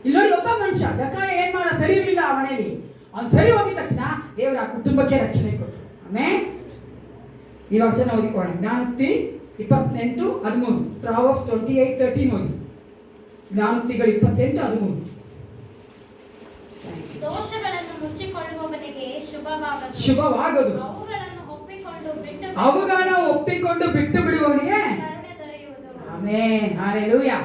ಇಲ್ಲಿ ನೋಡಿ, ಒಬ್ಬ ಮನುಷ್ಯ ಜಕ್ಕಾಯ ಏನ್ ಮಾಡ ಸರಿ ಇರಲಿಲ್ಲ ಆ ಮನೆಯಲ್ಲಿ. ಅವ್ನು ಸರಿ ಹೋಗಿದ ತಕ್ಷಣ ದೇವರು ಆ ಕುಟುಂಬಕ್ಕೆ ರಕ್ಷಣೆ ಕೊಟ್ಟರು. ಆಮೇಲೆ ಈ ವಚನ ಓದಿಕೊಳ್ಳೋಣ. ಜ್ಞಾನೋಕ್ತಿ 28:13. ಪ್ರಾವರ್ಬ್ಸ್ 28:13 ಓದಿ. ಜ್ಞಾನೋಕ್ತಿಗಳು 28:13. ದೋಷಗಳನ್ನು ಮುಚ್ಚಿಕೊಳ್ಳುವವನಿಗೆ ಶುಭವಾಗದು. ಶುಭವಾಗದು. ಅವುಗಳನ್ನ ಒಪ್ಪಿಕೊಂಡು ಬಿಟ್ಟು ಬಿಡುವವನಿಗೆ ಕರುಣೆ ದೊರೆಯುವುದು. Amen, hallelujah.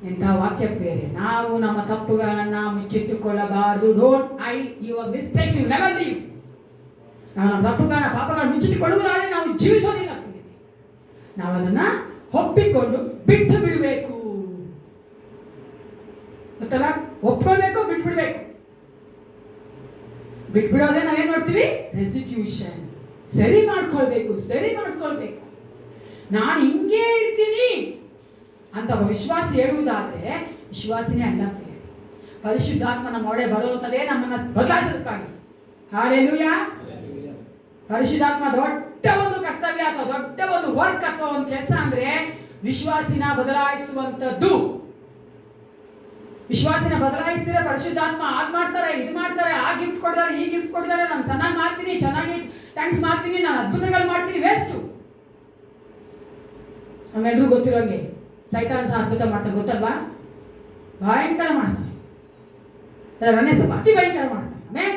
ಎಂಥ ವಾಕ್ಯ ಪ್ರಿಯರೇ. ನಾವು ನಮ್ಮ ತಪ್ಪುಗಳನ್ನ ಮುಚ್ಚಿಟ್ಟುಕೊಳ್ಳಬಾರದು. Don't hide your mistakes, you never leave. ನಾವು ನಮ್ಮ ತಪ್ಪುಗಳನ್ನ ಪಾಪಗಳನ್ನು ಮುಚ್ಚಿಟ್ಟುಕೊಳ್ಳುವುದಾದ್ರೆ ನಾವು ಜೀವಿಸೋದಿಲ್ಲ ಪ್ರಿಯರೇ. ನಾವು ಅದನ್ನ ಒಪ್ಪಿಕೊಂಡು ಬಿಟ್ಟು ಬಿಡಬೇಕು. ಗೊತ್ತಲ್ಲ, ಒಪ್ಕೊಳ್ಬೇಕು, ಬಿಟ್ಬಿಡ್ಬೇಕು. ಬಿಟ್ಬಿಡೋದೇ ನಾವೇನ್ ಮಾಡ್ತೀವಿ? ರೆಸ್ಟಿಟ್ಯೂಷನ್. ಸರಿ ಮಾಡ್ಕೊಳ್ಬೇಕು, ಸರಿ ಮಾಡ್ಕೊಳ್ಬೇಕು. ನಾನು ಹಿಂಗೇ ಇರ್ತೀನಿ ಅಂತ ಒಬ್ಬ ವಿಶ್ವಾಸಿ ಹೇಳುವುದಾದ್ರೆ ವಿಶ್ವಾಸಿನೇ ಅಲ್ಲ ಪ್ರಿಯರೇ. ಪರಿಶುದ್ಧಾತ್ಮ ನಮ್ಮ ಒಳಗೆ ಬರುವಂಥದ್ದೇ ನಮ್ಮನ್ನ ಬದಲಾಯಿಸೋದಕ್ಕಾಗಿ. ಹಲ್ಲೆಲೂಯಾ. ಪರಿಶುದ್ಧಾತ್ಮ ದೊಡ್ಡ ಒಂದು ಕರ್ತವ್ಯ ಅಥವಾ ದೊಡ್ಡ ಒಂದು ವರ್ಕ್ ಅಥವಾ ಒಂದು ಕೆಲಸ ಅಂದ್ರೆ ವಿಶ್ವಾಸಿನ ಬದಲಾಯಿಸುವಂಥದ್ದು. ವಿಶ್ವಾಸಿನ ಬದಲಾಯಿಸ್ತೀರ ಪರಿಶುದ್ಧಾತ್ಮ ಆದ್ ಮಾಡ್ತಾರೆ, ಇದು ಮಾಡ್ತಾರೆ, ಆ ಗಿಫ್ಟ್ ಕೊಡ್ತಾರೆ, ಈ ಗಿಫ್ಟ್ ಕೊಡ್ತಾರೆ, ನಾನು ಚೆನ್ನಾಗಿ ಮಾಡ್ತೀನಿ, ಚೆನ್ನಾಗಿ ಥ್ಯಾಂಕ್ಸ್ ಮಾಡ್ತೀನಿ, ನಾನು ಅದ್ಭುತಗಳು ಮಾಡ್ತೀನಿ, ವೇಸ್ಟು. ನಮ್ಮೆಲ್ಲರೂ ಗೊತ್ತಿರೋಂಗೆ ಸೈತಾನ್ ಸಹ ಅದ್ಭುತ ಮಾಡ್ತಾನೆ, ಗೊತ್ತಲ್ವಾ? ಭಯಂಕರ ಮಾಡ್ತಾನೆ. ರನ್ನೇ ಸ್ವಲ್ಪ ಅತಿ ಭಯಂಕರ ಮಾಡ್ತಾನೆ. ಆಮೇಲೆ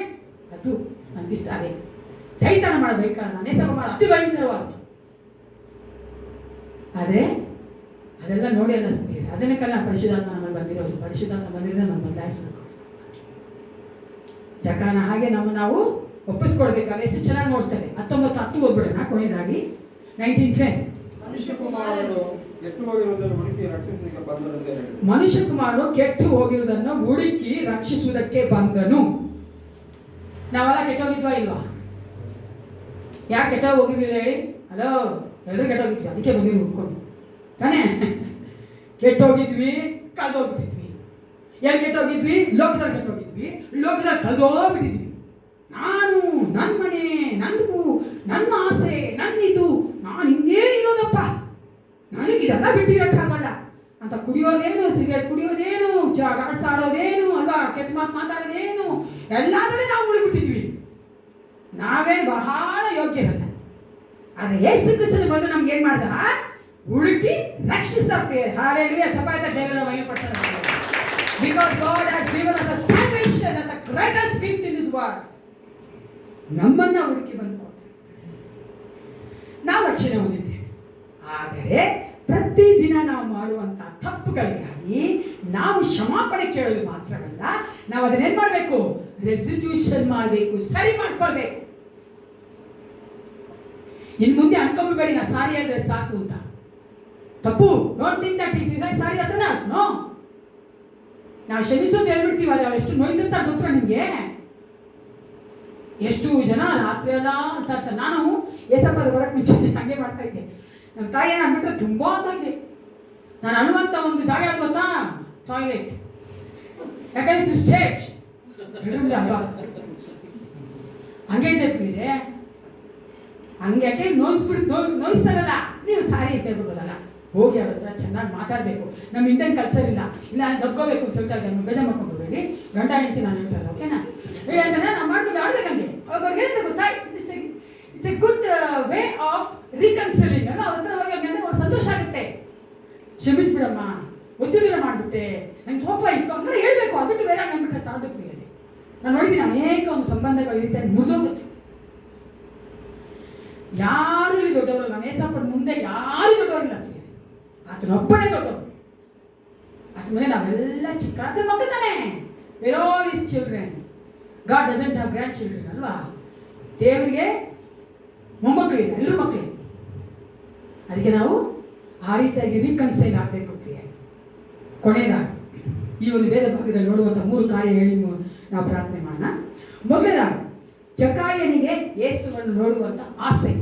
ಅದು ನನಗಿಷ್ಟ. ಅದೇ ಸೈತಾನ ಮಾಡೋ ಭಯಂಕರ, ನಾನೇ ಸ್ವಲ್ಪ ಮಾಡೋ ಅತಿ ಭಯಂಕರವಾದ್ದು. ಆದರೆ ಅದೆಲ್ಲ ನೋಡಿ ಅಲ್ಲ ಸ್ನೇಹಿತರೆ, ಅದನ್ನಕ್ಕೆಲ್ಲ ಪರಿಶುದ್ಧಾತ್ಮ ನಮ್ಮಲ್ಲಿ ಬಂದಿರೋದು. ಪರಿಶುದ್ಧಾತ್ಮ ಬಂದಿರೋದು ನಮ್ಮ ಬದಲಾಯಿಸಬೇಕು. ಜಕಾನ ಹಾಗೆ ನಾವು ಒಪ್ಪಿಸ್ಕೊಳ್ಬೇಕಲ್ಲ. ಎಷ್ಟು ಚೆನ್ನಾಗಿ ನೋಡ್ತೇವೆ. 19:10 ಓದ್ಬಿಡೋಣ ಕೊನೆಯದಾಗಿ. 19:10. ಮನುಷ್ಯ ಕುಮಾರನು ಕೆಟ್ಟು ಹೋಗಿರುವುದನ್ನು ಹುಡುಕಿ ರಕ್ಷಿಸುವುದಕ್ಕೆ ಬಂದನು. ನಾವೆಲ್ಲ ಕೆಟ್ಟೋಗಿದ್ವಾ ಇಲ್ವಾ? ಯಾಕೆ ಕೆಟ್ಟ ಹೋಗಿರ್ಲಿಲ್ಲ ಹೇಳಿ? ಹಲೋ, ಎಲ್ಲರೂ ಕೆಟ್ಟೋಗಿದ್ವಿ, ಅದಕ್ಕೆ ಬಂದಿರು ಹುಡ್ಕೊಂಡು ತಾನೇ. ಕೆಟ್ಟೋಗಿದ್ವಿ, ಕಳ್ದೋಗ್ಬಿಟ್ಟಿದ್ವಿ. ಎಲ್ಲಿ ಕೆಟ್ಟೋಗಿದ್ವಿ? ಲೋಕದಲ್ಲಿ ಕೆಟ್ಟೋಗಿದ್ವಿ, ಲೋಕದಲ್ಲಿ ಕಳ್ದೋಗ್ಬಿಟ್ಟಿದ್ವಿ. ನಾನು, ನನ್ನ ಮನೆ, ನಂದು, ನನ್ನ ಆಸೆ, ನನ್ನಿದು, ನಾನು ಹಿಂಗೇ ಇರೋದಪ್ಪ, ನನಗಿದೆಲ್ಲ ಬಿಟ್ಟಿರೋಕ್ಕಾಗಲ್ಲ ಅಂತ ಕುಡಿಯೋದೇನು, ಸಿಗರೇಟ್ ಕುಡಿಯೋದೇನು, ಆಡೋದೇನು ಅಲ್ವಾ, ಕೆಟ್ಟ ಮಾತು ಮಾತಾಡೋದೇನು, ಎಲ್ಲಾದ್ರಲ್ಲಿ ನಾವು ಉಳಿಬಿಟ್ಟಿದ್ವಿ. ನಾವೇನು ಬಹಳ ಯೋಗ್ಯರಲ್ಲ. ಆದರೆ ಯೇಸು ಕ್ರಿಸ್ತನು ಬಂದು ನಮ್ಗೆ ಏನ್ ಮಾಡ್ದ? ಹುಡುಕಿ ರಕ್ಷಿಸ್ತಾರೆ. ಹಲ್ಲೆಲೂಯಾ. ಚಪಾಯಿತ ದೇವರ ಮಹಿಮೆಪಡ್ತಾರೆ. Because God has given us a salvation as a greatest gift in His word. ನಮ್ಮನ್ನ ಹುಡುಕಿ ಬಂದು ನಾವು ರಕ್ಷಣೆ ಹೊಂದಿದ್ದೇವೆ. ಆದರೆ ಪ್ರತಿದಿನ ನಾವು ಮಾಡುವಂತ ತಪ್ಪುಗಳಿಗಾಗಿ ನಾವು ಕ್ಷಮಾಪಣೆ ಕೇಳೋದು ಮಾತ್ರವಲ್ಲ, ನಾವು ಅದನ್ನೇನ್ ಮಾಡಬೇಕು? ರೆಸ್ಟಿಟ್ಯೂಷನ್ ಮಾಡಬೇಕು, ಸರಿ ಮಾಡ್ಕೊಳ್ಬೇಕು. ಇನ್ನು ಮುಂದೆ ಅನ್ಕೊಂಡ್ಬೇಡಿ ನಾ ಸಾರಿ ಅಂದ್ರೆ ಸಾಕು ಅಂತ. ತಪ್ಪು. Don't think that if you say sorry that's enough. No. ನಾವು ಕ್ಷಮಿಸೋದು ಹೇಳ್ಬಿಡ್ತೀವಿ, ಆದರೆ ಅವ್ರು ಎಷ್ಟು ನೋಯ್ದಂತ ಗೊತ್ತಾ ನಿಮಗೆ? ಎಷ್ಟು ಜನ ರಾತ್ರಿ ಎಲ್ಲ ಅಂತ ಇರ್ತಾರೆ. ನಾನು ಏಸಪ್ಪದ ಬರಕ್ಕೆ ಮುಂಚೆ ಹಾಗೆ ಮಾಡ್ತಾ ಇದ್ದೆ. ನಮ್ಮ ತಾಯಿ ಏನಾಗ್ಬಿಟ್ರೆ ತುಂಬಾ ತಾಯಿದೆ. ನಾನು ಅನ್ನುವಂಥ ಒಂದು ಜಾಗ ಯಾವ್ದು ಗೊತ್ತಾ? ಟಾಯ್ಲೆಟ್. ಯಾಕಂದ್ರೆ ಇದು ಸ್ಟೇಜ್ ಅಲ್ವಾ? ಹಂಗೆ ಇದೆ ಪ್ರೀದೆ. ಹಂಗೆ ಯಾಕೆ ನೋಯಿಸ್ತಾರಲ್ಲ, ನೀವು ಸಾರಿ ಹೇಳ್ಬೋದಲ್ಲ. ಹೋಗಿ ಅವ್ರ ಹತ್ರ ಚೆನ್ನಾಗಿ ಮಾತಾಡಬೇಕು. ನಮ್ಮ ಇಂಡಿಯನ್ ಕಲ್ಚರ್ ಇಲ್ಲ ದಬ್ಕೋಬೇಕು ಅಂತ ಹೇಳ್ತಾ ಇದ್ದೆ. ಬೇಜಾರು ಮಾಡ್ಕೊಂಡ್ಬಿಡ್ಬೇಡಿ, ಗಂಡ ಹೆಂಡತಿ ನಾನು ಹೇಳ್ತಾರೆ, ಓಕೆನಾ? ಯಾಕಂದ್ರೆ ನಾವು ಮಾಡ್ಕೊಂಡು ಆಡ್ಬೇಕಂಗೆ. ಅವ್ರಿಗೆ ಏನಂತ ಗೊತ್ತಾ? It's a good way of reconciling ಅಲ್ಲ. ಅವ್ರ ಹತ್ರ ಹೋಗಿ ಹಂಗಂದ್ರೆ ಅವ್ರು ಸಂತೋಷ ಆಗುತ್ತೆ. ಕ್ಷಮಿಸ್ಬಿಡಮ್ಮ, ಒತ್ತಿದಿರ ಮಾಡಿಬಿಟ್ಟೆ, ನಂಗೆ ಕೋಪ ಇತ್ತು ಅಂದ್ರೆ ಹೇಳ್ಬೇಕು. ಅದಕ್ಕೆ ಬೇರೆ ಹಂಗೆ ಅಂದ್ಬಿಟ್ರೆ ಸಾಧು ಪ್ರಿಯರೇ. ನಾನು ನೋಡಿದ್ದೀನಿ ಅನೇಕ ಒಂದು ಸಂಬಂಧಗಳು ಇರುತ್ತೆ, ಮುರಿದೋಗುತ್ತೆ. ಯಾರು ಇಲ್ಲಿ ದೊಡ್ಡವರಲ್ಲ. ನೇಸಪ್ಪನ ಮುಂದೆ ಯಾರು ದೊಡ್ಡವರಿಲ್ಲ ಪ್ರಿಯರೇ. ಆತನೊಬ್ಬನೇ ದೊಡ್ಡವರು. ಆತ ಮೇಲೆ ನಾವೆಲ್ಲ ಚಿಕ್ಕ ಆತನ ಮಕ್ಕಳು ತಾನೆ. Where all his children. God doesn't have grandchildren ಅಲ್ವಾ? ದೇವರಿಗೆ ಮೊಮ್ಮಕ್ಕಳಿಲ್ಲ, ಎಲ್ಲರೂ ಮಕ್ಕಳಿಲ್ಲ. ಅದಕ್ಕೆ ನಾವು ಆ ರೀತಿಯಾಗಿ ರೀಕನ್ಸೈಲ್ ಆಗಬೇಕು ಪ್ರಿಯ. ಕೊನೆಯದಾಗಿ ಈ ಒಂದು ವೇದ ಭಾಗದಲ್ಲಿ ನೋಡುವಂಥ 3 ಕಾರ್ಯ ಹೇಳಿ ನಾವು ಪ್ರಾರ್ಥನೆ ಮಾಡೋಣ. ಮೊದಲನೇದಾಗಿ ಜಕಾಯನಿಗೆ ಯೇಸುವನ್ನು ನೋಡುವಂಥ ಆಸೆ.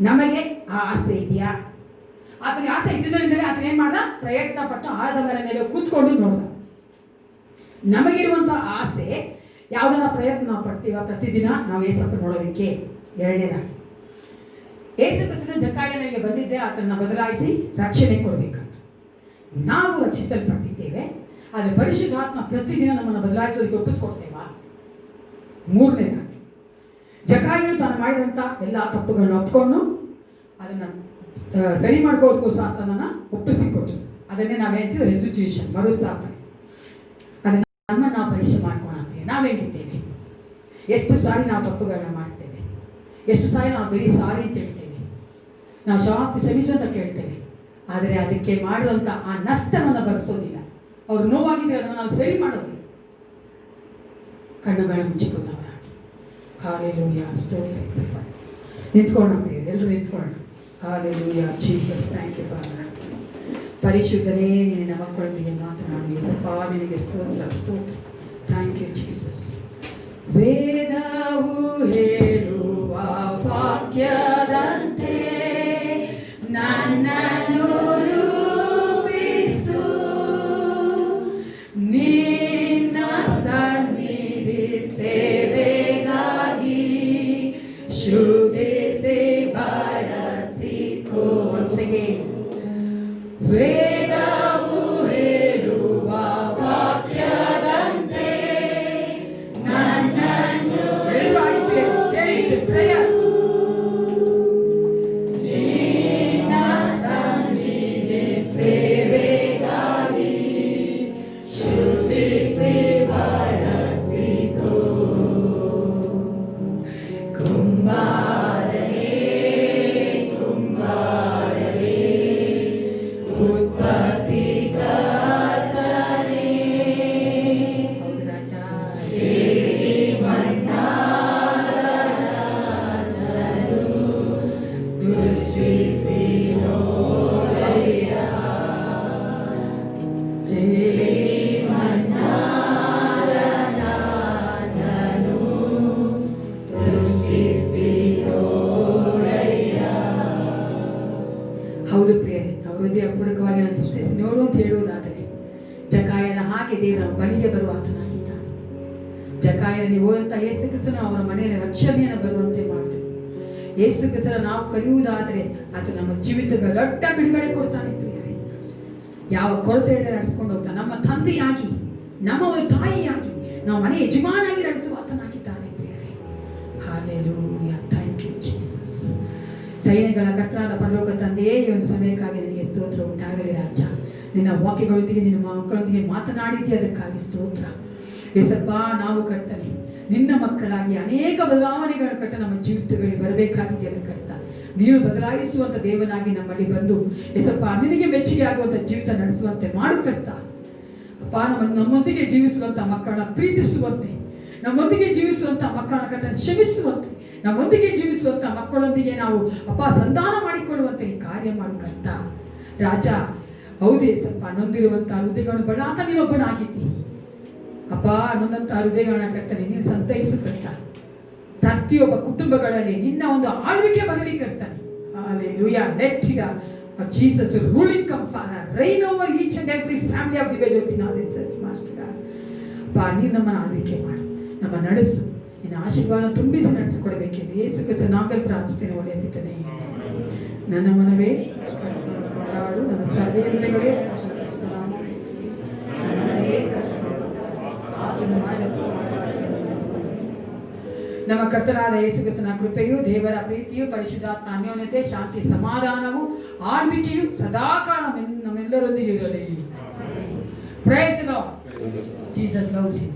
ನಮಗೆ ಆ ಆಸೆ ಇದೆಯಾ? ಆತನಿಗೆ ಆಸೆ ಇದ್ದಿದ್ದರಿಂದಲೇ ಆತನ ಏನ್ ಮಾಡ್ದ? ಪ್ರಯತ್ನ ಪಟ್ಟು ಆಳದ ಮೇಲೆ ಕೂತ್ಕೊಂಡು ನೋಡ್ದ. ನಮಗಿರುವಂಥ ಆಸೆ ಯಾವುದನ್ನ ಪ್ರಯತ್ನ ನಾವು ಪಡ್ತೀವ ಪ್ರತಿದಿನ ನಾವು ಏಸಪ್ಪ ನೋಡೋದಕ್ಕೆ. ಎರಡನೇದಾಗಿ ಯೇಸು ಕ್ರಿಸ್ತನು ಜಕ್ಕಾಯನಿಗೆ ಬಂದಿದ್ದೆ ಆತನನ್ನು ಬದಲಾಯಿಸಿ ರಕ್ಷಣೆ ಕೊಡಬೇಕಂತ. ನಾವು ರಕ್ಷಿಸಲ್ಪಟ್ಟಿದ್ದೇವೆ, ಆದರೆ ಪರಿಶುದ್ಧಾತ್ಮ ಪ್ರತಿದಿನ ನಮ್ಮನ್ನು ಬದಲಾಯಿಸೋದಕ್ಕೆ ಒಪ್ಪಿಸ್ಕೊಡ್ತೇವಾ? ಮೂರನೇದಾಗಿ ಜಕ್ಕಾಯನು ತಾನು ಮಾಡಿದಂಥ ಎಲ್ಲ ತಪ್ಪುಗಳನ್ನ ಒಪ್ಕೊಂಡು ಅದನ್ನು ಸರಿ ಮಾಡ್ಕೋದಕ್ಕೋಸ್ಕರ ಆತನನ್ನು ಒಪ್ಪಿಸಿಕೊಟ್ಟು, ಅದನ್ನೇ ನಾವು ಹೇಳ್ತೀವಿ ರೆಸಿಟ್ಯೂಷನ್, ಮರುಸ್ಥಾಪನೆ. ಅದನ್ನು ನಮ್ಮನ್ನು ನಾವು ಪರೀಕ್ಷೆ ಮಾಡ್ಕೊಳ್ಳೋಣ. ನಾವೇಗಿದ್ದೇವೆ? ಎಷ್ಟು ಸಾರಿ ನಾವು ತಪ್ಪುಗಳನ್ನ ಮಾಡ್ತೇವೆ, ಎಷ್ಟು ಸಾರಿ ನಾವು ಬರೀ ಸಾರಿ ಅಂತ ಹೇಳ್ತೇವೆ, ನಾವು ಕ್ಷಮಿಸು ಅಂತ ಕೇಳ್ತೇವೆ, ಆದರೆ ಅದಕ್ಕೆ ಮಾಡುವಂಥ ಆ ನಷ್ಟವನ್ನು ಭರಿಸೋದಿಲ್ಲ. ಅವ್ರು ನೋವಾಗಿದ್ರೆ ಅದನ್ನು ನಾವು ಸರಿ ಮಾಡೋದಿಲ್ಲ. ಕಣ್ಣುಗಳ ಮುಚ್ಚಿಕೊಂಡವರಾಗಿ ಹಾಲೆಲೂಯಾ, ಸ್ತೋತ್ರ. ನಿಂತ್ಕೊಳ್ಳೋಣ ಪ್ರಿಯರೇ, ಎಲ್ಲರೂ ನಿಂತ್ಕೊಳ್ಳೋಣ. Hallelujah, Jesus, thank you Father. ಪರಿಶುದ್ಧನೇ, ನಿನ್ನ ಮಕ್ಕಳೊಂದಿಗೆ ಮಾತನಾಡಿ ಯೇಸಪ್ಪ, ನಿನಗೆ ಸ್ತೋತ್ರ, ಸ್ತೋತ್ರ. Thank you Jesus. ವೇದವು ಹೇಳುವ ವಾಕ್ಯದಂತೆ ನನ್ನನ್ನು ರೂಪಿಸು, ನಿನ್ನ ಸನ್ನಿಧಿ ಸೇವೆಗಾಗಿ ಶುದ್ಧಿಸಿ ಬಳಸಿಕೋ. Once again. ವೇದವು ಹೇಳುವ ವಾಕ್ಯದಂತೆ ನನ್ನನ್ನು ನಿನ್ನ ಸನ್ನಿಧಿ ಸೇವೆಗಾಗಿ ಶುದ್ಧಿಸಿ ಬಳಸಿಕೋ. ಕುಂಬಾರನೇ ಕುಂಬಾರನೇ ಉತ್ಪತ್ತಿ ಕರ್ತನೇ, ಜೇಡಿ ಮಣ್ಣಾದ ನನ್ನನ್ನು ದೃಷ್ಟಿಸಿ ನೋಡಯ್ಯ, ಜೇಡಿ ಮಣ್ಣಾದ ನನ್ನನ್ನು ದೃಷ್ಟಿಸಿ ನೋಡಯ್ಯ. ಹೌದು ಪ್ರಿಯರೇ, ನಾವು ಹೃದಯಪೂರ್ವಕವಾಗಿ ನಾನು ದೃಷ್ಟಿಸಿ ನೋಡು ಅಂತ ಹೇಳುವುದಾದರೆ ಜಕ್ಕಾಯನ ಹಾಗೆ ದೇವರ ಬಳಿಗೆ ಬರುವ ಆತನಾಗಿದ್ದಾನೆ. ಜಕ್ಕಾಯನ ನೀವು ಹೋದಂಥ ಯೇಸು ಕ್ರಿಸ್ತನು ಅವರ ಮನೆಯಲ್ಲಿ ರಕ್ಷಣೆಯನ್ನು ಬರುವಂತೆ ಮಾಡ್ತಾನೆ. ಯೇಸು ಕ್ರಿಸ್ತನ ನಾವು ಕರೆಯುವುದಾದರೆ ಆತ ನಮ್ಮ ಜೀವಿತಕ್ಕೆ ದೊಡ್ಡ ಬಿಡುಗಡೆ ಕೊಡ್ತಾನೆ ಪ್ರಿಯರೇ. ಯಾವ ಕೊರತೆಯಲ್ಲಿ ನಡೆಸ್ಕೊಂಡು ಹೋಗ್ತಾನೆ. ನಮ್ಮ ತಂದೆಯಾಗಿ, ನಮ್ಮ ಒಂದು ತಾಯಿಯಾಗಿ, ನಾವು ಮನೆ ಯಜಮಾನಾಗಿ ನಡೆಸುವ ಆತನಾಗಿದ್ದಾನೆ ಪ್ರಿಯರೇ. Hallelujah, thank you Jesus. ಸೈನ್ಯಗಳ ಕರ್ತನಾದ ಪರಲೋಕ ತಂದೆಯೇ, ಈ ಒಂದು ಸಮಯಕ್ಕಾಗಿ ನಿನಗೆ ಸ್ತೋತ್ರ ಉಂಟಾಗಲಿ ರಾಜ. ನಿನ್ನ ವಾಕ್ಯಗಳೊಂದಿಗೆ ನಿನ್ನ ಮಕ್ಕಳೊಂದಿಗೆ ಮಾತನಾಡಿದ್ದೆ, ಅದಕ್ಕಾಗಿ ಸ್ತೋತ್ರ ಯೇಸಪ್ಪ. ನಾವು ಕರ್ತನೆ ನಿನ್ನ ಮಕ್ಕಳಾಗಿ ಅನೇಕ ಬದಲಾವಣೆಗಳ ಕರ್ತ ನಮ್ಮ ಜೀವಿತಗಳಿಗೆ ಬರಬೇಕಾಗಿದೆಯಲ್ಲ ಕರ್ತ. ನೀನು ಬದಲಾಯಿಸುವಂಥ ದೇವನಾಗಿ ನಮ್ಮಲ್ಲಿ ಬಂದು ಯೇಸಪ್ಪ ನಿನಗೆ ಮೆಚ್ಚುಗೆ ಆಗುವಂಥ ಜೀವಿತ ನಡೆಸುವಂತೆ ಮಾಡು ಕರ್ತ. ಅಪ್ಪ, ನಮ್ಮೊಂದಿಗೆ ಜೀವಿಸುವಂಥ ಮಕ್ಕಳನ್ನ ಪ್ರೀತಿಸುವಂತೆ, ನಮ್ಮೊಂದಿಗೆ ಜೀವಿಸುವಂಥ ಮಕ್ಕಳನ್ನ ಕರ್ತ ಕ್ಷಮಿಸುವಂತೆ, ನಮ್ಮೊಂದಿಗೆ ಜೀವಿಸುವಂಥ ಮಕ್ಕಳೊಂದಿಗೆ ನಾವು ಅಪ್ಪ ಸಂಧಾನ ಮಾಡಿಕೊಳ್ಳುವಂತೆ ನೀ ಕಾರ್ಯ ಮಾಡು ಕರ್ತ ರಾಜ. ಹೌದು ಯೇಸಪ್ಪ, ನೊಂದಿರುವಂಥ ಹೃದಯಗಳನ್ನು ಬಡಾತ ನೀನೊಬ್ಬನಾಗಿದ್ದಿ ಅಪ್ಪ. ನೊಂದಂಥ ಹೃದಯಗಳನ್ನ ಕರ್ತನೆ ನೀನು ಸಂತೈಸು ಕರ್ತ. ಪ್ರತಿಯೊಬ್ಬ ಕುಟುಂಬಗಳಲ್ಲಿ ನಿನ್ನ ಒಂದು ಆಳ್ವಿಕೆ ಬರಲಿ ಕರ್ತಾನೆ. Hallelujah. Let Jesus ruling come, Father. Reign over each and every family of the Vedopinath Church, Master God. ಅಪ್ಪ, ನೀನು ನಮ್ಮನ್ನು ಆಳ್ವಿಕೆ ಮಾಡು, ನಮ್ಮ ನಡೆಸು, ನಿನ್ನ ಆಶೀರ್ವಾದ ತುಂಬಿಸಿ ನಡೆಸಿಕೊಡಬೇಕೆಂದು ಯೇಸು ಕ್ರಿಸ್ತ ನಾಮದಲ್ಲಿ ಪ್ರಾರ್ಥಿಸ್ತೇನೆ. ಒಳ್ಳೆಯ ಪಿತನೇ, ನನ್ನ ಮನವೇ ಕೊಂಡಾಡು, ನನ್ನ ಸರ್ವೇಂದ್ರಿಯಗಳೇ ನಮ್ಮ ಕರ್ತನಾದ ಯೇಸು ಕ್ರಿಸ್ತನ ಕೃಪೆಯು, ದೇವರ ಪ್ರೀತಿಯು, ಪರಿಶುದ್ಧಾತ್ಮ ಅನ್ಯೋನ್ಯತೆ, ಶಾಂತಿ, ಸಮಾಧಾನವು, ಆಳ್ವಿಕೆಯು ಸದಾಕಾಲ ನಮ್ಮೆಲ್ಲರೊಂದಿಗೆ ಇರಲಿ. Praise the Lord. Jesus loves you.